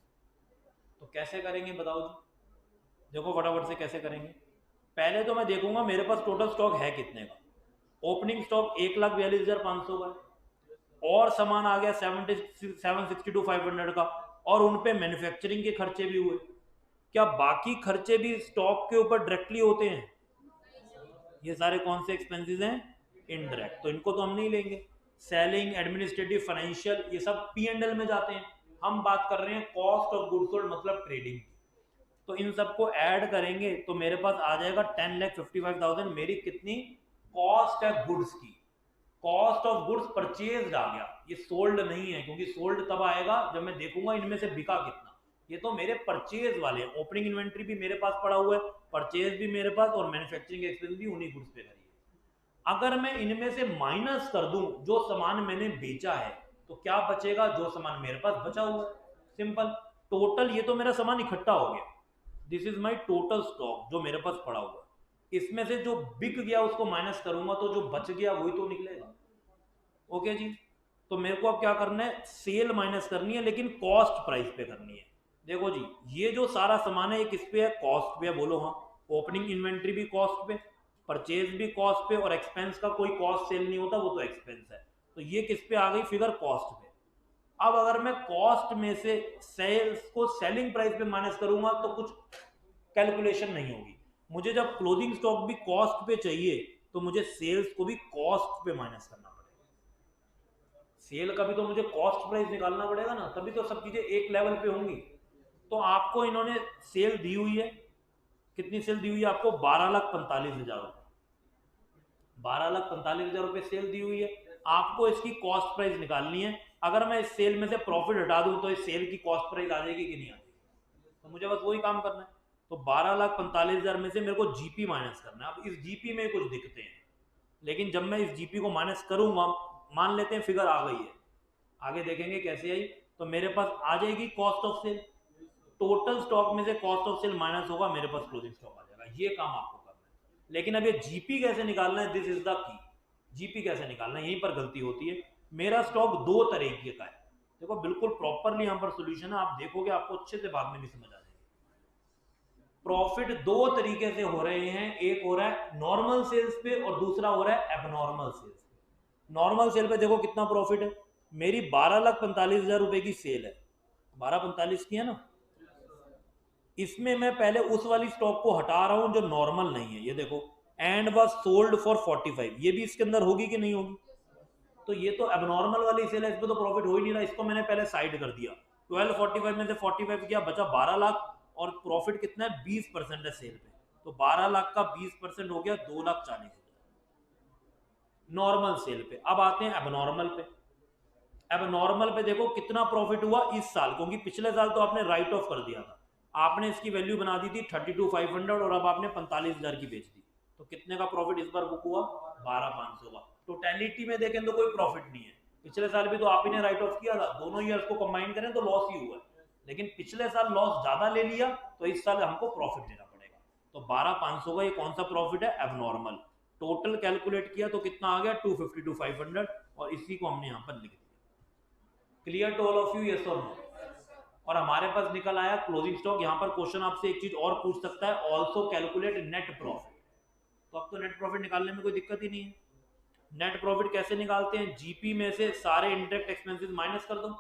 S1: तो कैसे करेंगे बताओ जी? देखो फटाफट से कैसे करेंगे। पहले तो मैं देखूंगा मेरे पास टोटल स्टॉक है कितने का। ओपनिंग स्टॉक 1,42,500 का है, और सामान आ गया 762,500 का, और उन पे मैन्युफैक्चरिंग के खर्चे भी हुए। क्या बाकी खर्चे भी स्टॉक के ऊपर डायरेक्टली होते हैं? ये सारे कौन से एक्सपेंसेस हैं? इनडायरेक्ट, तो इनको तो हम नहीं लेंगे। सेलिंग, एडमिनिस्ट्रेटिव, फाइनेंशियल, ये सब P&L में जाते हैं। हम बात कर रहे हैं कॉस्ट ऑफ गुड्स सोल्ड, मतलब ट्रेडिंग। तो इन सबको ऐड करेंगे तो मेरे पास आ जाएगा 10,55,000 मेरी कितनी कॉस्ट है गुड्स की। कॉस्ट ऑफ गुड्स परचेज आ गया, ये सोल्ड नहीं है, क्योंकि सोल्ड तब आएगा जब मैं देखूंगा इनमें से बिका कितना। ये तो मेरे परचेज वाले हैं। ओपनिंग इन्वेंट्री भी मेरे पास पड़ा हुआ है, परचेज भी मेरे पास, और मैन्युफैक्चरिंग एक्सपेंस भी उन्हीं गुड्स पे करी है। अगर मैं इनमें से माइनस कर दूं जो सामान मैंने बेचा है, तो क्या बचेगा? जो सामान मेरे पास बचा हुआ है। सिंपल। टोटल ये तो मेरा सामान इकट्ठा हो गया, this is my total stock जो मेरे पास पड़ा हुआ है। इसमें से जो बिक गया उसको माइनस करूंगा तो जो बच गया वही तो निकलेगा। ओके जी। तो मेरे को अब क्या करना है? सेल माइनस करनी है, लेकिन कॉस्ट प्राइस पे करनी है। देखो जी, ये जो सारा सामान है ये किस पे है? कॉस्ट पे है, बोलो हाँ। ओपनिंग इन्वेंट्री भी कॉस्ट पे, परचेज भी कॉस्ट पे, और एक्सपेंस का कोई कॉस्ट सेल नहीं होता, वो तो एक्सपेंस है। तो ये किस पे आ गई फिगर? कॉस्ट पे। अब अगर मैं कॉस्ट में से सेल्स को सेलिंग प्राइस पे माइनस करूंगा तो कुछ कैलकुलेशन नहीं होगी। मुझे जब क्लोजिंग स्टॉक भी कॉस्ट पे चाहिए तो मुझे सेल्स को भी कॉस्ट पे माइनस करना पड़ेगा। सेल का भी तो मुझे कॉस्ट प्राइस निकालना पड़ेगा ना, तभी तो सब चीजें एक लेवल पे होंगी। तो आपको इन्होंने सेल दी हुई है, कितनी सेल दी हुई है आपको? 12,45,000 रुपए। 12,45,000 रुपए सेल दी हुई है। आपको इसकी कॉस्ट प्राइस निकालनी है। अगर मैं इस सेल में से प्रॉफिट हटा दूं तो इस सेल की कॉस्ट प्राइस आ जाएगी कि नहीं आ जाएगी? तो मुझे बस वही काम करना है। तो 12,45,000 में से मेरे को जीपी माइनस करना है। अब इस जीपी में कुछ दिखते हैं, लेकिन जब मैं इस जीपी को माइनस करूंगा, मान लेते हैं फिगर आ गई है, आगे देखेंगे कैसे आई। तो मेरे पास आ जाएगी cost of sale. Total stock में से कॉस्ट ऑफ सेल माइनस होगा, मेरे पास क्लोजिंग स्टॉक आ जाएगा। ये काम आपको करना है। लेकिन अब ये जीपी कैसे निकालना है? This is the key. GP कैसे निकालना है, यहीं पर गलती होती है। मेरा स्टॉक दो तरीके का है। देखो बिल्कुल प्रॉपरली यहाँ पर सोल्यूशन है, आप देखोगे आपको अच्छे से बाद में भी समझ आ जाएगी। प्रॉफिट दो तरीके से हो रहे हैं, एक हो रहा है नॉर्मल सेल्स पे और दूसरा हो रहा है एबनॉर्मल सेल्स पे। नॉर्मल सेल पे देखो कितना प्रॉफिट है। मेरी 12,45,000 रुपए की सेल है, 12,45 की है ना, इसमें मैं पहले उस वाली स्टॉक को हटा रहा हूं जो नॉर्मल नहीं है, ये देखो, एंड वाज सोल्ड फॉर 45, ये भी इसके अंदर होगी कि नहीं होगी? तो ये तो एबनॉर्मल वाली सेल है, इसमें तो प्रॉफिट हो ही नहीं रहा, इसको मैंने पहले साइड कर दिया। 1245 में से 45 किया, बचा 12 लाख, और प्रॉफिट कितना है? 20% है सेल पे, तो 12 लाख का 20% हो गया 2,40,000 नॉर्मल सेल पे। अब आते हैं एबनॉर्मल पे। एबनॉर्मल पे देखो कितना प्रॉफिट हुआ इस साल, क्योंकि पिछले साल तो आपने राइट ऑफ कर दिया था, आपने इसकी वैल्यू बना दी थी 32,500 और अब आपने 45,000 की बेच दी, तो कितने का प्रॉफिट इस बार बुक हुआ? 12,500 का। टोटलिटी में देखें तो कोई प्रॉफिट नहीं है, पिछले साल भी तो आप ही ने राइट ऑफ किया था, दोनों ईयर्स को कंबाइन करें तो लॉस ही हुआ है, लेकिन पिछले साल लॉस ज्यादा ले लिया तो इस साल हमको प्रॉफिट देना पड़ेगा। तो 12,500 का ये कौन सा प्रॉफिट है? एबनॉर्मल। टोटल कैलकुलेट किया तो कितना आ गया? 252,500, और इसी को हमने यहाँ पर लिख दिया। Clear to all of you, yes और नो? और हमारे पास निकल आया क्लोजिंग स्टॉक। यहाँ पर क्वेश्चन आपसे एक चीज और पूछ सकता है, ऑल्सो कैलकुलेट नेट प्रॉफिट। तो अब तो नेट प्रॉफिट निकालने में कोई दिक्कत ही नहीं है। नेट प्रॉफिट कैसे निकालते हैं? जीपी में से सारे इंडायरेक्ट एक्सपेंसेस माइनस कर दो।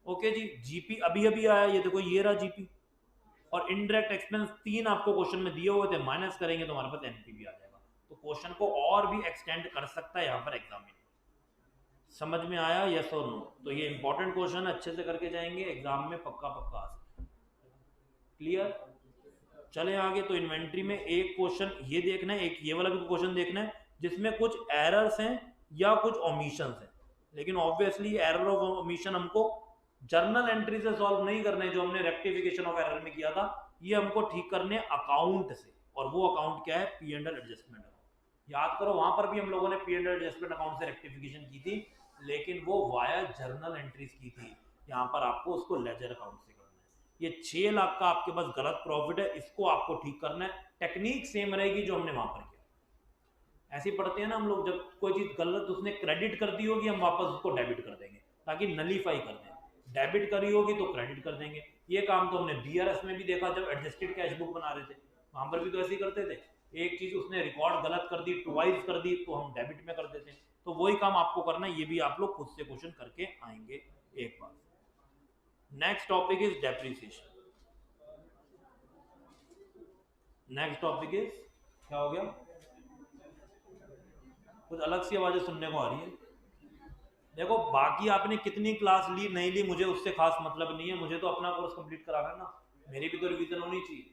S1: ओके जी, जीपी अभी अभी आया, ये देखो ये रहा जीपी, और इनडायरेक्ट एक्सपेंस 3 आपको क्वेश्चन में दिए हुए थे, माइनस करेंगे तो हमारे पास एनपीवी आ जाएगा। तो क्वेश्चन को और भी एक्सटेंड कर सकता है यहाँ पर एग्जामिनर। समझ में आया, यस और नो? तो ये इंपॉर्टेंट क्वेश्चन अच्छे से करके जाएंगे, एग्जाम में पक्का पक्का आ सकता है। क्लियर? चले आगे। तो इन्वेंट्री में एक क्वेश्चन ये देखना है, एक ये वाला भी क्वेश्चन देखना है जिसमें कुछ एरर्स हैं या कुछ ओमिशंस हैं, लेकिन ऑब्वियसली एरर और ओमिशन हमको जर्नल एंट्री से सॉल्व नहीं करने, जो हमने रेक्टिफिकेशन ऑफ एरर में किया था, ये हमको ठीक करने अकाउंट से। और वो अकाउंट क्या है? P and L adjustment account. याद करो, वहां पर भी हम लोगों ने P and L adjustment account से रेक्टिफिकेशन की थी, लेकिन वो वाया जर्नल एंट्रीज की थी। यहाँ पर आपको उसको लेजर अकाउंट से करना है। ये 6 लाख का आपके पास गलत प्रॉफिट है, इसको आपको ठीक करना है। टेक्निक सेम रहेगी जो हमने वहां पर किया। ऐसे ही पढ़ते हैं ना हम लोग, जब कोई चीज गलत उसने क्रेडिट कर दी होगी, हम वापस उसको डेबिट कर देंगे ताकि नलीफाई कर दें। डेबिट करी होगी तो क्रेडिट कर देंगे। ये काम तो हमने बीआरएस में भी देखा, जब एडजस्टेड कैश बुक बना रहे थे, वहां पर भी तो ऐसे ही करते थे। एक चीज उसने रिकॉर्ड गलत कर दी, ट्वाइस कर दी, तो हम डेबिट में कर देते हैं। तो वही काम आपको करना है, ये भी आप लोग खुद से क्वेश्चन करके आएंगे एक बार। Next topic is depreciation. Next topic is, क्या हो गया? कुछ अलग सी आवाजें सुनने को आ रही है। देखो, बाकी आपने कितनी क्लास ली नहीं ली मुझे उससे खास मतलब नहीं है, मुझे तो अपना कोर्स कंप्लीट कराना है ना, मेरी भी तो रिवीजन होनी चाहिए।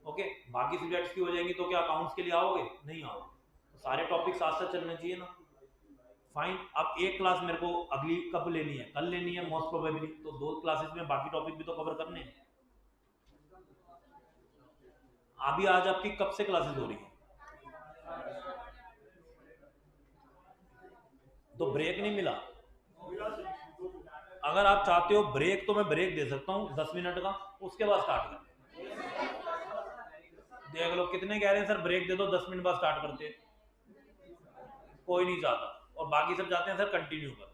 S1: ओके, बाकी सब्जेक्ट्स की हो जाएंगी तो क्या अकाउंट्स के लिए आओगे? नहीं आओगे। तो सारे टॉपिक साथ साथ चलने चाहिए ना। फाइन। अब एक क्लास मेरे को अगली कब लेनी है? कल लेनी है मोस्ट प्रोबेबली, तो 2 क्लासेस में बाकी टॉपिक भी तो कवर करने हैं। अभी आज आपकी कब से क्लासेस हो रही है? तो ब्रेक नहीं मिला? अगर आप चाहते हो ब्रेक तो मैं ब्रेक दे सकता हूँ 10 मिनट का, उसके बाद स्टार्ट कर। देख लो कितने कह रहे हैं सर ब्रेक दे दो, 10 मिनट बाद स्टार्ट करते हैं। कोई नहीं चाहता, और बाकी सब चाहते हैं सर कंटिन्यू कर।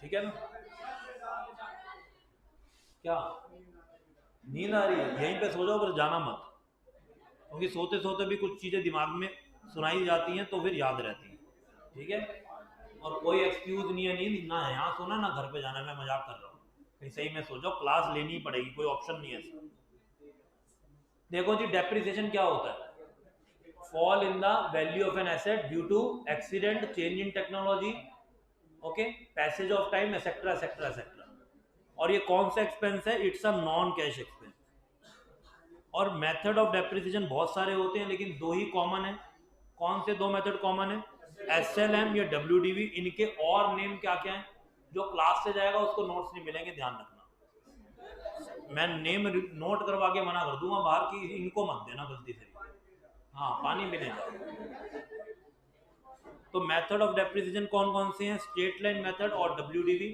S1: ठीक है ना? क्या नींद आ रही है? यहीं पे सो जाओ, बस जाना मत, क्योंकि सोते सोते भी कुछ चीजें दिमाग में सुनाई जाती हैं तो फिर याद रहती हैं। ठीक है? और कोई एक्सक्यूज नहीं है, नींद ना है यहाँ सोना ना घर पे जाना। मैं मजाक कर रहा हूँ, कहीं सही में सो जाओ, क्लास लेनी ही पड़ेगी, कोई ऑप्शन नहीं है इसका। देखो जी, डेप्रिसिएशन क्या होता है? Fall in the value of an asset due to accident, change in technology, okay, passage of time, etcetera etcetera etcetera. और ये कौन सा एक्सपेंस है? It's a non cash expense. और मेथड ऑफ डेप्रिसिएशन बहुत सारे होते हैं, लेकिन 2 ही कॉमन है। कौन से 2 मेथड कॉमन है? एसएलएम या डब्ल्यूडीवी। इनके और नेम क्या क्या है? जो क्लास से जाएगा उसको नोट्स नहीं मिलेंगे, ध्यान रखना। मैं नेम नोट करवा के मना कर दूंगा बाहर की, इनको मत देना गलती से। हाँ, पानी पीने जाओ। तो मेथड ऑफ डेप्रिसिएशन कौन कौन से हैं? स्ट्रेट लाइन मेथड और डब्ल्यूडीवी।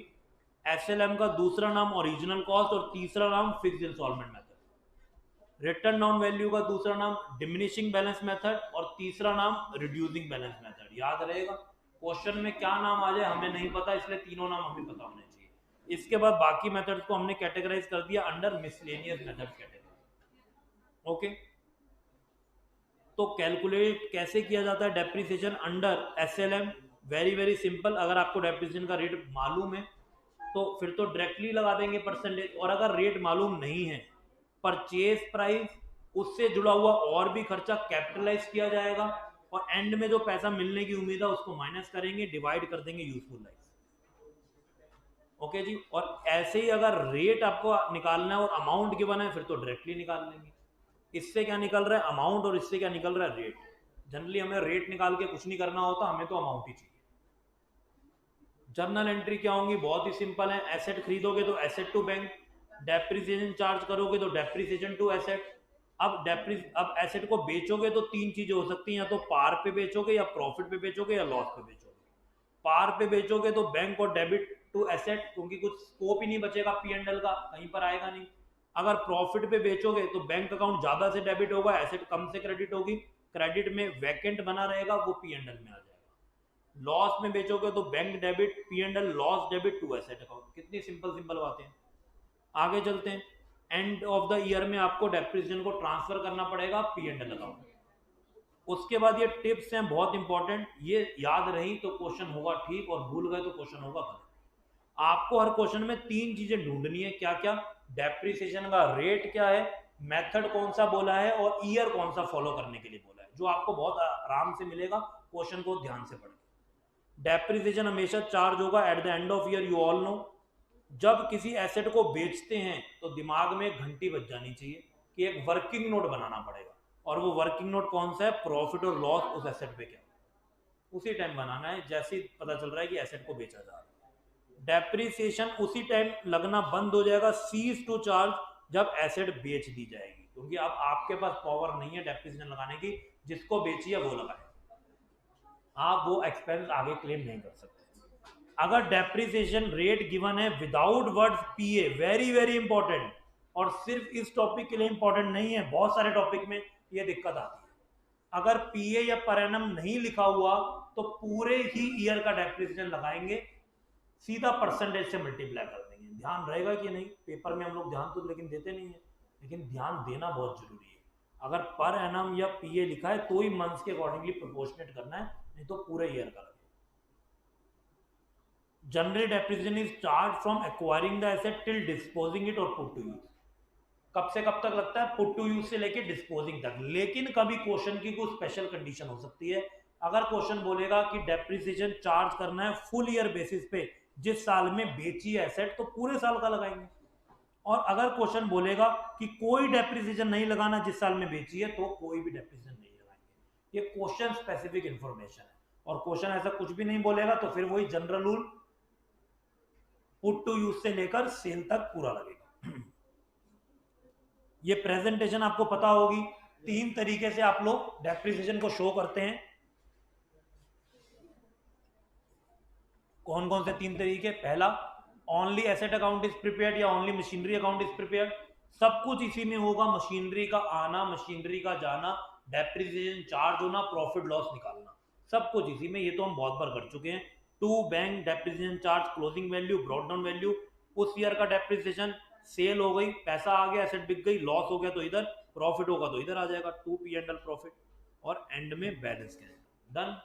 S1: एसएलएम का दूसरा नाम ओरिजिनल कॉस्ट और तीसरा नाम fixed installment method. Written down value का दूसरा नाम डिमिनिशिंग बैलेंस मेथड और तीसरा नाम रिड्यूसिंग बैलेंस मेथड। याद रहेगा, क्वेश्चन में क्या नाम आ जाए हमें नहीं पता, इसलिए तीनों नाम हमें पता होने चाहिए। इसके बाद बाकी मेथड्स को हमने कैटेगराइज कर दिया under miscellaneous methods category. Okay, तो कैलकुलेट कैसे किया जाता है depreciation under SLM? Very very simple. अगर आपको डेप्रिसिएशन का रेट मालूम है तो फिर तो डायरेक्टली लगा देंगे परसेंटेज, और अगर रेट मालूम नहीं है, परचेज प्राइस, उससे जुड़ा हुआ और भी खर्चा कैपिटलाइज किया जाएगा, और एंड में जो पैसा मिलने की उम्मीद है उसको माइनस करेंगे, डिवाइड कर देंगे यूजफुल लाइफ। ओके जी। और ऐसे ही अगर रेट आपको निकालना है और अमाउंट गिवन है फिर तो डायरेक्टली निकाल लेंगे। इससे क्या निकल रहा है अमाउंट, और इससे क्या निकल रहा है रेट। जनरली हमें रेट निकाल के कुछ नहीं करना होता, हमें तो अमाउंट ही चाहिए। जर्नल एंट्री क्या होंगी, बहुत ही सिंपल है। एसेट खरीदोगे तो asset to bank, depreciation charge करोगे तो डेप्रिसिएशन टू एसेट। अब एसेट को बेचोगे तो तीन चीजें हो सकती हैं, या तो पार पे बेचोगे, या प्रॉफिट पे बेचोगे, या लॉस पे बेचोगे। पार पे बेचोगे तो बैंक और डेबिट टू एसेट, क्योंकि कुछ स्कोप ही नहीं बचेगा पी एंड एल का, कहीं पर आएगा नहीं। अगर प्रॉफिट पे बेचोगे तो बैंक अकाउंट ज्यादा से डेबिट होगा, एसेट कम से क्रेडिट होगी, क्रेडिट में वैकेंट बना रहेगा, वो पी एंड एल में आ जाएगा। लॉस में बेचोगे तो bank debit P and L, loss debit to asset account. कितनी सिंपल सिंपल बातें हैं। आगे चलते हैं। एंड ऑफ द ईयर में आपको डेप्रिसिएशन को ट्रांसफर करना पड़ेगा पी एंड एल अकाउंट। उसके बाद ये टिप्स हैं बहुत इंपॉर्टेंट, ये याद रही तो क्वेश्चन होगा ठीक, और भूल गए तो क्वेश्चन होगा गलत। आपको हर क्वेश्चन में तीन चीजें ढूंढनी है। क्या क्या? डेप्रिसिएशन का रेट क्या है, मेथड कौन सा बोला है, और ईयर कौन सा फॉलो करने के लिए बोला है, जो आपको बहुत आराम से मिलेगा क्वेश्चन को ध्यान से पढ़ के। डेप्रिसिएशन हमेशा चार्ज होगा at the end of year, you all know. जब किसी एसेट को बेचते हैं तो दिमाग में एक घंटी बज जानी चाहिए कि एक वर्किंग नोट बनाना पड़ेगा, और वो वर्किंग नोट कौन सा है, प्रॉफिट और लॉस उस एसेट पे क्या, उसी टाइम बनाना है जैसे ही पता चल रहा है कि एसेट को बेचा जा रहा है। डेप्रिसिएशन उसी टाइम लगना बंद हो जाएगा, सीज टू चार्ज, जब एसेट बेच दी जाएगी, क्योंकि अब आपके पास पावर नहीं है डेप्रिसिएशन लगाने की, जिसको बेची है वो लगाए, आप वो एक्सपेंस आगे क्लेम नहीं कर सकते। अगर डेप्रिसिएशन रेट गिवन है विदाउट वर्ड्स पीए, वेरी वेरी इंपॉर्टेंट, और सिर्फ इस टॉपिक के लिए इंपॉर्टेंट नहीं है, बहुत सारे टॉपिक में ये दिक्कत आती है। अगर पीए या पर एनम नहीं लिखा हुआ तो पूरे ही ईयर का डेप्रिसिएशन लगाएंगे, सीधा परसेंटेज से मल्टीप्लाई कर देंगे। ध्यान रहेगा कि नहीं, पेपर में हम लोग ध्यान तो लेकिन देते नहीं है, लेकिन ध्यान देना बहुत जरूरी है। अगर पर एनम या पीए लिखा है तो ही मंथ्स के अकॉर्डिंगली प्रोपोर्शनेट करना है, नहीं तो पूरे ईयर का। Generally depreciation is charge from acquiring the asset till disposing it और पुट टू यूज। कब से कब तक लगता है, पुट टू यूज से लेके डिस्पोजिंग तक। लेकिन कभी क्वेश्चन की कोई स्पेशल कंडीशन हो सकती है। अगर क्वेश्चन बोलेगा कि डेप्रिसिएशन चार्ज करना है फुल ईयर बेसिस पे, जिस साल में बेची है एसेट, तो पूरे साल का लगाएंगे। और अगर क्वेश्चन बोलेगा कि कोई डेप्रिसिएशन नहीं लगाना जिस साल में बेची है, तो कोई भी डेप्रिसिएशन नहीं लगाएंगे। ये क्वेश्चन स्पेसिफिक इंफॉर्मेशन है, और क्वेश्चन ऐसा कुछ भी नहीं बोलेगा तो फिर वही general rule, put to use से लेकर सेल तक पूरा लगेगा। ये प्रेजेंटेशन आपको पता होगी, तीन तरीके से आप लोग डेप्रिसिएशन को शो करते हैं। कौन कौन से तीन तरीके? पहला, only asset account is prepared या only machinery account is prepared. सब कुछ इसी में होगा, मशीनरी का आना, मशीनरी का जाना, डेप्रिसिएशन चार्ज होना, प्रॉफिट लॉस निकालना, सब कुछ इसी में। ये तो हम बहुत बार कर चुके हैं। To bank depreciation charge, closing value, brought down value, उस ईयर का डेप्रिसिएशन, सेल हो गई, पैसा आ गया, एसेट बिक गई, लॉस हो गया तो इधर, प्रॉफिट होगा तो इधर आ जाएगा, to P and L profit, और एंड में बैलेंस करेगा। डन।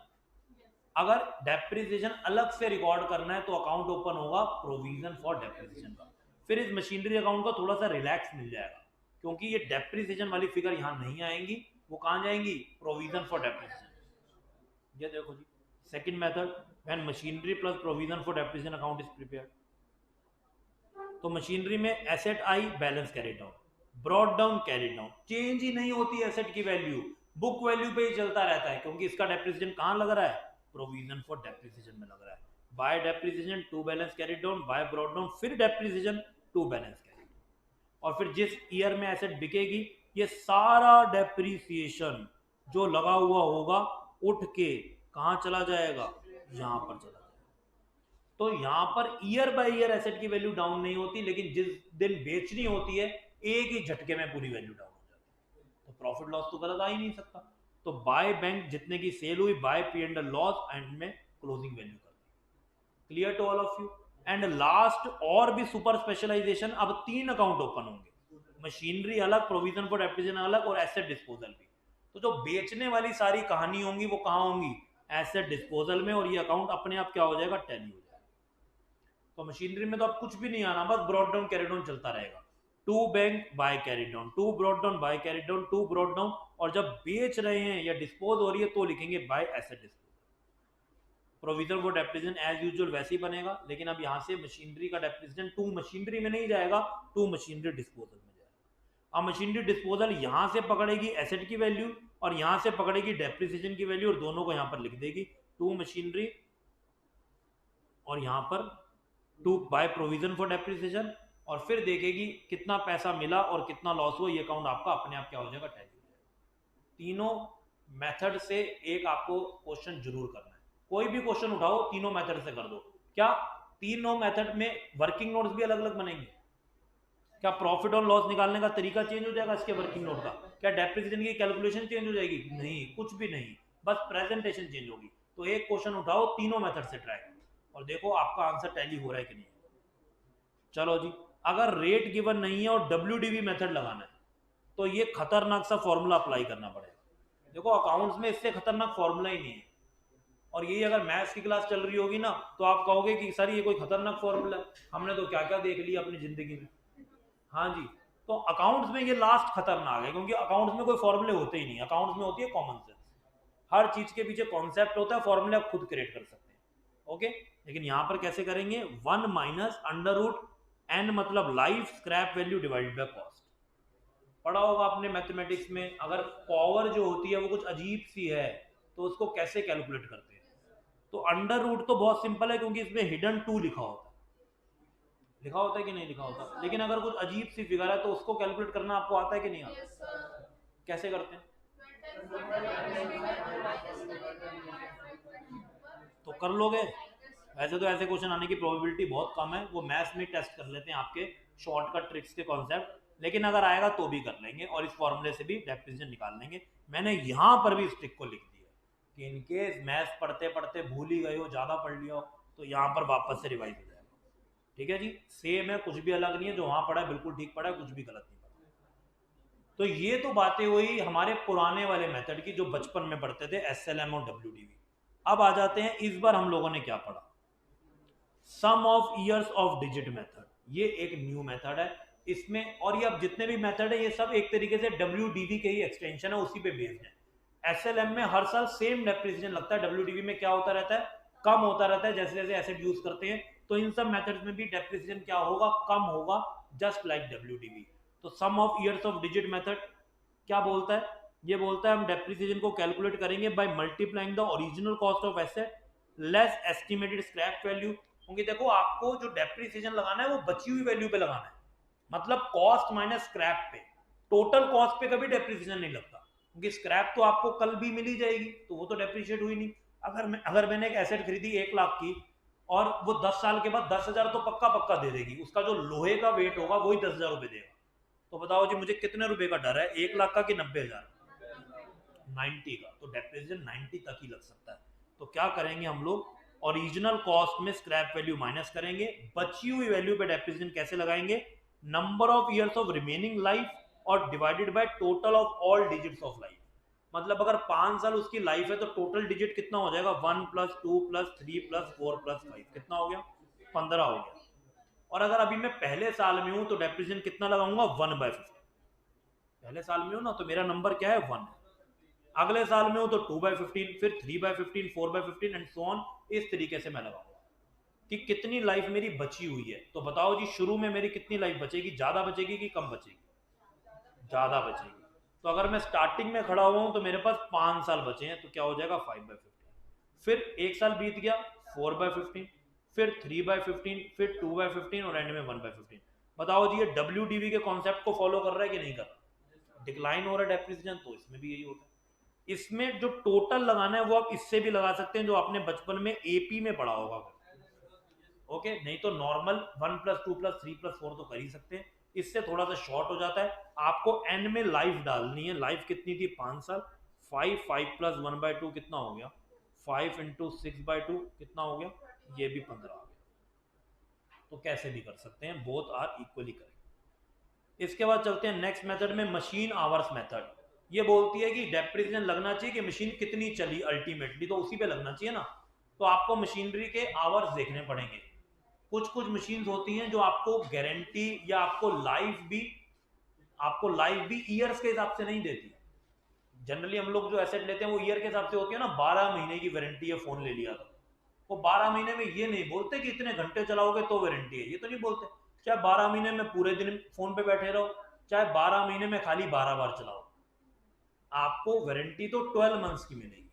S1: अगर डेप्रिसिएशन अलग से रिकॉर्ड करना है तो अकाउंट ओपन होगा प्रोविजन फॉर डेप्रिसिएशन का। फिर इस मशीनरी अकाउंट का थोड़ा सा रिलैक्स मिल जाएगा, क्योंकि ये डेप्रिसिएशन वाली फिगर यहां नहीं आएंगी, वो कहां जाएंगी, प्रोविजन फॉर डेप्रिसिएशन। ये देखो जी, second method, when machinery plus provision for depreciation account is prepared. तो मशीनरी में एसेट आई, balance carry down, brought down, carry down, change ही नहीं होती एसेट की वैल्यू, बुक वैल्यू पे ही चलता रहता है, क्योंकि इसका डेप्रिसिएशन कहां लग रहा है, प्रोविजन फॉर डेप्रिसिएशन में लग रहा है। By depreciation to balance carry down, by brought down, फिर depreciation to balance carry down, और फिर जिस ईयर में एसेट बिकेगी, ये सारा डेप्रिसिएशन जो लगा हुआ होगा उठ के कहां चला जाएगा, यहां पर चला जाएगा। तो यहां per year by year asset की वैल्यू डाउन नहीं होती, लेकिन जिस दिन बेचनी होती है एक ही झटके में पूरी वैल्यू डाउन हो जाती है, तो प्रॉफिट लॉस तो गलत आ ही नहीं सकता। तो बाय बैंक जितने की सेल हुई, by P and loss, end में क्लोजिंग वैल्यू कर दी। Clear to all of you? And last और भी सुपर स्पेशलाइजेशन, अब तीन अकाउंट ओपन होंगे, मशीनरी अलग, प्रोविजन फॉर डेप्रिसिएशन अलग, और एसेट डिस्पोजल भी। तो जो बेचने वाली सारी कहानी होंगी वो कहां होंगी, एसेट डिस्पोजल में, और ये अकाउंट अपने आप क्या हो जाएगा, टैली हो जाएगा। तो मशीनरी में तो अब कुछ भी नहीं आना, बस ब्रॉट डाउन कैरी डाउन चलता रहेगा। To bank by carried down, to brought down by carried down, to brought down, और जब बेच रहे हैं या डिस्पोज हो रही है तो लिखेंगे by asset dispose. Provision for depreciation as usual वैसे ही बनेगा, लेकिन अब यहाँ से मशीनरी का डेप्रिसिएशन टू मशीनरी में नहीं जाएगा, टू मशीनरी डिस्पोजल में जाएगा। अब मशीनरी डिस्पोजल यहाँ से पकड़ेगी एसेट की वैल्यू और यहाँ से पकड़ेगी डेप्रिसिएशन की वैल्यू, और दोनों को यहाँ पर लिख देगी टू मशीनरी और यहाँ पर to by provision for depreciation, और फिर देखेगी कितना पैसा मिला और कितना लॉस हुआ। ये अकाउंट आपका अपने आप क्या हो जाएगा, टैली हो जाएगा। तीनों मेथड से एक आपको क्वेश्चन जरूर करना है, कोई भी क्वेश्चन उठाओ तीनों मेथड से कर दो। क्या तीनों मेथड में वर्किंग नोट्स भी अलग अलग बनेंगे? क्या प्रॉफिट और लॉस निकालने का तरीका चेंज हो जाएगा इसके वर्किंग नोट का? क्या डेप्रिसिएशन की कैलकुलेशन चेंज हो जाएगी? नहीं, कुछ भी नहीं, बस प्रेजेंटेशन चेंज होगी। तो एक क्वेश्चन उठाओ तीनों मेथड से ट्राई करो और देखो आपका आंसर टैली हो रहा है कि नहीं। चलो जी, अगर रेट गिवन नहीं है और WDV मेथड लगाना है तो ये खतरनाक सा फॉर्मूला अप्लाई करना पड़ेगा। देखो अकाउंट्स में इससे खतरनाक फॉर्मूला ही नहीं है, और ये अगर मैथ्स की क्लास चल रही होगी ना तो आप कहोगे कि सर ये कोई खतरनाक फॉर्मूला है, हमने तो क्या क्या देख लिया अपनी जिंदगी में। हाँ जी, तो अकाउंट्स में ये लास्ट खतरनाक है, क्योंकि अकाउंट्स में कोई फॉर्मूले होते ही नहीं, अकाउंट्स में होती है कॉमन सेंस। हर चीज के पीछे कॉन्सेप्ट होता है, फॉर्मूले आप खुद क्रिएट कर सकते हैं। ओके, लेकिन यहाँ पर कैसे करेंगे, 1 माइनस अंडर रूट एन, मतलब life scrap value divided by cost. पढ़ा होगा आपने मैथमेटिक्स में, अगर पावर जो होती है वो कुछ अजीब सी है तो उसको कैसे कैलकुलेट करते हैं। तो अंडर रूट तो बहुत सिंपल है, क्योंकि इसमें हिडन 2 लिखा होता है कि नहीं लिखा होता। लेकिन अगर कुछ अजीब सी फिगर है तो उसको कैलकुलेट करना आपको आता है कि नहीं आता? कैसे करते हैं? तो कर लोगे। वैसे तो ऐसे क्वेश्चन आने की प्रोबेबिलिटी बहुत कम है, वो मैथ्स में टेस्ट कर लेते हैं आपके शॉर्टकट ट्रिक्स के कॉन्सेप्ट, लेकिन अगर आएगा तो भी कर लेंगे और इस फॉर्मूले से भी डेप्रिसिएशन निकाल लेंगे। मैंने यहाँ पर भी इस ट्रिक को लिख दिया कि इनकेस मैथ्स पढ़ते पढ़ते भूल ही गए हो, ज़्यादा पढ़ लिया हो, तो यहाँ पर वापस से रिवाइज हो जाएगा। ठीक है जी, सेम है, कुछ भी अलग नहीं है, जो वहाँ पढ़ा है बिल्कुल ठीक पढ़ा है, कुछ भी गलत नहीं पढ़ा। तो ये तो बातें हुई हमारे पुराने वाले मेथड की जो बचपन में पढ़ते थे, SLM और WDV। अब आ जाते हैं इस बार हम लोगों ने क्या पढ़ा, sum of years of digit method. ये एक न्यू मेथड है इसमें, और ये अब जितने भी मेथड है ये सब एक तरीके से WDV के ही एक्सटेंशन है, उसी पे बेस्ड है। SLM में हर साल सेम डेप्रिसिएशन लगता है, WDV में क्या होता रहता है, कम होता रहता है जैसे जैसे एसेट यूज करते हैं। तो इन सब मेथड्स में भी डेप्रिसिएशन क्या होगा, कम होगा, जस्ट लाइक WDV। तो sum of years of digit method क्या बोलता है, ये बोलता है हम डेप्रिसिएशन को कैलकुलेट करेंगे by multiplying the original cost of asset less estimated scrap value. क्योंकि देखो आपको जो डेप्रिसिएशन लगाना है वो बची हुई वैल्यू पे लगाना है, मतलब कॉस्ट माइनस स्क्रैप पे। टोटल कॉस्ट पे कभी डेप्रिसिएशन नहीं लगता, क्योंकि स्क्रैप तो आपको कल भी मिली जाएगी तो वो तो डेप्रिशिएट हुई नहीं। अगर मैंने एक एसेट खरीदी 1 लाख की और वो 10 साल के बाद 10,000 तो पक्का पक्का दे देगी, उसका जो लोहे का वेट होगा वही 10,000 रुपए देगा। तो बताओ जी मुझे कितने रुपए का डर है, 1 लाख का कि 90,000? 90 का। तो डेप्रिसिएशन 90 तक ही लग सकता है। तो क्या करेंगे हम लोग, ओरिजिनल कॉस्ट में स्क्रैप वैल्यू माइनस करेंगे, बची हुई वैल्यू पे डेप्रिसिएशन कैसे लगाएंगे, number of years of remaining life और divided by total of all digits of life. मतलब अगर 5 साल उसकी लाइफ है तो टोटल डिजिट कितना हो जाएगा, 1 + 2 + 3 + 4 + 5 कितना हो गया, 15 हो गया। और अगर अभी मैं पहले साल में हूं तो डेप्रिसिएशन कितना लगाऊंगा, 1/50। पहले साल में हूं ना तो मेरा नंबर क्या है, 1 है। अगले साल में हूं तो 2/15, फिर 3/15, 4/15 एंड सो ऑन। इस तरीके से मैं लगाऊंगा कि कितनी लाइफ मेरी बची हुई है। तो बताओ जी शुरू में मेरी कितनी लाइफ बचेगी, ज्यादा बचेगी कि कम बचेगी? ज्यादा बचेगी। तो अगर मैं स्टार्टिंग में खड़ा हुआ हूं तो मेरे पास 5 साल बचे हैं, तो क्या हो जाएगा, 5/15। फिर 1 साल बीत गया, 4/15, फिर 3/15, फिर 2/15 और एंड में 1/15। बताओ जी ये WDV के कॉन्सेप्ट को फॉलो कर रहा है कि नहीं कर रहा? डिक्लाइन हो रहा है डेप्रिसिएशन, तो इसमें भी यही होता है। इसमें जो टोटल लगाना है वो आप इससे भी लगा सकते हैं, जो आपने बचपन में AP में पढ़ा होगा। ओके, नहीं तो नॉर्मल 1 + 2 + 3 + 4 तो कर ही सकते हैं, इससे थोड़ा सा शॉर्ट हो जाता है। आपको एन में लाइफ डालनी है, लाइफ कितनी थी, 5 साल। 5 + 1/2 कितना हो गया, 5 × 6/2 कितना हो गया, ये भी 15 आ गया। तो कैसे भी कर सकते हैं, बोथ आर इक्वली करेक्ट। इसके बाद चलते हैं नेक्स्ट मेथड में, मशीन आवर्स मेथड। ये बोलती है कि डेप्रिसिएशन लगना चाहिए कि मशीन कितनी चली अल्टीमेटली, तो उसी पे लगना चाहिए ना। तो आपको मशीनरी के आवर्स देखने पड़ेंगे। कुछ कुछ मशीन्स होती हैं जो आपको गारंटी या आपको लाइफ भी ईयर्स के हिसाब से नहीं देती। जनरली हम लोग जो एसेट लेते हैं वो ईयर के हिसाब से होती है ना, 12 महीने की वारंटी है फोन ले लिया तो वो 12 महीने में ये नहीं बोलते कि इतने घंटे चलाओगे तो वारंटी है, ये तो नहीं बोलते। चाहे 12 महीने में पूरे दिन फोन पे बैठे रहो, चाहे 12 महीने में खाली 12 बार चलाओ, आपको वारंटी तो 12 मंथ्स की मिलेगी।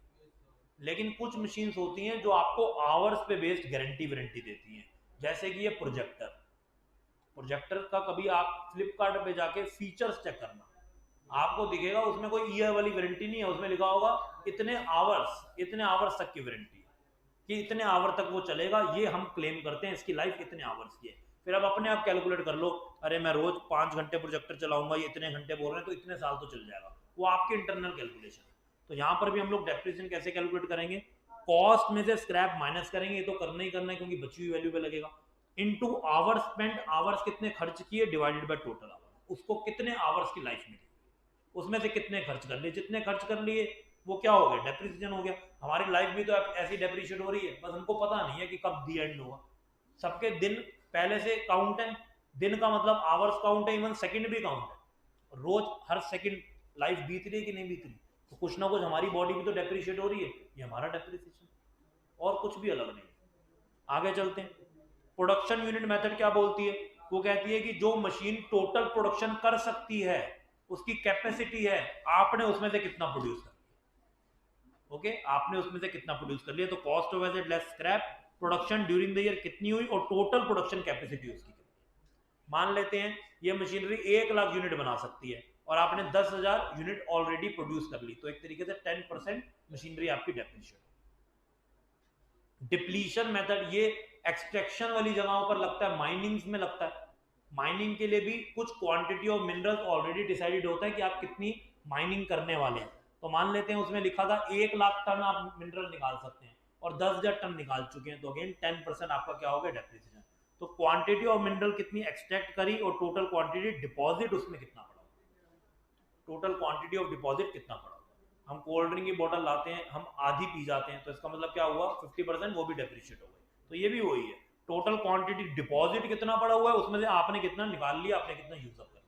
S1: लेकिन कुछ मशीन्स होती हैं जो आपको आवर्स पे बेस्ड गारंटी वारंटी देती हैं, जैसे कि ये प्रोजेक्टर। प्रोजेक्टर का कभी आप फ्लिपकार्ट पे जाके फीचर्स चेक करना, आपको दिखेगा उसमें कोई ईयर वाली वारंटी नहीं है, उसमें लिखा होगा इतने आवर्स तक की वारंटी है कि इतने आवर तक वो चलेगा, ये हम क्लेम करते हैं, इसकी लाइफ इतने आवर्स की है। फिर अब अपने आप कैलकुलेट कर लो, अरे मैं रोज 5 घंटे प्रोजेक्टर चलाऊंगा, ये इतने घंटे बोल रहे हैं तो इतने साल तो चल जाएगा, वो आपकी इंटरनल कैलकुलेशन है। तो यहाँ पर भी हम लोग डेप्रिसिएशन कैसे कैलकुलेट करेंगे, कॉस्ट में से स्क्रैप माइनस करेंगे, ये तो करना ही करना है क्योंकि बची हुई वैल्यू पे लगेगा, इनटू आवर्स स्पेंट, आवर्स कितने खर्च किए डिवाइडेड बाय टोटल आवर्स, उसको कितने आवर्स की लाइफ मिली, उसमें से कितने खर्च कर लिए, जितने खर्च कर लिए वो क्या हो गया, डेप्रिसिएशन हो गया। हमारी लाइफ भी तो ऐसी डेप्रिशिएट हो रही है, बस हमको पता नहीं है कि कब दी एंड होगा। सबके दिन पहले से काउंट है, दिन का मतलब आवर्स काउंट है, इवन सेकंड भी काउंट है, रोज हर सेकंड लाइफ बीत रही है कि नहीं बीत रही, तो कुछ ना कुछ हमारी बॉडी भी तो डेप्रिशिएट हो रही है, ये हमारा डेप्रिसिएशन, और कुछ भी अलग नहीं। आगे चलते हैं। प्रोडक्शन यूनिट मेथड क्या बोलती है, वो कहती है कि जो मशीन टोटल प्रोडक्शन कर सकती है, उसकी कैपेसिटी है, आपने उसमें से कितना प्रोड्यूस कर लिया। ओके, आपने उसमें से कितना प्रोड्यूस कर लिया, तो cost of asset less scrap, production during the year कितनी हुई और टोटल प्रोडक्शन कैपेसिटी उसकी कितनी। मान लेते हैं ये मशीनरी 1 लाख यूनिट बना सकती है और आपने 10,000 यूनिट ऑलरेडी प्रोड्यूस कर ली, तो एक तरीके से 10% मशीनरी आपकी डेप्रिशिएट। डिप्लीशन मेथड ये एक्सट्रैक्शन वाली जगहों पर लगता है, माइनिंग्स में लगता है। माइनिंग के लिए भी कुछ quantity of minerals already decided होता है कि आप कितनी माइनिंग करने वाले हैं। तो मान लेते हैं उसमें लिखा था 1 लाख टन आप मिनरल निकाल सकते हैं और 10,000 टन निकाल चुके हैं, तो अगेन 10% आपका क्या होगा, डेप्रिसिएशन। तो क्वांटिटी ऑफ मिनरल कितनी एक्सट्रैक्ट करी और टोटल क्वांटिटी डिपॉजिट उसमें कितना पड़ा, टोटल क्वांटिटी ऑफ डिपॉजिट कितना पड़ा। हम कोल्ड ड्रिंक की बोतल लाते हैं, हम आधी पी जाते हैं, तो इसका मतलब क्या हुआ, 50% वो भी डेप्रिशिएट हो गई। तो ये भी वही है, टोटल क्वांटिटी डिपॉजिट कितना पड़ा हुआ है, उसमें से आपने कितना निकाल लिया, आपने कितना यूज अप कर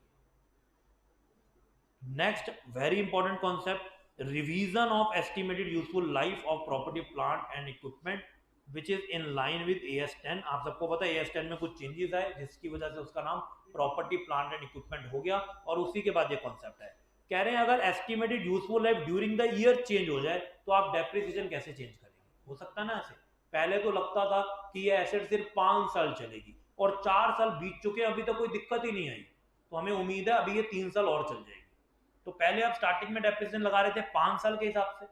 S1: लिया। Next very important concept, revision of estimated useful life of property plant and equipment which is in line with AS10। आप सबको पता है AS10 में कुछ चेंजेस आए जिसकी वजह से उसका नाम प्रॉपर्टी प्लांट एंड इक्विपमेंट हो गया, और उसी के बाद ये कॉन्सेप्ट है। कह रहे हैं अगर estimated useful life during the year change हो जाए तो आप डेप्रिसिएशन कैसे चेंज करेंगे। हो सकता है ना ऐसे, पहले तो लगता था कि ये एसेट सिर्फ 5 साल चलेगी और 4 साल बीत चुके, अभी तक कोई दिक्कत ही नहीं आई, तो हमें उम्मीद है अभी ये 3 साल और चल जाएगी। तो पहले आप स्टार्टिंग में डेप्रिसिएशन लगा रहे थे 5 साल के हिसाब से,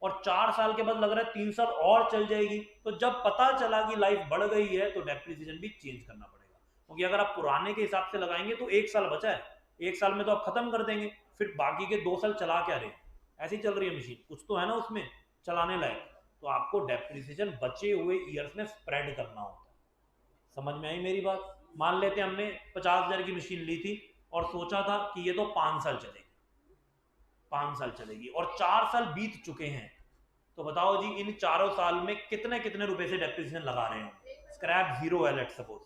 S1: और 4 साल के बाद लग रहा है 3 साल और चल जाएगी, तो जब पता चला कि लाइफ बढ़ गई है तो डेप्रिसिएशन भी चेंज करना पड़ेगा। क्योंकि अगर आप पुराने के हिसाब से लगाएंगे तो 1 साल बचा है, 1 साल में तो आप खत्म कर देंगे, फिर बाकी के 2 साल चला क्या रहे, ऐसी चल रही है मशीन, कुछ तो है ना उसमें चलाने लायक, तो आपको डेप्रिसिएशन बचे हुए ईयर्स में स्प्रेड करना होता है। समझ में आई मेरी बात। मान लेते हैं हमने 50,000 की मशीन ली थी और सोचा था कि ये तो 5 साल चलेगी, 5 साल चलेगी, और 4 साल बीत चुके हैं, तो बताओ जी इन 4 साल में कितने कितने रुपए से डेप्रिसिएशन लगा रहे हैं। स्क्रैप जीरो है, लेट्स सपोज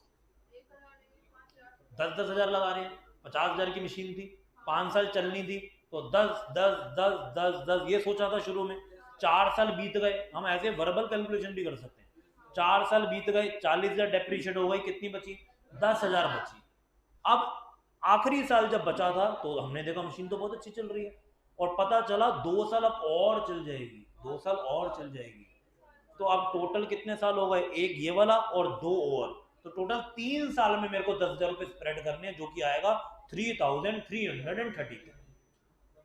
S1: 10-10 हजार लगा रहे हैं, 50,000 की मशीन थी, 5 साल चलनी थी, तो 10 10 10 10 10 ये सोचा था शुरू में, 4 साल बीत गए, हम ऐसे वर्बल कैलकुलेशन भी कर सकते हैं, 4 साल बीत गए, 40,000 डेप्रिशिएट हो गई, कितनी बची, 10,000 बची। अब आखिरी साल जब बचा था तो हमने देखा मशीन तो बहुत अच्छी चल रही है, और पता चला 2 साल अब और चल जाएगी, 2 साल और चल जाएगी, तो अब टोटल कितने साल हो गए, एक ये वाला और 2 और, तो टोटल 3 साल में मेरे को 10,000 रुपए स्प्रेड करने हैं, जो कि आएगा 3,330।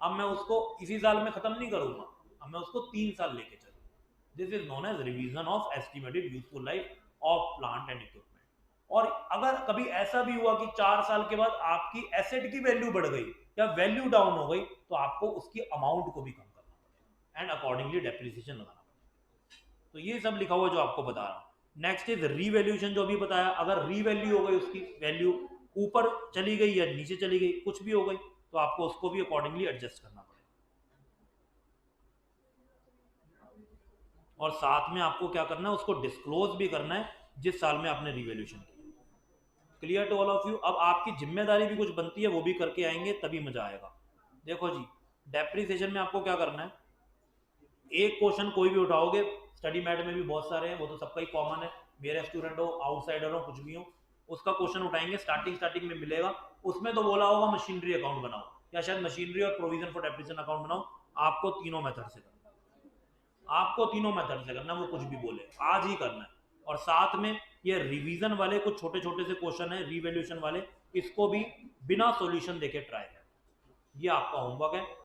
S1: अब मैं उसको इसी साल में खत्म नहीं करूंगा, अब मैं उसको 3 साल लेके चलूंगा। This is known as revision of estimated useful life of plant and equipment. और अगर कभी ऐसा भी हुआ कि 4 साल के बाद आपकी एसेट की वैल्यू बढ़ गई या वैल्यू डाउन हो गई, तो आपको उसकी अमाउंट को भी कम करना पड़ेगा एंड अकॉर्डिंगली डेप्रिसिएशन लगाना पड़ेगा। तो ये सब लिखा हुआ जो आपको बता रहा हूं। नेक्स्ट इज रीवैल्यूएशन, जो भी बताया, अगर रीवैल्यू हो गई, उसकी वैल्यू ऊपर चली गई या नीचे चली गई, कुछ भी हो गई, तो आपको उसको भी अकॉर्डिंगली एडजस्ट करना पड़ेगा। और साथ में आपको क्या करना है, उसको डिस्क्लोज भी करना है जिस साल में आपने रिवैल्यूएशन की। Clear to all of you. अब आपकी जिम्मेदारी भी कुछ बनती है, वो भी करके आएंगे तभी मजा आएगा। देखो जी, डेप्रिसिएशन में आपको क्या करना है, एक क्वेश्चन कोई भी उठाओगे, स्टडी मैट में भी बहुत सारे हैं, वो तो सबका ही कॉमन है, मेरे स्टूडेंट हो, आउटसाइडर हो, कुछ भी हो, उसका क्वेश्चन उठाएंगे, स्टार्टिंग में मिलेगा। उसमें तो बोला होगा मशीनरी अकाउंट बनाओ, या शायद मशीनरी और प्रोविजन फॉर डेप्रिसिएशन अकाउंट बनाओ। आपको तीनों मेथड से करना, आपको तीनों मेथड से करना, वो कुछ भी बोले आज ही करना है। और साथ में ये रिवीजन वाले कुछ छोटे छोटे से क्वेश्चन है रिवैल्यूएशन वाले, इसको भी बिना सॉल्यूशन देके ट्राई करें। ये आपका होमवर्क है।